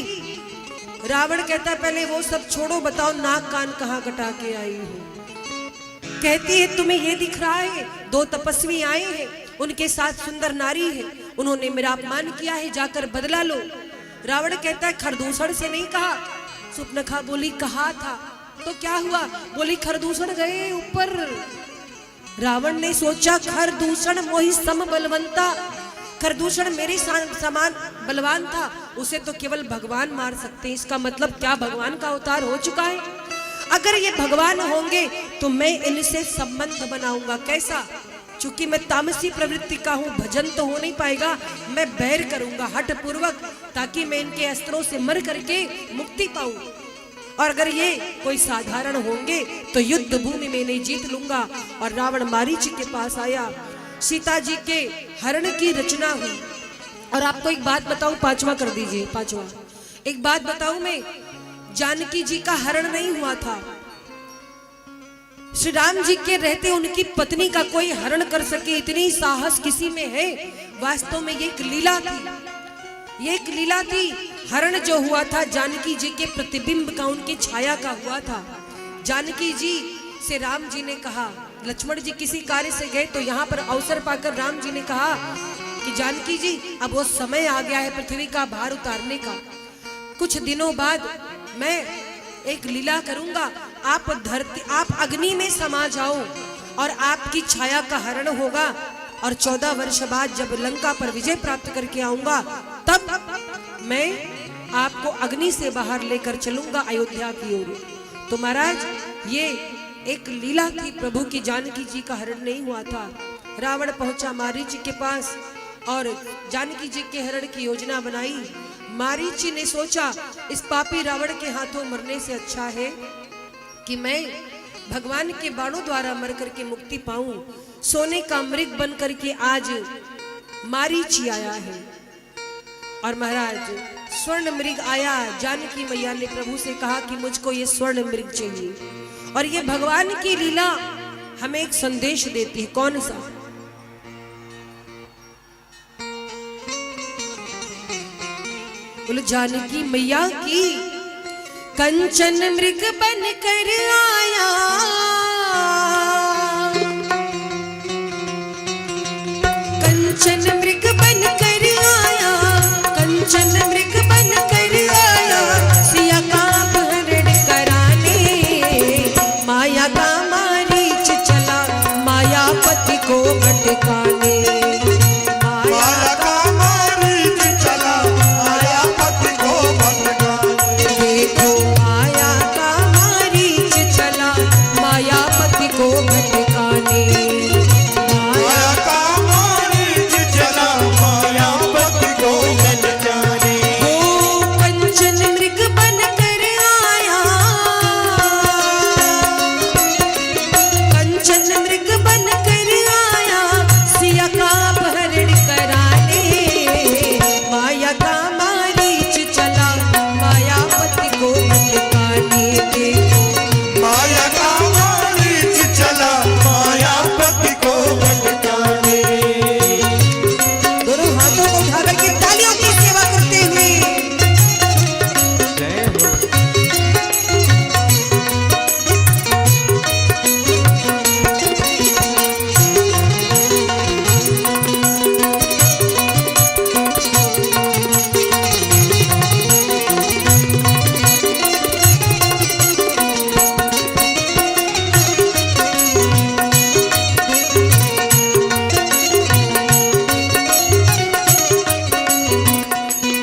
रावण कहता पहले वो सब छोड़ो, बताओ नाक कान कहाँ कटा के आई हो। कहती है तुम्हें ये दिख रहा है, दो तपस्वी आए हैं, उनके साथ सुंदर नारी है, उन्होंने मेरा अपमान किया है, जाकर बदला लो। रावण कहता है खरदूषण से नहीं कहा। सूर्पनखा बोली कहा था, तो क्या हुआ? बोली खरदूषण गए ऊपर। रावण ने सोचा खरदूषण मोहि सम बलवंता, खरदूषण मेरे समान बलवान था, उसे तो केवल भगवान मार सकते हैं। इसका मतलब क्या भगवान का अवतार हो चुका है? अगर ये भगवान होंगे तो मैं इनसे संबंध बनाऊंगा। कैसा? चूंकि मैं तामसी प्रवृत्ति का हूं, भजन तो हो नहीं पाएगा, मैं बैर करूंगा हठ पूर्वक, ताकि मैं इनके अस्त्रों से मर करके मुक्ति पाऊं। और अगर ये कोई साधारण होंगे तो युद्ध भूमि में नहीं जीत लूंगा। और रावण मारीच के पास आया, सीता जी के हरण की रचना हुई। और आपको एक बात बताऊं, पांचवा कर दीजिए, पांचवा एक बात बताऊं मैं, जानकी जी का हरण नहीं हुआ था। श्री राम जी के रहते उनकी पत्नी का कोई हरण कर सके, इतनी साहस किसी में है? वास्तव में ये एक लीला थी, ये एक लीला थी। हरण जो हुआ था जानकी जी के प्रतिबिंब का, उनकी छाया का हुआ था। जानकी जी से राम जी ने कहा, लक्ष्मण जी किसी कार्य से गए तो यहाँ पर अवसर पाकर राम जी ने कहा कि जानकी जी अब वो समय आ गया है पृथ्वी का भार उतारने का। कुछ दिनों बाद मैं एक लीला करूंगा, आप धरती, आप अग्नि में समा जाओ और आपकी छाया का हरण होगा। और 14 वर्ष बाद जब लंका पर विजय प्राप्त करके आऊंगा, तब मैं आपको अग्नि से बाहर लेकर चलूंगा अयोध्या की ओर। तो महाराज ये एक लीला थी प्रभु की, जानकी जी का हरण नहीं हुआ था। रावण पहुंचा मारीच के पास और जानकी जी के हरण की योजना बनाई। मारीची ने सोचा इस पापी रावण के हाथों मरने से अच्छा है कि मैं भगवान के बाणों द्वारा मर करके मुक्ति पाऊं। सोने का मृग बन करके आज मारीची आया है। और महाराज स्वर्ण मृग आया। जानकी मैया ने प्रभु से कहा कि मुझको ये स्वर्ण मृग चाहिए। और ये भगवान की लीला हमें एक संदेश देती है। कौन सा? बोलो जानकी मैया की। कंचन मृग बन कर आया, कंचन मृग बन कर आया, कंचन मृग बन कर आया, सिया का अपहरण कराने। माया का मारीच चला मायापति को भटकाने। माया का मारीच चला मायापति को भटकाने। देखो माया का मारीच चला मायापति को भटकाने। माया का मारीच चला मायापति को भटकाने। वो कंचन मृग बन कर आया, कंचन मृग बन कर आया, सिया का अपहरण कराने। माया का मारीच चला मायापति को भटकाने। माया का मारीच चला मायापति को भटकाने। दोनों हाथों को उठा करके तालियों की सेवा करते हुए जय हो।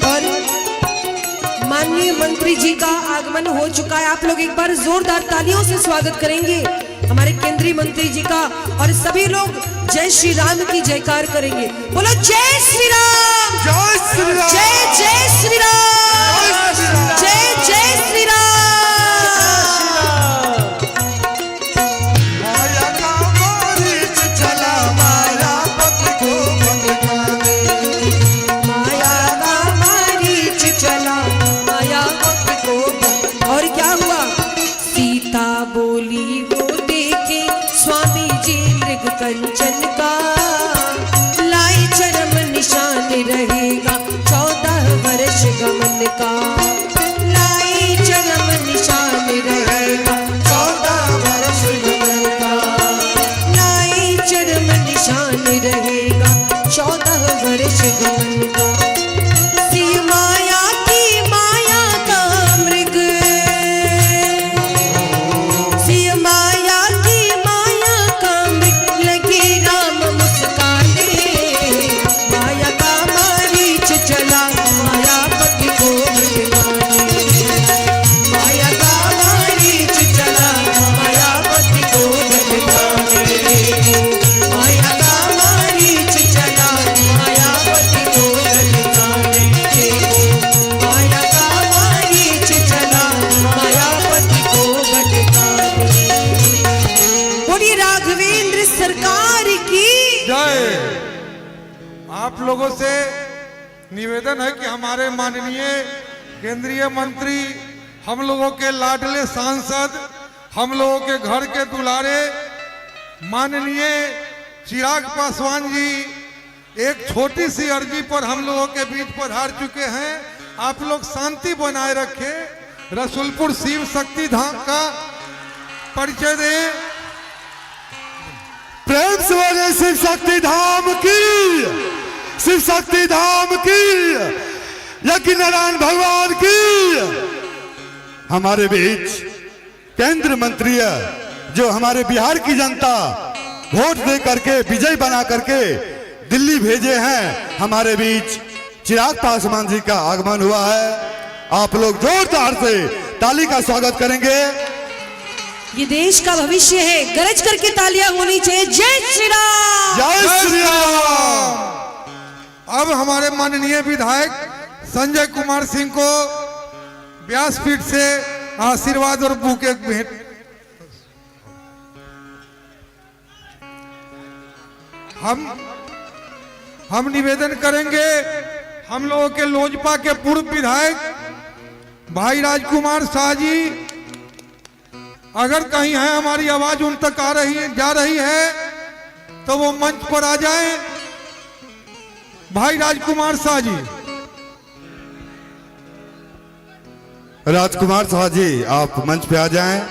और माननीय मंत्री जी का आगमन हो चुका है। आप लोग एक बार जोरदार तालियों से स्वागत करेंगे हमारे केंद्रीय मंत्री जी का। और सभी लोग जय श्री राम की जयकार करेंगे। बोलो जय श्री राम, जय श्री राम। जय जय श्री राम, जय श्री राम। जय वर्ष गमन का, सिय माया की माया का मृग, सिय माया की माया का मृग, लगे राम मुस्काने, माया का मारीच चला मायापति को भटकाने, माया का मारीच चला मायापति को भटकाने, माया का मारीच चला मायापति को भटकाने, माया का मारीच चला मायापति को भटकाने। बोलिए राघवेंद्र सरकार की जय। आप लोगों से निवेदन है कि हमारे माननीय केंद्रीय मंत्री, हम लोगों के लाडले सांसद, हम लोगों के घर के दुलारे माननीय चिराग पासवान जी एक छोटी सी अर्जी पर हम लोगों के बीच पधार चुके हैं। आप लोग शांति बनाए रखें। रसूलपुर शिव शक्ति धाम का परिचय दें। प्रेम से बोले शिव शक्ति धाम की, शिव शक्ति धाम की, यज्ञ नारायण भगवान की। हमारे बीच केंद्र मंत्री है, जो हमारे बिहार की जनता वोट दे करके विजय बना करके दिल्ली भेजे हैं। हमारे बीच चिराग पासवान जी का आगमन हुआ है। आप लोग जोरदार से ताली का स्वागत करेंगे। ये देश का भविष्य है, गरज करके तालियां होनी चाहिए। जय श्री राम, जय श्री राम। अब हमारे माननीय विधायक संजय कुमार सिंह को व्यासपीठ से आशीर्वाद और बुके भेंट। हम निवेदन करेंगे, हम लोगों के लोजपा के पूर्व विधायक भाई राजकुमार शाह जी, अगर कहीं है हमारी आवाज उन तक आ रही है, जा रही है, तो वो मंच पर आ जाएं। भाई राजकुमार शाह जी। राजकुमार शाह जी, आप मंच पे आ जाएं।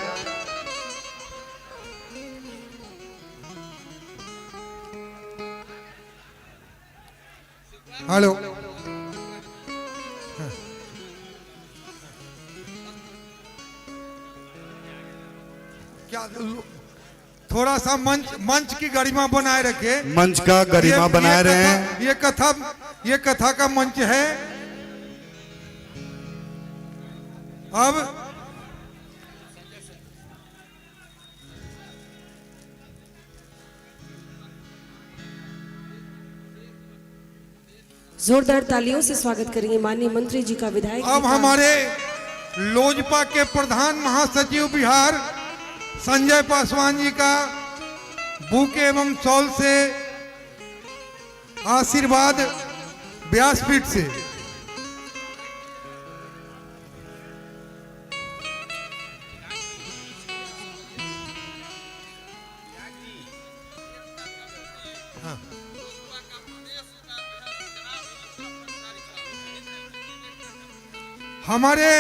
हेलो। क्या थोड़ा सा मंच की गरिमा बनाए रखे। मंच का गरिमा बनाए रहे हैं। ये कथा का मंच है। अब जोरदार तालियों से स्वागत करेंगे माननीय मंत्री जी का, विधायक। अब हमारे लोजपा के प्रधान महासचिव बिहार संजय पासवान जी का बुके एवं शॉल से आशीर्वाद व्यासपीठ से। हमारे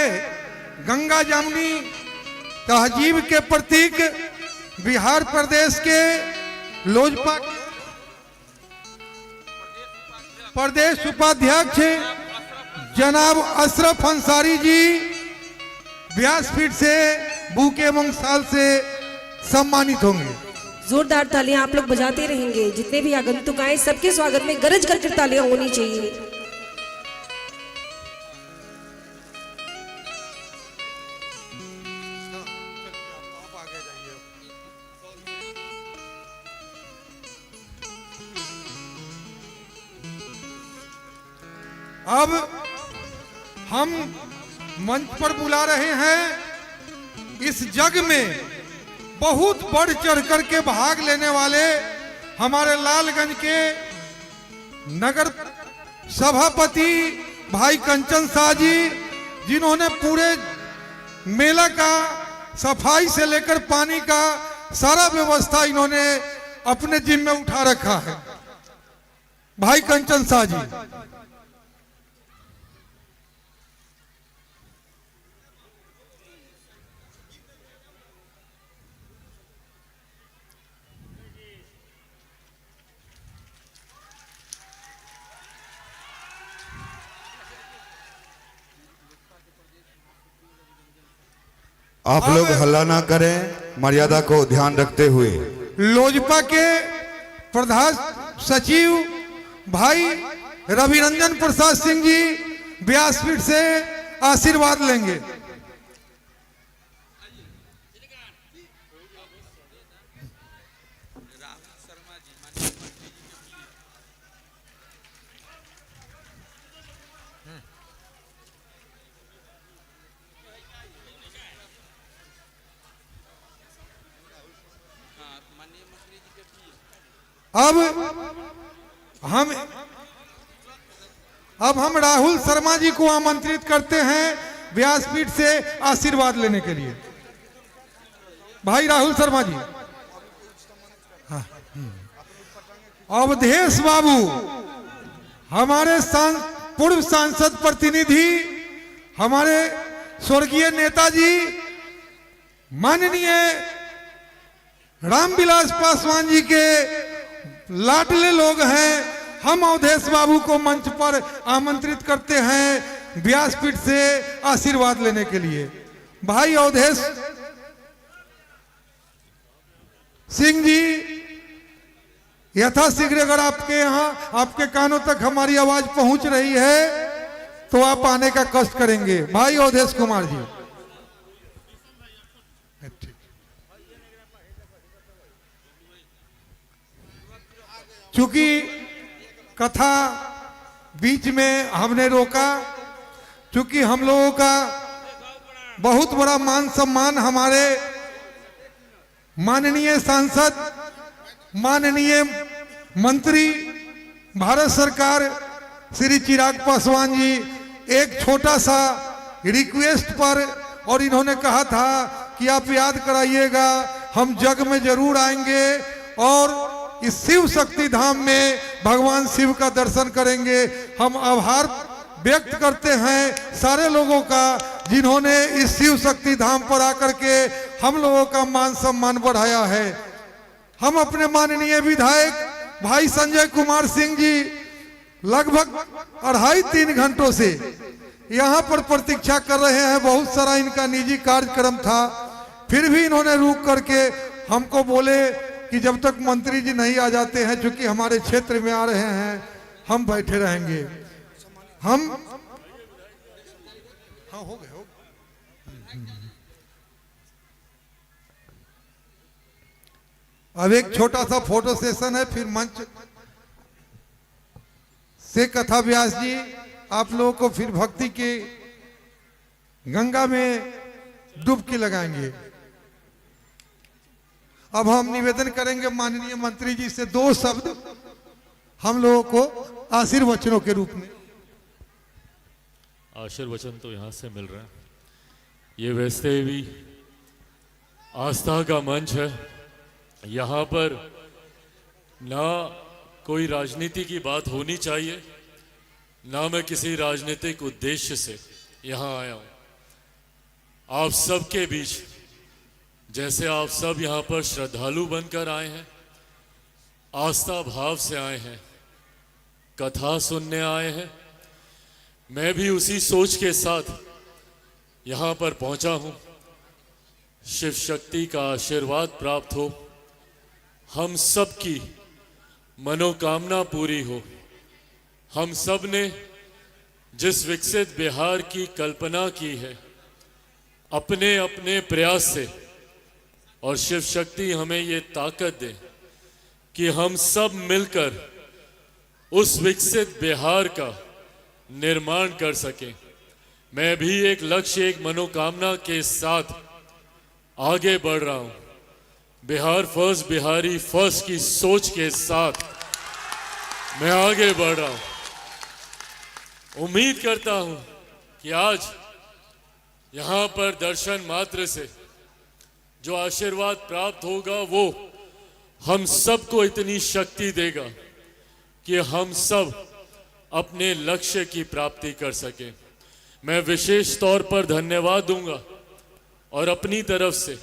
गंगा जमुनी तहजीब के प्रतीक बिहार प्रदेश के लोजपा प्रदेश उपाध्यक्ष जनाब अशरफ अंसारी जी व्यासपीठ से बुके एवं शाल से सम्मानित होंगे। जोरदार तालियां आप लोग बजाते रहेंगे। जितने भी आगंतुक आए सबके स्वागत में गरज करके तालियां होनी चाहिए। अब हम मंच पर बुला रहे हैं इस जग में बहुत बढ़ चढ़ कर के भाग लेने वाले हमारे लालगंज के नगर सभापति भाई कंचन शाह जी, जिन्होंने पूरे मेला का सफाई से लेकर पानी का सारा व्यवस्था इन्होंने अपने जिम्मे उठा रखा है। भाई कंचन शाह जी। आप लोग हल्ला ना करें, मर्यादा को ध्यान रखते हुए। लोजपा के प्रधान सचिव भाई रविरंजन प्रसाद सिंह जी व्यासपीठ से आशीर्वाद लेंगे। अब हम राहुल शर्मा जी को आमंत्रित करते हैं व्यासपीठ से आशीर्वाद लेने के लिए। भाई राहुल शर्मा जी। हाँ। अवधेश बाबू हमारे पूर्व सांसद प्रतिनिधि, हमारे स्वर्गीय नेताजी माननीय रामविलास पासवान जी के लाडले लोग हैं। हम अवधेश बाबू को मंच पर आमंत्रित करते हैं व्यासपीठ से आशीर्वाद लेने के लिए। भाई अवधेश सिंह जी, यथाशीघ्र अगर आपके यहाँ आपके कानों तक हमारी आवाज पहुंच रही है तो आप आने का कष्ट करेंगे। भाई अवधेश कुमार जी। चूंकि कथा बीच में हमने रोका, चूंकि हम लोगों का बहुत बड़ा मान सम्मान हमारे माननीय सांसद, माननीय मंत्री भारत सरकार श्री चिराग पासवान जी एक छोटा सा रिक्वेस्ट पर, और इन्होंने कहा था कि आप याद कराइएगा, हम जग में जरूर आएंगे और इस शिव शक्ति धाम में भगवान शिव का दर्शन करेंगे। हम आभार व्यक्त करते हैं सारे लोगों का जिन्होंने इस शिव शक्ति धाम पर आकर के हम लोगों का मान सम्मान बढ़ाया है। हम अपने माननीय विधायक भाई संजय कुमार सिंह जी लगभग 2.5-3 घंटों से यहाँ पर प्रतीक्षा कर रहे हैं। बहुत सारा इनका निजी कार्यक्रम था, फिर भी इन्होंने रुक करके हमको बोले कि जब तक मंत्री जी नहीं आ जाते हैं, चूंकि हमारे क्षेत्र में आ रहे हैं, हम बैठे रहेंगे। हम हाँ हो गए। अब एक छोटा सा फोटो सेशन है, फिर मंच से कथा व्यास जी आप लोगों को फिर भक्ति के गंगा में डुबकी लगाएंगे। अब हम निवेदन करेंगे माननीय मंत्री जी से 2 शब्द हम लोगों को आशीर्वचनों के रूप में। आशीर्वचन तो यहाँ से मिल रहा है। ये वैसे भी आस्था का मंच है। यहाँ पर ना कोई राजनीति की बात होनी चाहिए, ना मैं किसी राजनीतिक उद्देश्य से यहाँ आया हूँ। आप सबके बीच, जैसे आप सब यहाँ पर श्रद्धालु बनकर आए हैं, आस्था भाव से आए हैं, कथा सुनने आए हैं, मैं भी उसी सोच के साथ यहाँ पर पहुँचा हूँ। शिव शक्ति का आशीर्वाद प्राप्त हो, हम सब की मनोकामना पूरी हो। हम सब ने जिस विकसित बिहार की कल्पना की है, अपने अपने प्रयास से, और शिव शक्ति हमें ये ताकत दे कि हम सब मिलकर उस विकसित बिहार का निर्माण कर सकें। मैं भी एक लक्ष्य, एक मनोकामना के साथ आगे बढ़ रहा हूं। बिहार फर्स्ट, बिहारी फर्स्ट की सोच के साथ मैं आगे बढ़ रहा हूं। उम्मीद करता हूं कि आज यहां पर दर्शन मात्र से जो आशीर्वाद प्राप्त होगा वो हम सबको इतनी शक्ति देगा कि हम सब अपने लक्ष्य की प्राप्ति कर सकें। मैं विशेष तौर पर धन्यवाद दूंगा और अपनी तरफ से,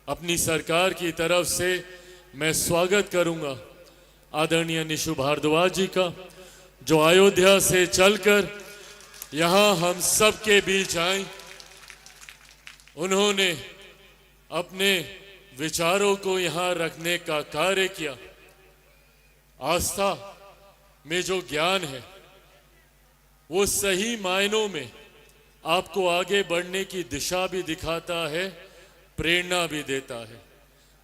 अपनी सरकार की तरफ से मैं स्वागत करूंगा आदरणीय निशु भारद्वाज जी का, जो अयोध्या से चलकर यहां हम सब के बीच आए उन्होंने अपने विचारों को यहाँ रखने का कार्य किया। आस्था में जो ज्ञान है वो सही मायनों में आपको आगे बढ़ने की दिशा भी दिखाता है, प्रेरणा भी देता है।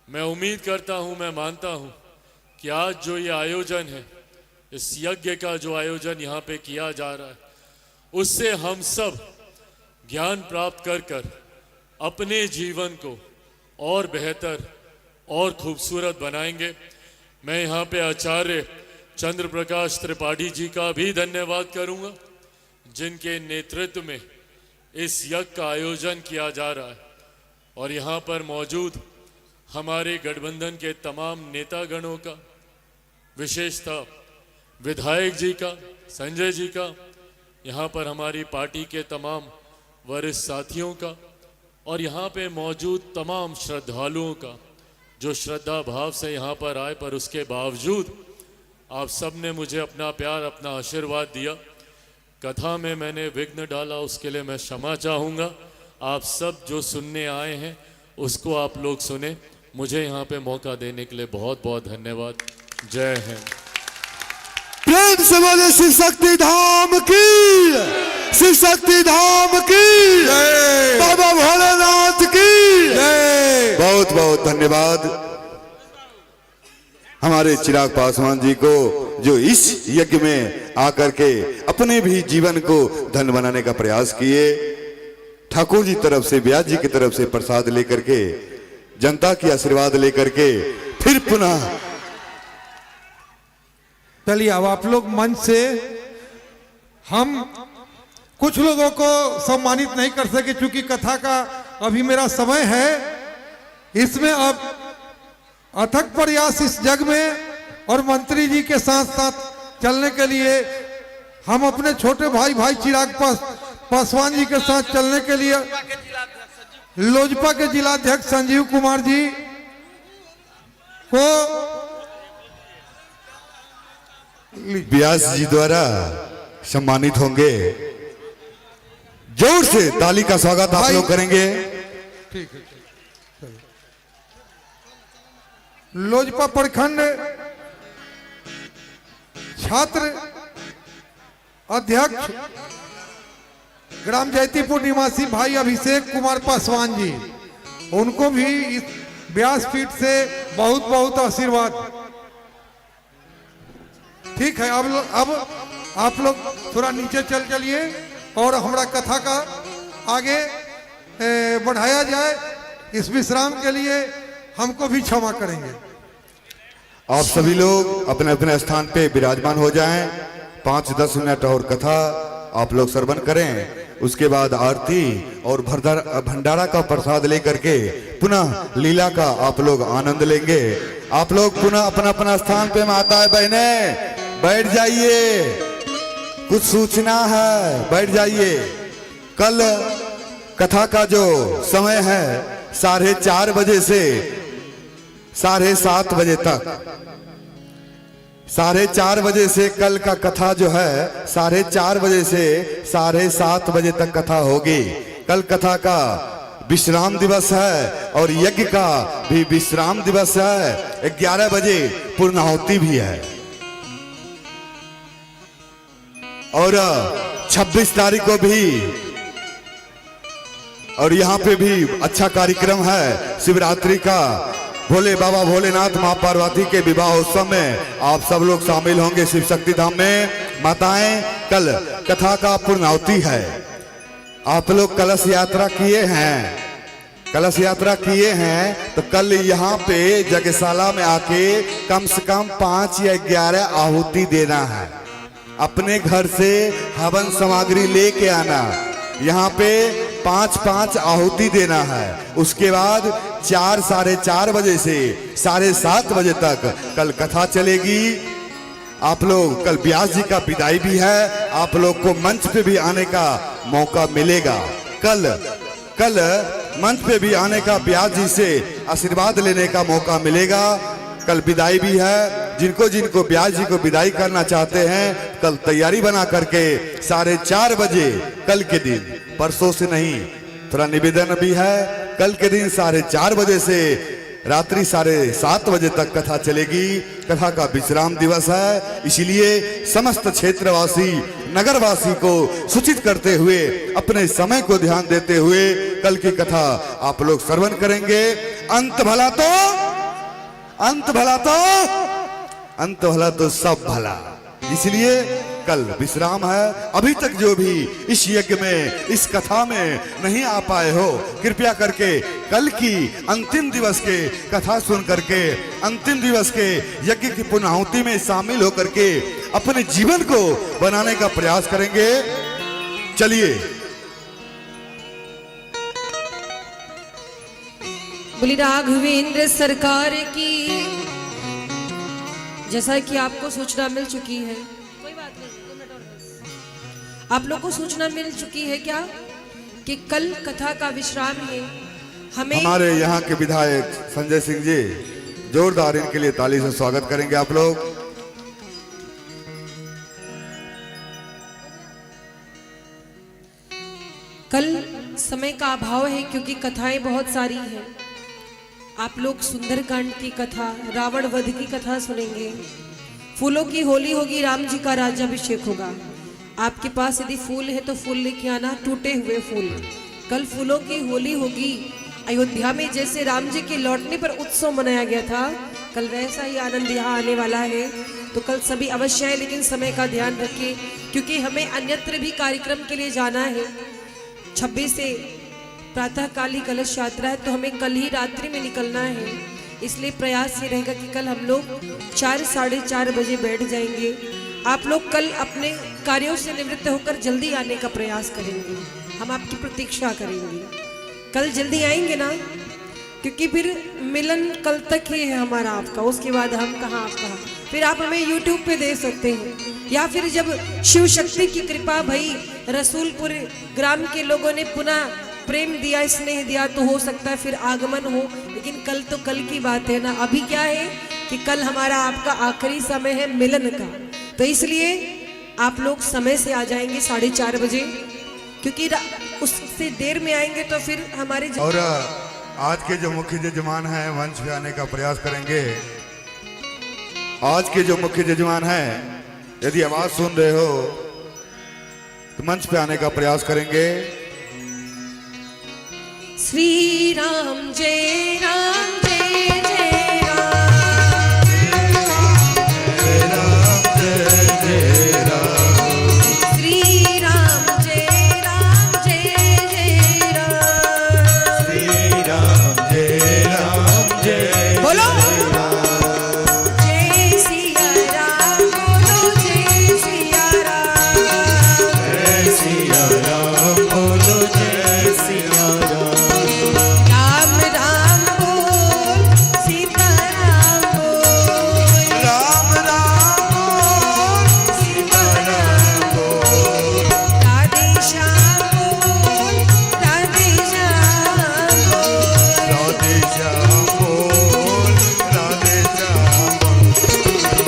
मैं उम्मीद करता हूं, मैं मानता हूं कि आज जो ये आयोजन है, इस यज्ञ का जो आयोजन यहाँ पे किया जा रहा है, उससे हम सब ज्ञान प्राप्त कर अपने जीवन को और बेहतर और खूबसूरत बनाएंगे। मैं यहाँ पे आचार्य चंद्र प्रकाश त्रिपाठी जी का भी धन्यवाद करूँगा, जिनके नेतृत्व में इस यज्ञ का आयोजन किया जा रहा है। और यहाँ पर मौजूद हमारे गठबंधन के तमाम नेतागणों का, विशेषतः विधायक जी का, संजय जी का, यहाँ पर हमारी पार्टी के तमाम वरिष्ठ साथियों का, और यहाँ पे मौजूद तमाम श्रद्धालुओं का जो श्रद्धा भाव से यहाँ पर आए, पर उसके बावजूद आप सब ने मुझे अपना प्यार, अपना आशीर्वाद दिया। कथा में मैंने विघ्न डाला, उसके लिए मैं क्षमा चाहूँगा। आप सब जो सुनने आए हैं उसको आप लोग सुने। मुझे यहाँ पे मौका देने के लिए बहुत बहुत धन्यवाद। जय हिंद। प्रेम से बोले शिव शक्ति धाम की, शिव शक्ति धाम की, बाबा भोलेनाथ की बहुत बहुत धन्यवाद हमारे चिराग पासवान जी को, जो इस यज्ञ में आकर के अपने भी जीवन को धन बनाने का प्रयास किए। ठाकुर जी तरफ से, व्यास जी की तरफ से प्रसाद लेकर के, जनता की आशीर्वाद लेकर के फिर पुनः। चलिए अब आप लोग मंच से, हम कुछ लोगों को सम्मानित नहीं कर सके क्योंकि कथा का अभी मेरा समय है। इसमें अब अथक प्रयास इस जग में और मंत्री जी के साथ साथ चलने के लिए हम अपने छोटे भाई चिराग पासवान जी के साथ चलने के लिए लोजपा के जिलाध्यक्ष संजीव कुमार जी को व्यास जी द्वारा सम्मानित होंगे। जोर से ताली का स्वागत आप लोग करेंगे। ठीक है। लोजपा प्रखंड छात्र अध्यक्ष ग्राम जैतीपुर निवासी भाई अभिषेक कुमार पासवान जी, उनको भी इस व्यासपीठ से बहुत बहुत आशीर्वाद। ठीक है, अब आप लोग थोड़ा नीचे चलिए और हमारा कथा का आगे बढ़ाया जाए। इस विश्राम के लिए हमको भी क्षमा करेंगे। आप सभी लोग अपने अपने स्थान पे विराजमान हो जाएं। 5-10 मिनट और कथा आप लोग श्रवण करें। उसके बाद आरती और भंडारा का प्रसाद लेकर के पुनः लीला का आप लोग आनंद लेंगे। आप लोग पुनः अपना अपना स्थान पे, माताएं बहनें बैठ जाइए, कुछ सूचना है, बैठ जाइए। कल कथा का जो समय है 4:30 बजे से 7:30 बजे तक, 4:30 बजे से कल का कथा जो है 4:30 बजे से 7:30 बजे तक कथा होगी। कल कथा का विश्राम दिवस है और यज्ञ का भी विश्राम दिवस है। 11 बजे पूर्णाहुति भी है और 26 तारीख को भी, और यहाँ पे भी अच्छा कार्यक्रम है शिवरात्रि का। भोले बाबा भोलेनाथ माँ पार्वती के विवाह उत्सव में आप सब लोग शामिल होंगे शिव शक्ति धाम में। माताएं, कल कथा का पूर्णाहुति है। आप लोग कलश यात्रा किए हैं, कलश यात्रा किए हैं तो कल यहाँ पे यज्ञशाला में आके कम से कम 5 या 11 आहुति देना है। अपने घर से हवन सामग्री लेके आना, यहाँ पे 5-5 आहुति देना है। उसके बाद 4-4:30 बजे से 7:30 बजे तक कल कथा चलेगी। आप लोग, कल व्यास जी का विदाई भी है, आप लोग को मंच पे भी आने का मौका मिलेगा। कल मंच पे भी आने का, व्यास जी से आशीर्वाद लेने का मौका मिलेगा। कल विदाई भी है। जिनको जिनको व्यास जी को विदाई करना चाहते हैं, कल तैयारी बना करके 4:30 बजे कल के दिन, परसों से नहीं, थोड़ा निवेदन भी है। कल के दिन 4:30 बजे से रात्रि 7:30 बजे तक कथा चलेगी। कथा का विश्राम दिवस है, इसलिए समस्त क्षेत्रवासी नगरवासी को सूचित करते हुए अपने समय को ध्यान देते हुए कल की कथा आप लोग श्रवण करेंगे। अंत भला तो सब भला, इसलिए कल विश्राम है। अभी तक जो भी इस यज्ञ में इस कथा में नहीं आ पाए हो, कृपया करके कल की अंतिम दिवस के कथा सुन करके अंतिम दिवस के यज्ञ की पुनाहुति में शामिल होकर के अपने जीवन को बनाने का प्रयास करेंगे। चलिए बोली राघवेंद्र सरकार की। जैसा कि आपको सूचना मिल चुकी है, कोई बात नहीं, 2 मिनट और बस। आप लोग को सूचना मिल चुकी है क्या कि कल कथा का विश्राम है। हमारे यहाँ के विधायक संजय सिंह जी जोरदार इनके लिए ताली से स्वागत करेंगे आप लोग। कल समय का अभाव है क्योंकि कथाएं बहुत सारी हैं। आप लोग सुंदरकांड की कथा, रावण वध की कथा सुनेंगे। फूलों की होली होगी, राम जी का राज्याभिषेक होगा। आपके पास यदि फूल है तो फूल लेके आना, टूटे हुए फूल। कल फूलों की होली होगी। अयोध्या में जैसे राम जी के लौटने पर उत्सव मनाया गया था, कल वैसा ही आनंद यहाँ आने वाला है। तो कल सभी अवश्य है, लेकिन समय का ध्यान रखिए क्योंकि हमें अन्यत्र भी कार्यक्रम के लिए जाना है। 26 से प्रातःकाली कलश यात्रा है, तो हमें कल ही रात्रि में निकलना है। इसलिए प्रयास ये रहेगा कि कल हम लोग 4 साढ़े 4 बजे बैठ जाएंगे। आप लोग कल अपने कार्यों से निवृत्त होकर जल्दी आने का प्रयास करेंगे। हम आपकी प्रतीक्षा करेंगे। कल जल्दी आएंगे ना, क्योंकि फिर मिलन कल तक ही है हमारा आपका, उसके बाद हम कहाँ आप कहाँ। फिर आप हमें YouTube पे दे सकते हैं, या फिर जब शिव शक्ति की कृपा भई रसूलपुर ग्राम के लोगों ने पुनः प्रेम दिया, स्नेह दिया, तो हो सकता है फिर आगमन हो। लेकिन कल तो कल की बात है ना। अभी क्या है कि कल हमारा आपका आखिरी समय है मिलन का, तो इसलिए आप लोग समय से आ जाएंगे 4:30 बजे, क्योंकि उससे देर में आएंगे तो फिर हमारे और आज के जो मुख्य जजमान हैं मंच पे आने का प्रयास करेंगे। आज के जो मुख्य जजमान हैं, यदि आवाज सुन रहे हो तो मंच पे आने का प्रयास करेंगे। श्री राम जय राम जय जय श्री राम जय राम जय जय बोलो जय सिया राम, बोलो जय सिया राम राम बोल, सीता राम बोल, राम राम बोल, सीता राम बोल, राधे श्याम बोल, राधे श्याम बोल, राधे श्याम बोल, राधे श्याम बोल।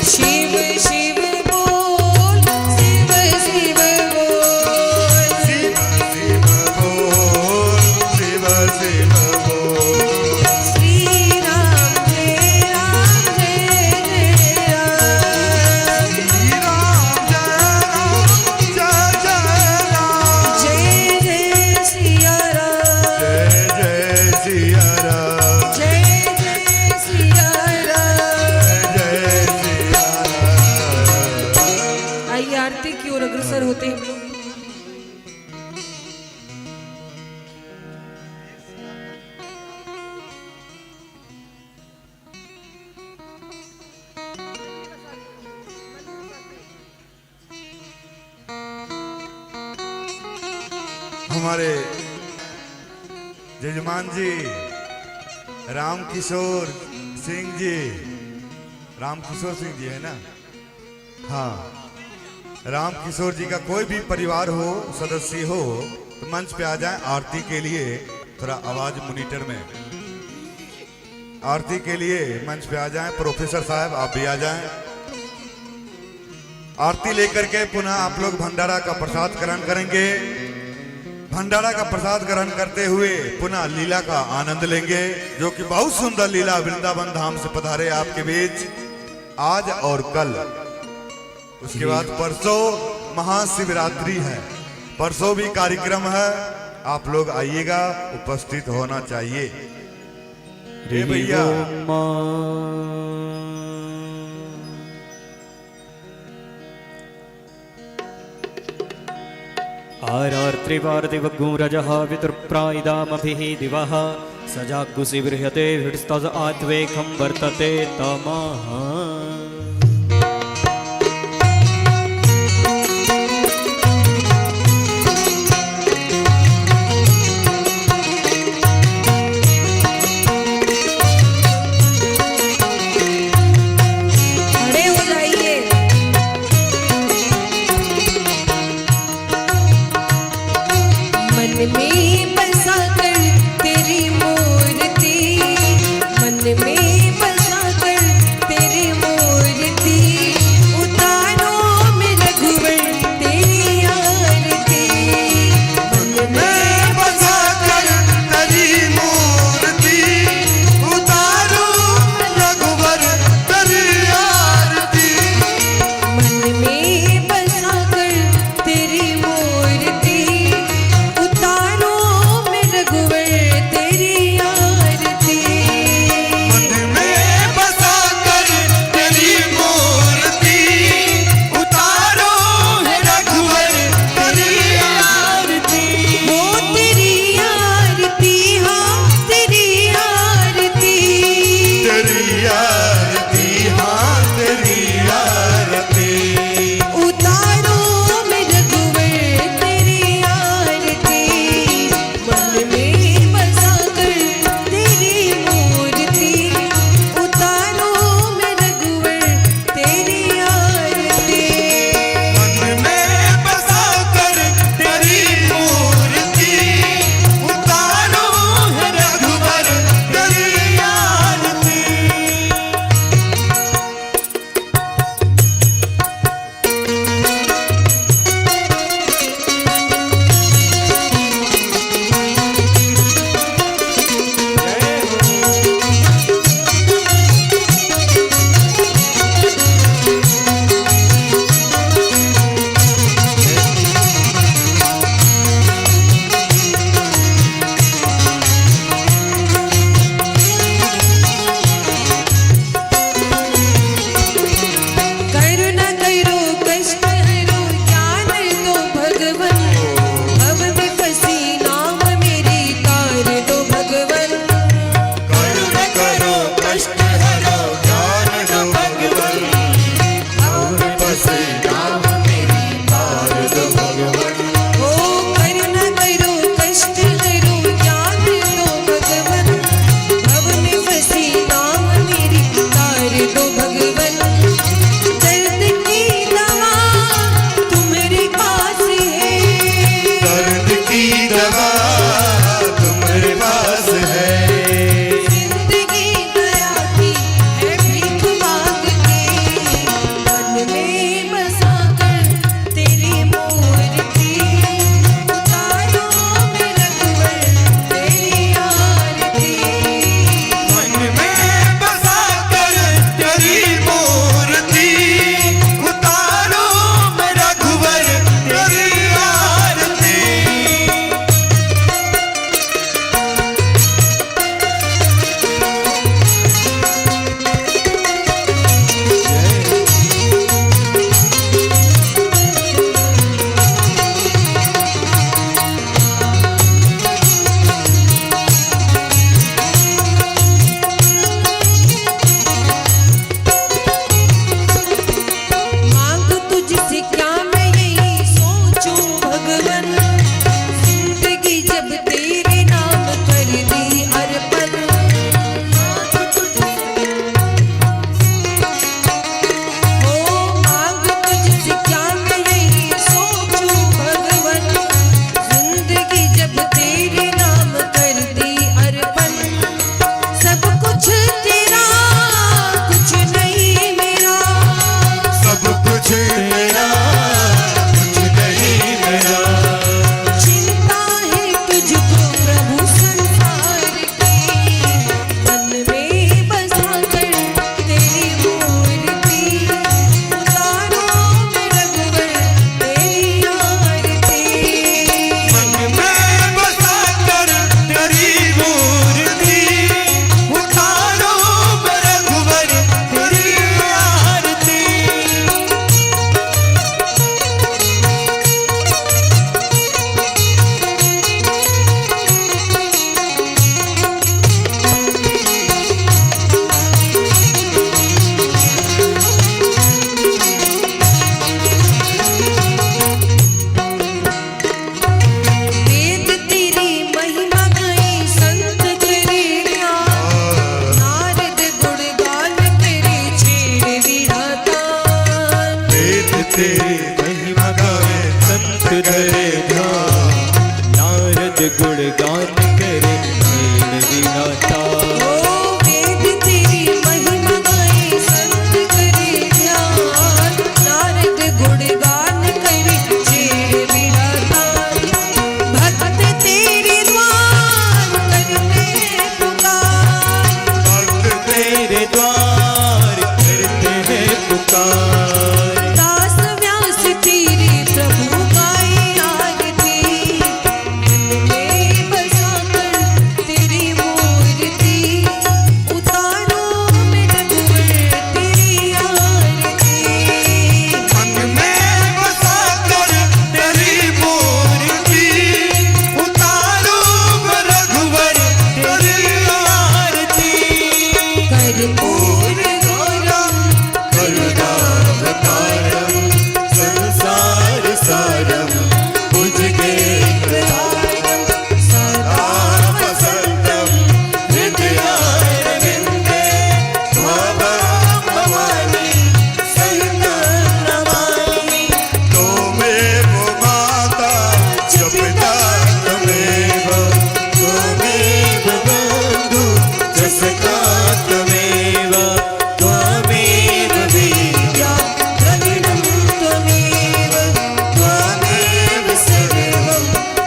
शिव शिव बोल, शिव शिव बोल, शिव शिव बोल, शिव शिव बोल। श्री राम जय राम जय जय राम, श्री राम जय राम, जय जय सिया राम, जय जय सिया राम, जय जय सिया राम। जय सिया राम। आइए आरती की ओर अग्रसर होते हैं। हमारे जजमान जी राम किशोर सिंह जी, राम किशोर सिंह जी है ना? हाँ, राम किशोर जी का कोई भी परिवार हो, सदस्य हो, तो मंच पे आ जाए आरती के लिए। थोड़ा आवाज मॉनिटर में, आरती के लिए मंच पे आ जाएं। प्रोफेसर साहब आप भी आ जाएं। आरती लेकर के पुनः आप लोग भंडारा का प्रसाद ग्रहण करेंगे। भंडारा का प्रसाद ग्रहण करते हुए पुनः लीला का आनंद लेंगे, जो कि बहुत सुंदर लीला वृंदावन धाम से पधारे आपके बीच आज और कल। उसके बाद परसों महाशिवरात्रि है, परसों भी कार्यक्रम है, आप लोग आइएगा, उपस्थित होना चाहिए। रे भैया आरार त्रिवार दिवगुरजः विदुर्प्रायिदामभिः दिवः सजाग्गुसि बृहते हृत्स्तज आत्वेकं वर्तते तमः। खड़े हो जाइए। मन में बसा कर तेरी मूर्ति, मन में बसा कर तेरी धरे ध्यान, नारद गुणगान करे नील विनाता। ओ वेद तेरी महिमा गाए संत करे ध्यान, नारद गुणगान करे चेर विनाता। भक्त तेरे द्वार करते पुकार, भक्त तेरे द्वार करते हैं पुकार। दास व्यास तेरी प्रभु गाए आरती, मन में बसाकर तेरी मूर्ति, उतारो मैं रघुवर तेरी आरती। मन में बसाकर तेरी मूर्ति, उतारो मैं रघुवर तेरी आरती। कर्पूर गौरम करुणावतारम संसार सारम भुजगे प्रधानम, सदा वसंतम हृदयारविंदे त्वं भवानी सहितं नमामि। त्वमेव माता च पिता त्वमेव त्वमेव बन्धु च सखा त्वमेव, त्वमेव विद्या द्रविणं त्वमेव, त्वमेव सर्वं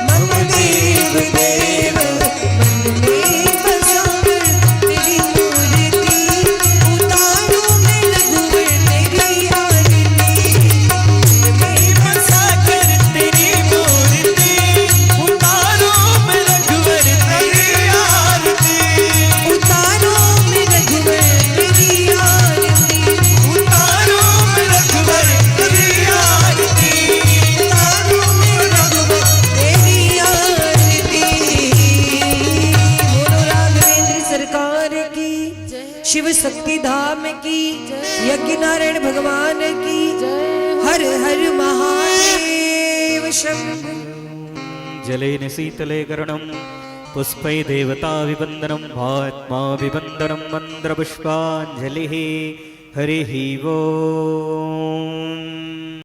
मम देव देव। मन में बसाकर तेरी मूर्ति, उतारो मैं रघुवर तेरी आरती। मन में बसाकर तेरी मूर्ति, उतारो मैं रघुवर तेरी आरती। उतारो मैं रघुवर तेरी आरती, उतारो मैं रघुवर तेरी आरती। उतारो मैं रघुवर तेरी आरती। बोलो राघवेंद्र सरकार की, शिव शक्ति धाम की, यज्ञ नारायण भगवान की, हर हर महादेव शंभु। जलेन शीतले कर्णं पुष्पै देवता विवन्दनं महात्मा विवन्दनं मन्त्रपुष्पाञ्जलिः हरिः ओम्।